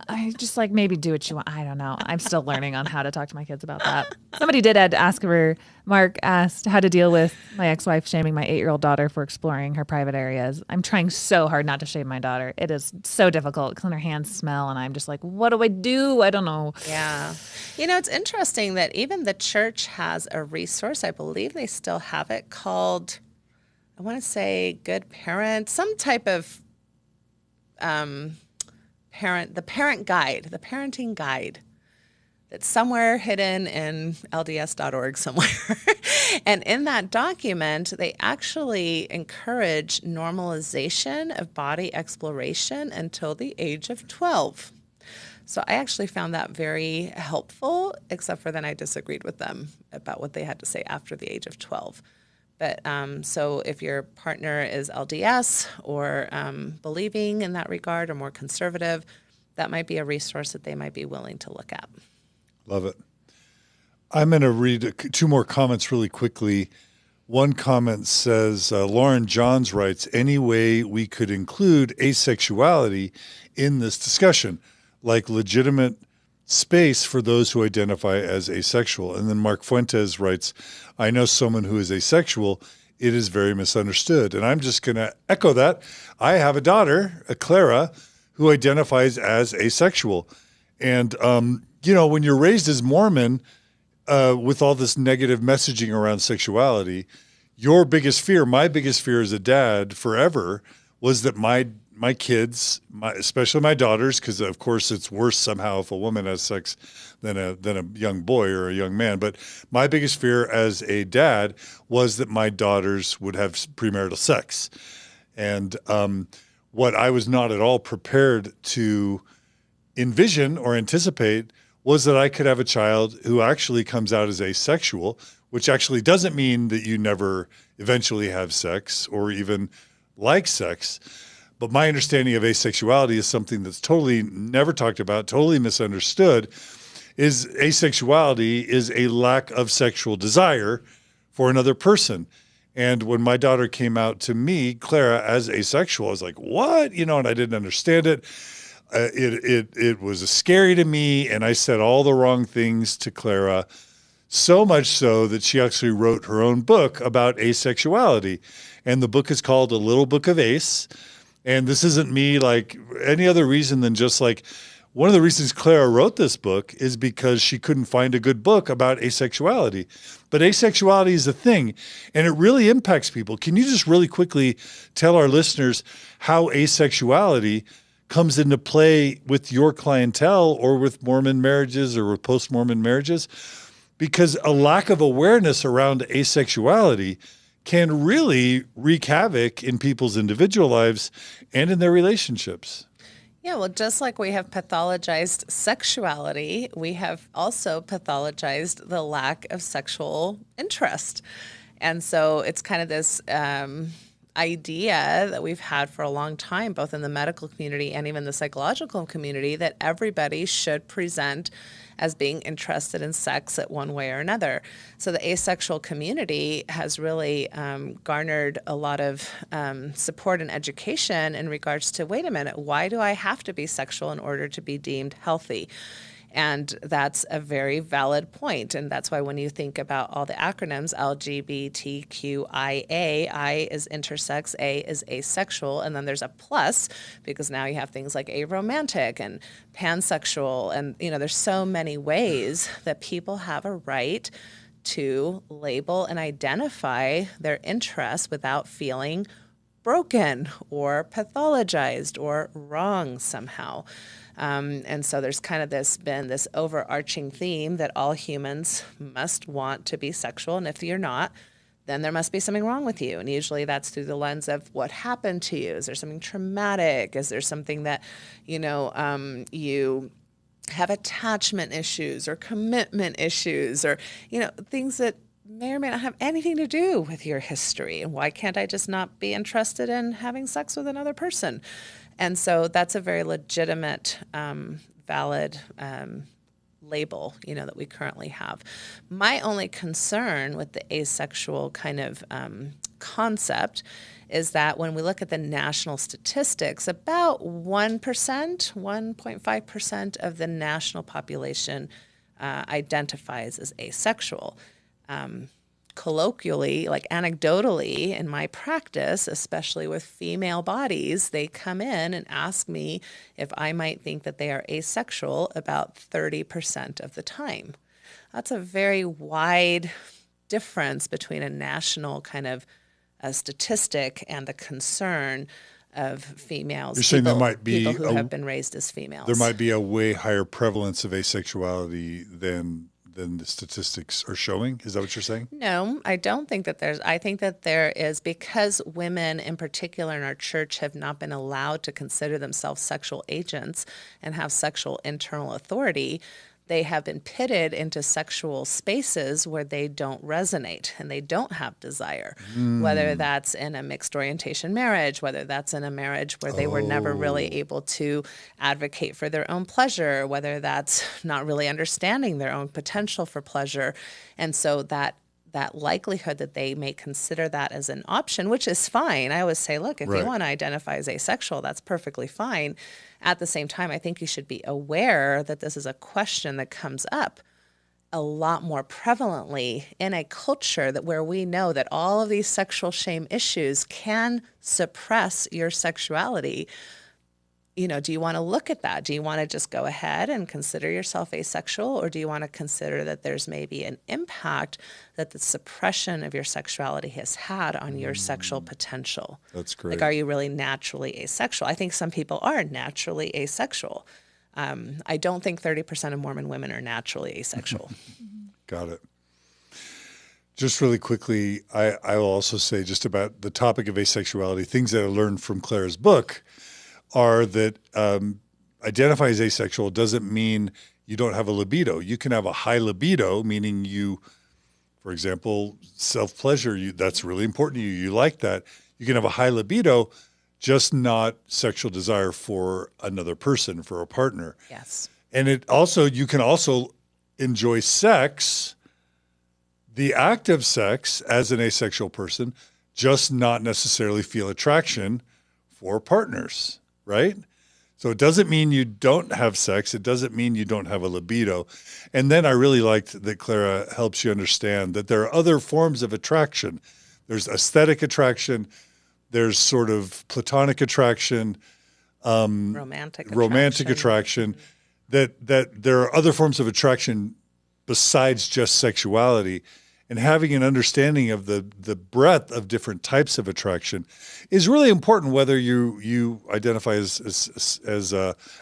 I just like maybe do what you want. I don't know. I'm still learning on how to talk to my kids about that. Somebody did ask her, Mark asked how to deal with my ex-wife shaming my 8-year-old daughter for exploring her private areas. I'm trying so hard not to shame my daughter. It is so difficult because her hands smell and I'm just like, what do I do? I don't know.
Yeah. You know, it's interesting that even the church has a resource. I believe they still have it called, I want to say Good Parent, some type of the parenting guide that's somewhere hidden in LDS.org somewhere. And in that document, they actually encourage normalization of body exploration until the age of 12. So I actually found that very helpful, except for then I disagreed with them about what they had to say after the age of 12. But so if your partner is LDS or believing in that regard or more conservative, that might be a resource that they might be willing to look at.
Love it. I'm going to read 2 more comments really quickly. One comment says, Lauren Johns writes, any way we could include asexuality in this discussion, like legitimate space for those who identify as asexual. And then Mark Fuentes writes, I know someone who is asexual. It is very misunderstood. And I'm just going to echo that. I have a daughter, Clara, who identifies as asexual. And, when you're raised as Mormon, with all this negative messaging around sexuality, your biggest fear, my biggest fear as a dad forever, was that my kids, especially my daughters, because of course it's worse somehow if a woman has sex than a young boy or a young man. But my biggest fear as a dad was that my daughters would have premarital sex. And what I was not at all prepared to envision or anticipate was that I could have a child who actually comes out as asexual, which actually doesn't mean that you never eventually have sex or even like sex. But my understanding of asexuality is something that's totally never talked about, totally misunderstood, is asexuality is a lack of sexual desire for another person. And when my daughter came out to me, Clara, as asexual, I was like, what? And I didn't understand it. It was scary to me, and I said all the wrong things to Clara, so much so that she actually wrote her own book about asexuality. And the book is called A Little Book of Ace. And this isn't me like any other reason than just like one of the reasons Clara wrote this book is because she couldn't find a good book about asexuality. But asexuality is a thing, and it really impacts people. Can you just really quickly tell our listeners how asexuality comes into play with your clientele or with Mormon marriages or with post-Mormon marriages? Because a lack of awareness around asexuality can really wreak havoc in people's individual lives and in their relationships.
Yeah, well, just like we have pathologized sexuality, we have also pathologized the lack of sexual interest. And so it's kind of this idea that we've had for a long time, both in the medical community and even the psychological community, that everybody should present as being interested in sex at one way or another. So the asexual community has really garnered a lot of support and education in regards to, wait a minute, why do I have to be sexual in order to be deemed healthy? And that's a very valid point. And that's why when you think about all the acronyms, LGBTQIA, I is intersex, A is asexual, and then there's a plus because now you have things like aromantic and pansexual. And, there's so many ways that people have a right to label and identify their interests without feeling broken or pathologized or wrong somehow. And so there's kind of been this overarching theme that all humans must want to be sexual. And if you're not, then there must be something wrong with you. And usually that's through the lens of what happened to you. Is there something traumatic? Is there something that, you have attachment issues or commitment issues or, things that may or may not have anything to do with your history. And why can't I just not be interested in having sex with another person? And so that's a very legitimate, valid label, that we currently have. My only concern with the asexual kind of concept is that when we look at the national statistics, about 1%, 1.5% of the national population identifies as asexual. Colloquially, like anecdotally in my practice, especially with female bodies, they come in and ask me if I might think that they are asexual about 30% of the time. That's a very wide difference between a national kind of a statistic and the concern of females.
You're saying there might be
people who have been raised as females.
There might be a way higher prevalence of asexuality than the statistics are showing? Is that what you're saying?
No, I don't think that I think that there is, because women in particular in our church have not been allowed to consider themselves sexual agents and have sexual internal authority. They have been pitted into sexual spaces where they don't resonate and they don't have desire, whether that's in a mixed orientation marriage, whether that's in a marriage where they were never really able to advocate for their own pleasure, whether that's not really understanding their own potential for pleasure. And so that likelihood that they may consider that as an option, which is fine. I always say, look, if you want to identify as asexual, that's perfectly fine. At the same time, I think you should be aware that this is a question that comes up a lot more prevalently in a culture where we know that all of these sexual shame issues can suppress your sexuality. Do you want to look at that? Do you want to just go ahead and consider yourself asexual, or do you want to consider that there's maybe an impact that the suppression of your sexuality has had on your sexual potential?
That's great.
Like, are you really naturally asexual? I think some people are naturally asexual. I don't think 30% of Mormon women are naturally asexual.
Got it. Just really quickly, I will also say just about the topic of asexuality, things that I learned from Clara's book are that identify as asexual doesn't mean you don't have a libido. You can have a high libido, meaning you, for example, self-pleasure, that's really important to you. You like that. You can have a high libido, just not sexual desire for another person, for a partner.
Yes.
And you can also enjoy sex, the act of sex as an asexual person, just not necessarily feel attraction for partners. Right? So it doesn't mean you don't have sex. It doesn't mean you don't have a libido. And then I really liked that Clara helps you understand that there are other forms of attraction. There's aesthetic attraction. There's sort of platonic attraction.
Romantic attraction.
that there are other forms of attraction besides just sexuality, and having an understanding of the breadth of different types of attraction is really important, whether you identify as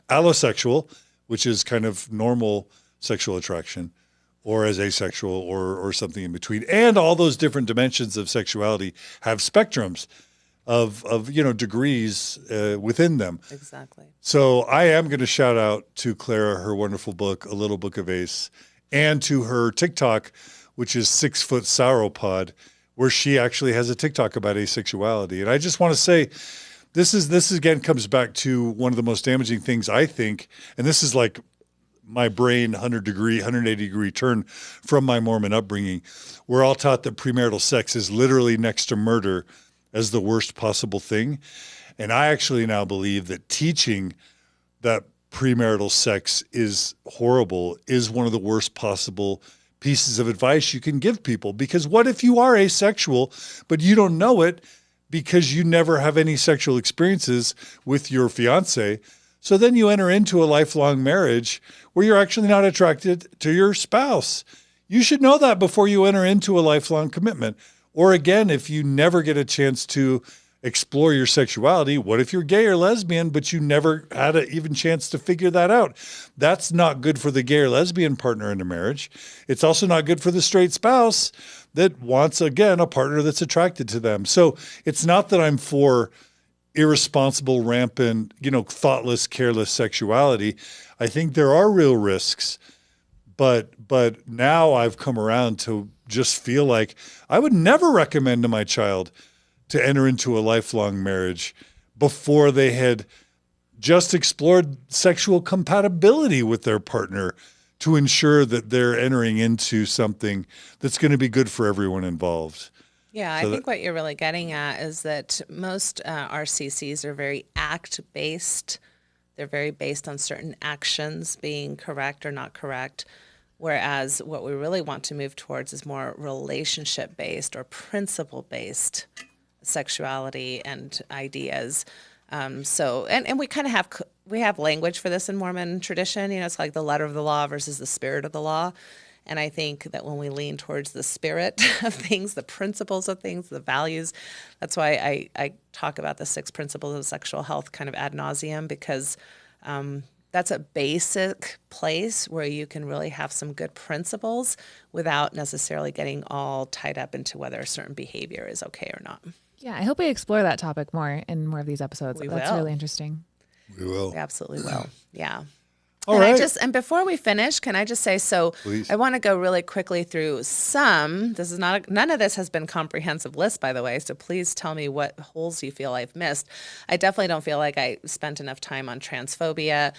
allosexual, which is kind of normal sexual attraction, or as asexual, or something in between. And all those different dimensions of sexuality have spectrums of degrees within them.
Exactly.
So I am going to shout out to Clara, her wonderful book, A Little Book of Ace, and to her TikTok, which is 6 Foot Sauropod, where she actually has a TikTok about asexuality. And I just want to say, this again comes back to one of the most damaging things, I think, and this is like my brain 180 degree turn from my Mormon upbringing. We're all taught that premarital sex is literally next to murder as the worst possible thing. And I actually now believe that teaching that premarital sex is horrible is one of the worst possible pieces of advice you can give people. Because what if you are asexual, but you don't know it because you never have any sexual experiences with your fiance? So then you enter into a lifelong marriage where you're actually not attracted to your spouse. You should know that before you enter into a lifelong commitment. Or again, if you never get a chance to explore your sexuality, what if you're gay or lesbian, but you never had an even chance to figure that out? That's not good for the gay or lesbian partner in a marriage. It's also not good for the straight spouse that wants, again, a partner that's attracted to them. So it's not that I'm for irresponsible, rampant, thoughtless, careless sexuality. I think there are real risks, but now I've come around to just feel like I would never recommend to my child to enter into a lifelong marriage before they had just explored sexual compatibility with their partner to ensure that they're entering into something that's going to be good for everyone involved.
Yeah, I think what you're really getting at is that most RCCs are very act-based. They're very based on certain actions being correct or not correct, whereas what we really want to move towards is more relationship-based or principle-based sexuality and ideas. And we kind of have language for this in Mormon tradition. It's like the letter of the law versus the spirit of the law. And I think that when we lean towards the spirit of things, the principles of things, the values, that's why I talk about the 6 principles of sexual health kind of ad nauseum, because that's a basic place where you can really have some good principles without necessarily getting all tied up into whether a certain behavior is okay or not.
Yeah, I hope we explore that topic more in more of these episodes. That's really interesting.
We will.
We absolutely will. Yeah.
All right.
And before we finish, can I just say,
Please.
I want to go really quickly through none of this has been comprehensive list, by the way, so please tell me what holes you feel I've missed. I definitely don't feel like I spent enough time on transphobia,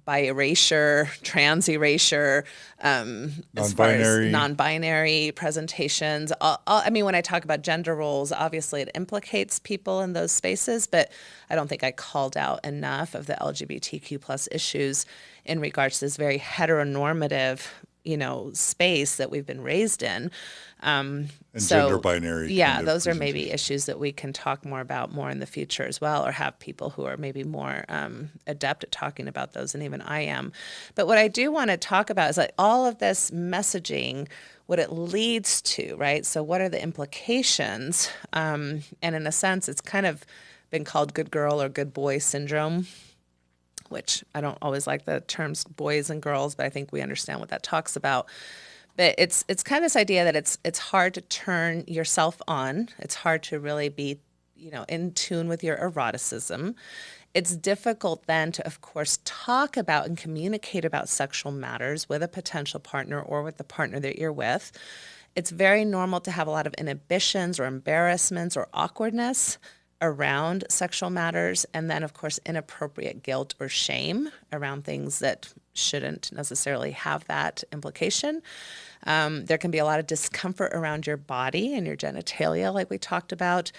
bi erasure, trans erasure, as far as non-binary presentations. When I talk about gender roles, obviously it implicates people in those spaces, but I don't think I called out enough of the LGBTQ plus issues in regards to this very heteronormative, space that we've been raised in.
And gender binary.
Yeah, those are maybe issues that we can talk more about more in the future as well, or have people who are maybe more adept at talking about those than even I am. But what I do want to talk about is like all of this messaging, what it leads to, right? So what are the implications? And in a sense, it's kind of been called good girl or good boy syndrome, which I don't always like the terms boys and girls, but I think we understand what that talks about. But it's kind of this idea that it's hard to turn yourself on. It's hard to really be, in tune with your eroticism. It's difficult then to, of course, talk about and communicate about sexual matters with a potential partner or with the partner that you're with. It's very normal to have a lot of inhibitions or embarrassments or awkwardness around sexual matters, and then, of course, inappropriate guilt or shame around things that shouldn't necessarily have that implication. There can be a lot of discomfort around your body and your genitalia, like we talked about.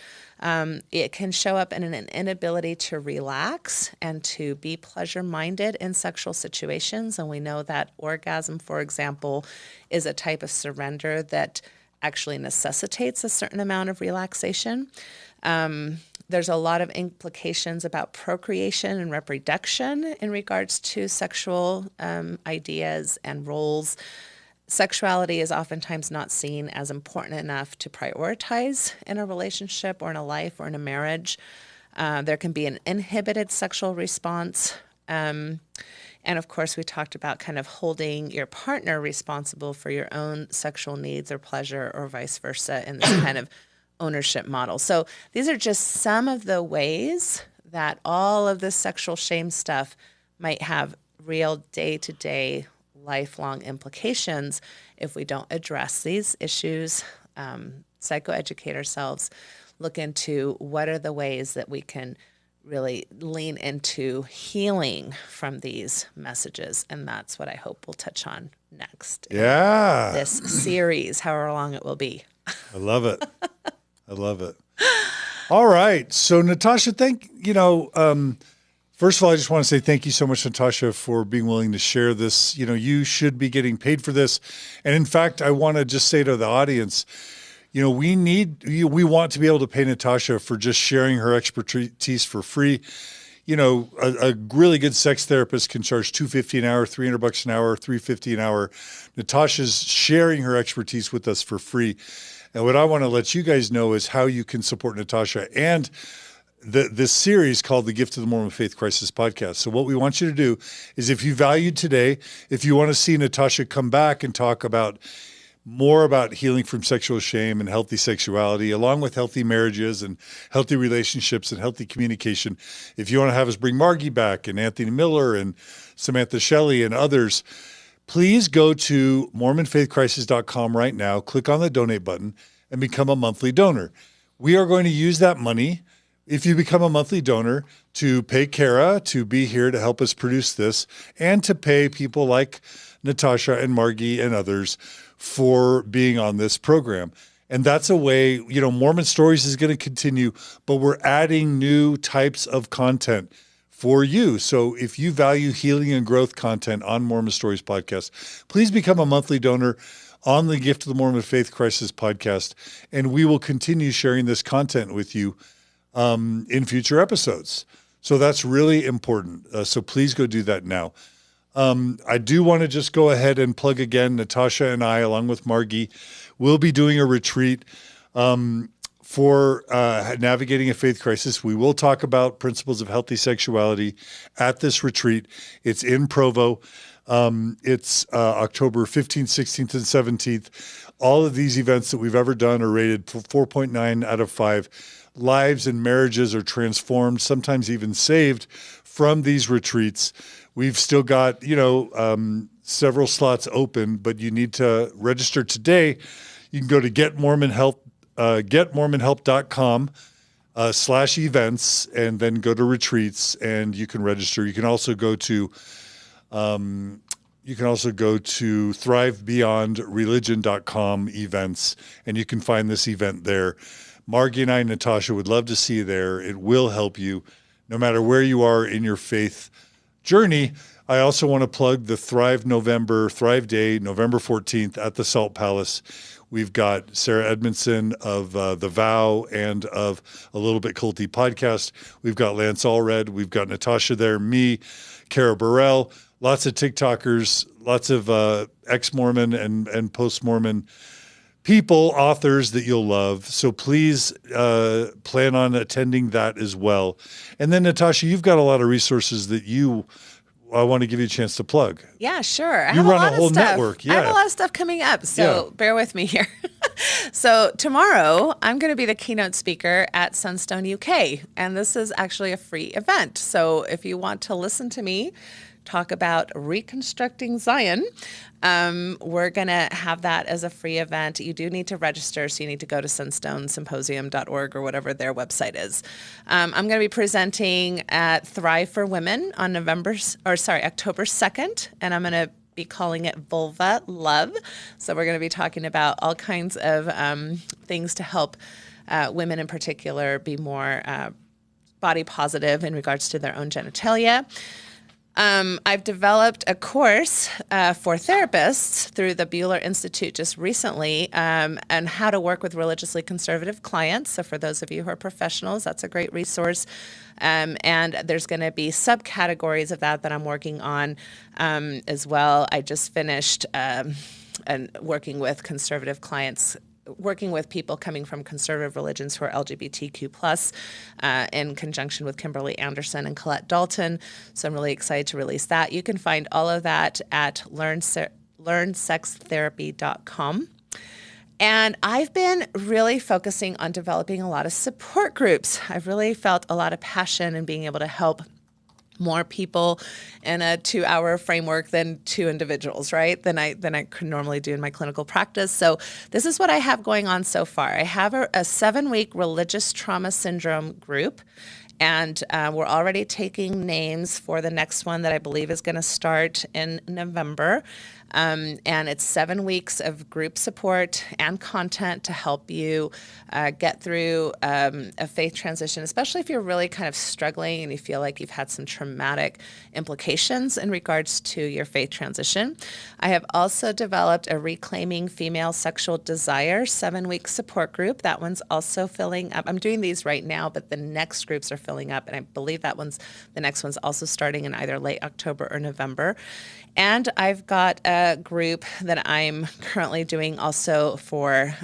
It can show up in an inability to relax and to be pleasure-minded in sexual situations, and we know that orgasm, for example, is a type of There's a lot of implications about procreation and reproduction in regards to sexual ideas and roles. Sexuality is oftentimes not seen as important enough to prioritize in a relationship or in a life or in a marriage. There can be an inhibited sexual response. And of course, we talked about kind of holding your partner responsible for your own sexual needs or pleasure or vice versa in this kind of ownership model. So these are just some of the ways that all of this sexual shame stuff might have real day-to-day, lifelong implications if we don't address these issues, psychoeducate ourselves, look into what are the ways that we can really lean into healing from these messages. And that's what I hope we'll touch on next.
Yeah.
This series, however long it will be.
I love it. I love it. All right. So Natasha, first of all, I just want to say thank you so much, Natasha, for being willing to share this. You should be getting paid for this. And in fact, I want to just say to the audience, we want to be able to pay Natasha for just sharing her expertise for free. A really good sex therapist can charge $250 an hour, $300 an hour, $350 an hour. Natasha's sharing her expertise with us for free. And what I want to let you guys know is how you can support Natasha and this series called The Gift of the Mormon Faith Crisis Podcast. So what we want you to do is, if you valued today, if you want to see Natasha come back and talk about more about healing from sexual shame and healthy sexuality, along with healthy marriages and healthy relationships and healthy communication, if you want to have us bring Margie back and Anthony Miller and Samantha Shelley and others, please go to MormonFaithCrisis.com right now, click on the donate button, and become a monthly donor. We are going to use that money, if you become a monthly donor, to pay Kara to be here to help us produce this, and to pay people like Natasha and Margie and others for being on this program. And that's a way, Mormon Stories is going to continue, but we're adding new types of content for you. So if you value healing and growth content on Mormon Stories podcast, please become a monthly donor on the Gift of the Mormon Faith Crisis podcast, and we will continue sharing this content with you in future episodes. So that's really important. So please go do that now. I do want to just go ahead and plug again, Natasha and I, along with Margie, will be doing a retreat for navigating a faith crisis. We will talk about principles of healthy sexuality at this retreat. It's in Provo. It's October 15th, 16th, and 17th. All of these events that we've ever done are rated 4.9 out of 5. Lives and marriages are transformed, sometimes even saved from these retreats. We've still got, several slots open, but you need to register today. You can go to getmormonhelp.com/events and then go to retreats, and you can register. You can also go to thrivebeyondreligion.com events, and you can find this event there. Margie and I, Natasha, would love to see you there. It will help you no matter where you are in your faith journey. I also want to plug the Thrive Day, November 14th at the Salt Palace. We've got Sarah Edmondson of The Vow and of A Little Bit Culty podcast. We've got Lance Allred. We've got Natasha there, me, Kara Burrell, lots of TikTokers, lots of ex-Mormon and post-Mormon people, authors that you'll love. So please plan on attending that as well. And then, Natasha, you've got a lot of resources that I want to give you a chance to plug.
Yeah, sure.
You run a whole network. Yeah.
I have a lot of stuff coming up, so bear with me here. So tomorrow, I'm going to be the keynote speaker at Sunstone UK, and this is actually a free event. So if you want to listen to me talk about reconstructing Zion, we're going to have that as a free event. You do need to register, so you need to go to sunstonesymposium.org or whatever their website is. I'm going to be presenting at Thrive for Women on October 2nd, and I'm going to be calling it Vulva Love. So we're going to be talking about all kinds of things to help women in particular be more body positive in regards to their own genitalia. I've developed a course for therapists through the Bueller Institute just recently on how to work with religiously conservative clients. So for those of you who are professionals, that's a great resource. And there's going to be subcategories of that I'm working on as well. I just finished and working with conservative clients, working with people coming from conservative religions who are LGBTQ+, in conjunction with Kimberly Anderson and Colette Dalton. So I'm really excited to release that. You can find all of that at learnsextherapy.com. And I've been really focusing on developing a lot of support groups. I've really felt a lot of passion in being able to help more people in a 2-hour framework than 2 individuals, right? Than I could normally do in my clinical practice. So this is what I have going on so far. I have a 7-week religious trauma syndrome group. And we're already taking names for the next one that I believe is going to start in November. And it's 7 weeks of group support and content to help you get through a faith transition, especially if you're really kind of struggling and you feel like you've had some traumatic implications in regards to your faith transition. I have also developed a Reclaiming Female Sexual Desire 7-week support group. That one's also filling up. I'm doing these right now, but the next groups are filling up, and I believe the next one's also starting in either late October or November. And I've got a group that I'm currently doing also for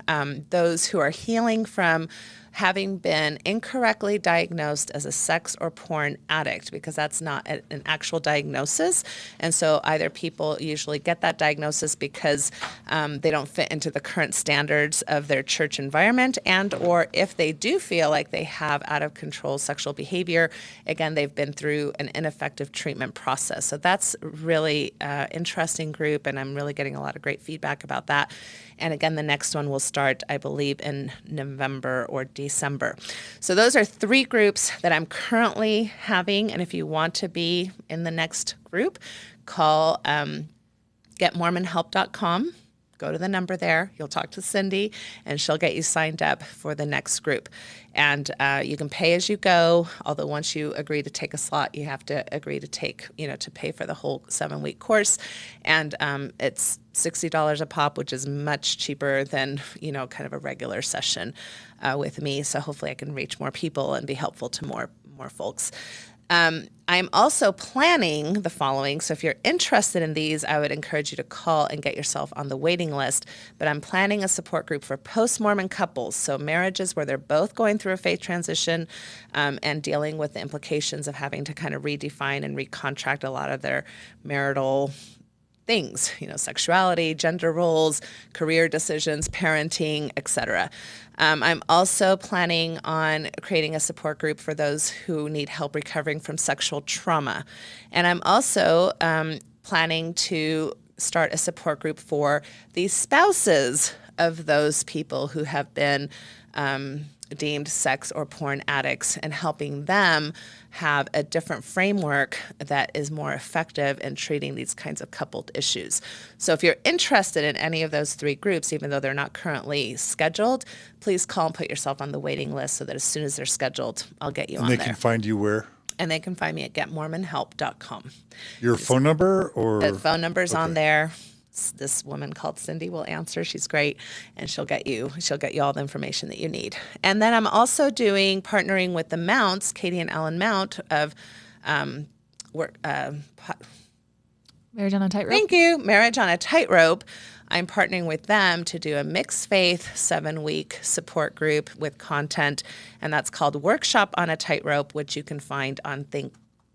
those who are healing from having been incorrectly diagnosed as a sex or porn addict, because that's not an actual diagnosis. And so either people usually get that diagnosis because they don't fit into the current standards of their church environment, and or if they do feel like they have out of control sexual behavior, again, they've been through an ineffective treatment process. So that's really interesting group, and I'm really getting a lot of great feedback about that. And again, the next one will start, I believe, in November or December. So those are 3 groups that I'm currently having. And if you want to be in the next group, call getmormonhelp.com. Go to the number there. You'll talk to Cindy, and she'll get you signed up for the next group. And you can pay as you go, although once you agree to take a slot, you have to agree to take, to pay for the whole 7-week course. And it's $60 a pop, which is much cheaper than, kind of a regular session with me. So hopefully I can reach more people and be helpful to more folks. I'm also planning the following. So if you're interested in these, I would encourage you to call and get yourself on the waiting list. But I'm planning a support group for post-Mormon couples. So marriages where they're both going through a faith transition and dealing with the implications of having to kind of redefine and recontract a lot of their marital things, sexuality, gender roles, career decisions, parenting, etc. I'm also planning on creating a support group for those who need help recovering from sexual trauma. And I'm also planning to start a support group for the spouses of those people who have been deemed sex or porn addicts, and helping them have a different framework that is more effective in treating these kinds of coupled issues. So if you're interested in any of those 3 groups, even though they're not currently scheduled, please call and put yourself on the waiting list so that as soon as they're scheduled, I'll get you on there.
And they can find you where?
And they can find me at getmormonhelp.com.
Your phone number or?
The phone number's on there. This woman called Cindy will answer. She's great, and she'll get you all the information that you need. And then I'm also partnering with the Mounts, Katie and Alan Mount of Marriage on a Tightrope. Thank you, Marriage on a Tightrope. I'm partnering with them to do a mixed faith 7-week support group with content, and that's called Workshop on a Tightrope, which you can find on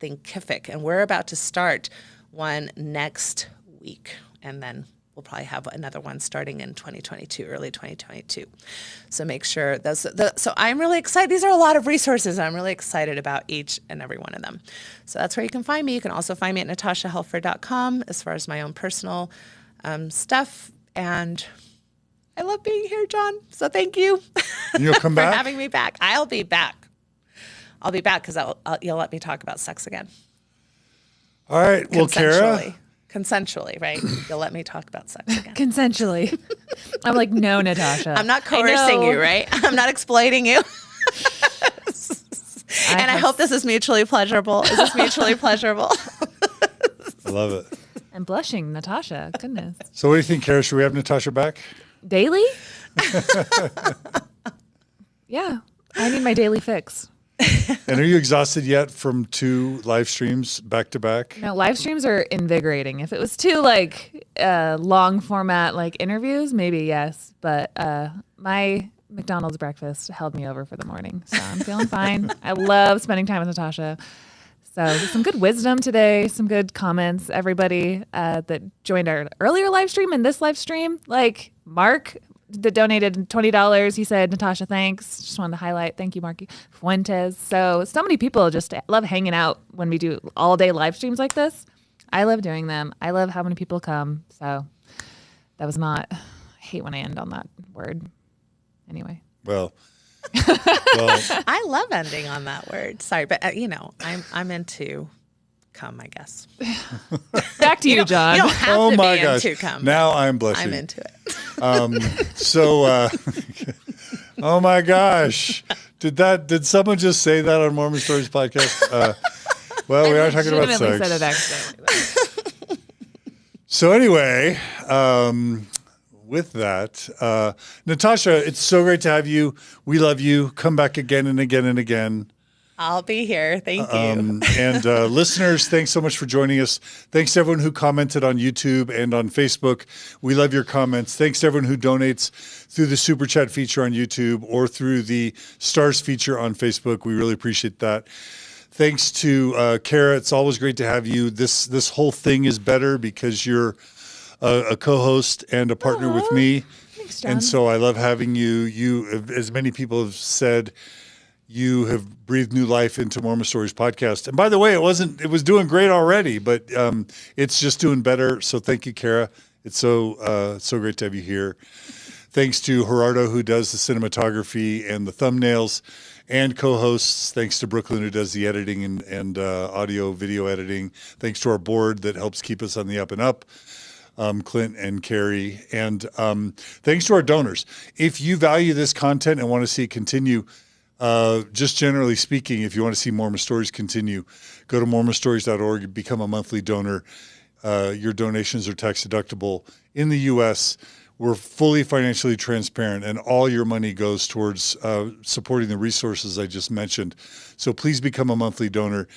Thinkific. And we're about to start one next week. And then we'll probably have another one starting in 2022, early 2022. So make sure so I'm really excited. These are a lot of resources. I'm really excited about each and every one of them. So that's where you can find me. You can also find me at natashahelfer.com as far as my own personal stuff. And I love being here, John. So thank you.
And you'll come back?
For having me back. I'll be back. I'll be back because you'll let me talk about sex again.
All right. Well, Kara.
Consensually, right? You'll let me talk about sex again.
Consensually. I'm like, no, Natasha.
I'm not coercing you, right? I'm not exploiting you. I hope this is mutually pleasurable. Is this mutually pleasurable?
Love it.
And blushing, Natasha. Goodness.
So what do you think, Kara? Should we have Natasha back?
Daily? Yeah. I need my daily fix.
And are you exhausted yet from 2 live streams back to back?
No, live streams are invigorating. If it was 2 like long format like interviews, maybe yes. But my McDonald's breakfast held me over for the morning, so I'm feeling fine. I love spending time with Natasha. So some good wisdom today, some good comments. Everybody that joined our earlier live stream and this live stream, like Mark that donated $20. He said, Natasha, thanks. Just wanted to highlight. Thank you, Marky Fuentes. So many people just love hanging out when we do all day live streams like this. I love doing them. I love how many people come. So that was not, I hate when I end on that word. Anyway.
Well,
I love ending on that word. Sorry, but I'm into come, I guess.
Back to you, John.
You don't have to be into come.
Now I'm blushing.
I'm into it.
Oh my gosh. Did someone just say that on Mormon Stories podcast? Well, we are talking about sex.
Said it accidentally.
So anyway, with that, Natasha, it's so great to have you. We love you. Come back again and again and again.
I'll be here. Thank you.
And listeners, thanks so much for joining us. Thanks to everyone who commented on YouTube and on Facebook. We love your comments. Thanks to everyone who donates through the Super Chat feature on YouTube or through the Stars feature on Facebook. We really appreciate that. Thanks to Kara. It's always great to have you. This whole thing is better because you're a co-host and a partner with me.
Thanks, John.
And so I love having you. You, as many people have said, you have breathed new life into Mormon Stories podcast. And by the way, it was doing great already, but it's just doing better. So thank you, Kara. It's so great to have you here. Thanks to Gerardo, who does the cinematography and the thumbnails and co-hosts. Thanks to Brooklyn, who does the editing and audio, video editing. Thanks to our board that helps keep us on the up and up. Clint and Carrie. And thanks to our donors. If you value this content and want to see it continue, just generally speaking, if you want to see Mormon Stories continue, go to mormonstories.org, become a monthly donor. Your donations are tax deductible. In the U.S., we're fully financially transparent, and all your money goes towards supporting the resources I just mentioned. So please become a monthly donor.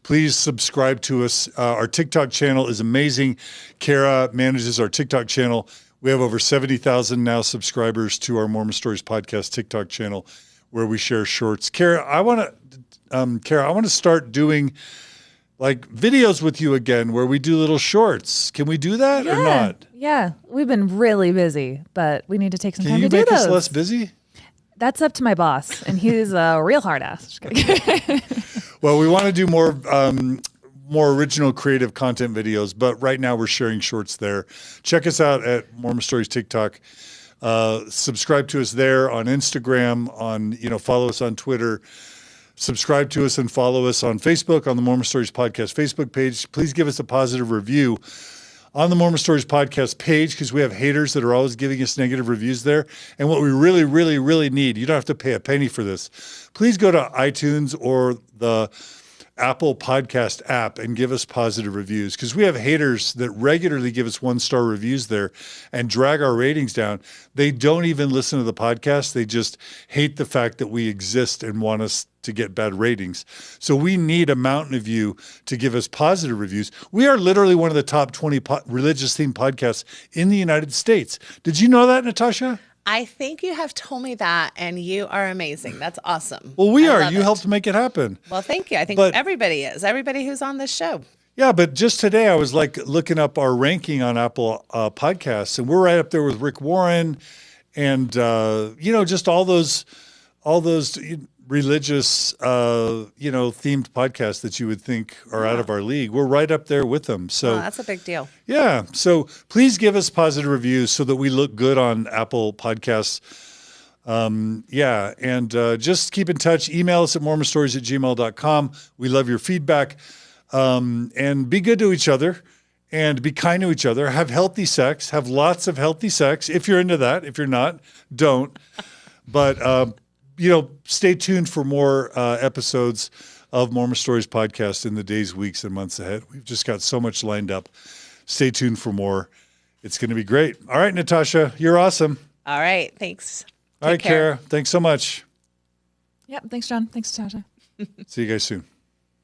Please subscribe to us. Our TikTok channel is amazing. Kara manages our TikTok channel. We have over 70,000 now subscribers to our Mormon Stories podcast TikTok channel, where we share shorts. Kara, I want to start doing like videos with you again, where we do little shorts. Can we do that or not?
Yeah, we've been really busy, but we need to take some time to do those.
Can you make us less busy?
That's up to my boss, and he's a real hard ass. Just kidding.
Well, we want to do more original creative content videos, but right now we're sharing shorts there. Check us out at Mormon Stories TikTok. Subscribe to us there on Instagram, follow us on Twitter. Subscribe to us and follow us on Facebook on the Mormon Stories Podcast Facebook page. Please give us a positive review on the Mormon Stories Podcast page, because we have haters that are always giving us negative reviews there. And what we really, really, really need, you don't have to pay a penny for this. Please go to iTunes or the Apple Podcast app and give us positive reviews, because we have haters that regularly give us 1-star reviews there and drag our ratings down. They don't even listen to the podcast. They just hate the fact that we exist and want us to get bad ratings. So we need a mountain of you to give us positive reviews. We are literally one of the top 20 religious themed podcasts in the United States. Did you know that, Natasha?
I think you have told me that, and you are amazing. That's awesome.
Well, we are. You helped make it happen.
Well, thank you. I think everybody is. Everybody who's on this show.
Yeah, but just today I was like looking up our ranking on Apple Podcasts, and we're right up there with Rick Warren and, just all those religious, themed podcasts that you would think are out of our league. We're right up there with them. So
that's a big deal.
Yeah. So please give us positive reviews so that we look good on Apple Podcasts. And just keep in touch. Email us at mormonstories@gmail.com. We love your feedback. And be good to each other and be kind to each other. Have healthy sex. Have lots of healthy sex. If you're into that. If you're not, don't. But, stay tuned for more episodes of Mormon Stories podcast in the days, weeks, and months ahead. We've just got so much lined up. Stay tuned for more. It's going to be great. All right, Natasha, you're awesome.
All right. Thanks.
All right, Kara, thanks so much.
Yep. Thanks, John. Thanks, Natasha.
See you guys soon.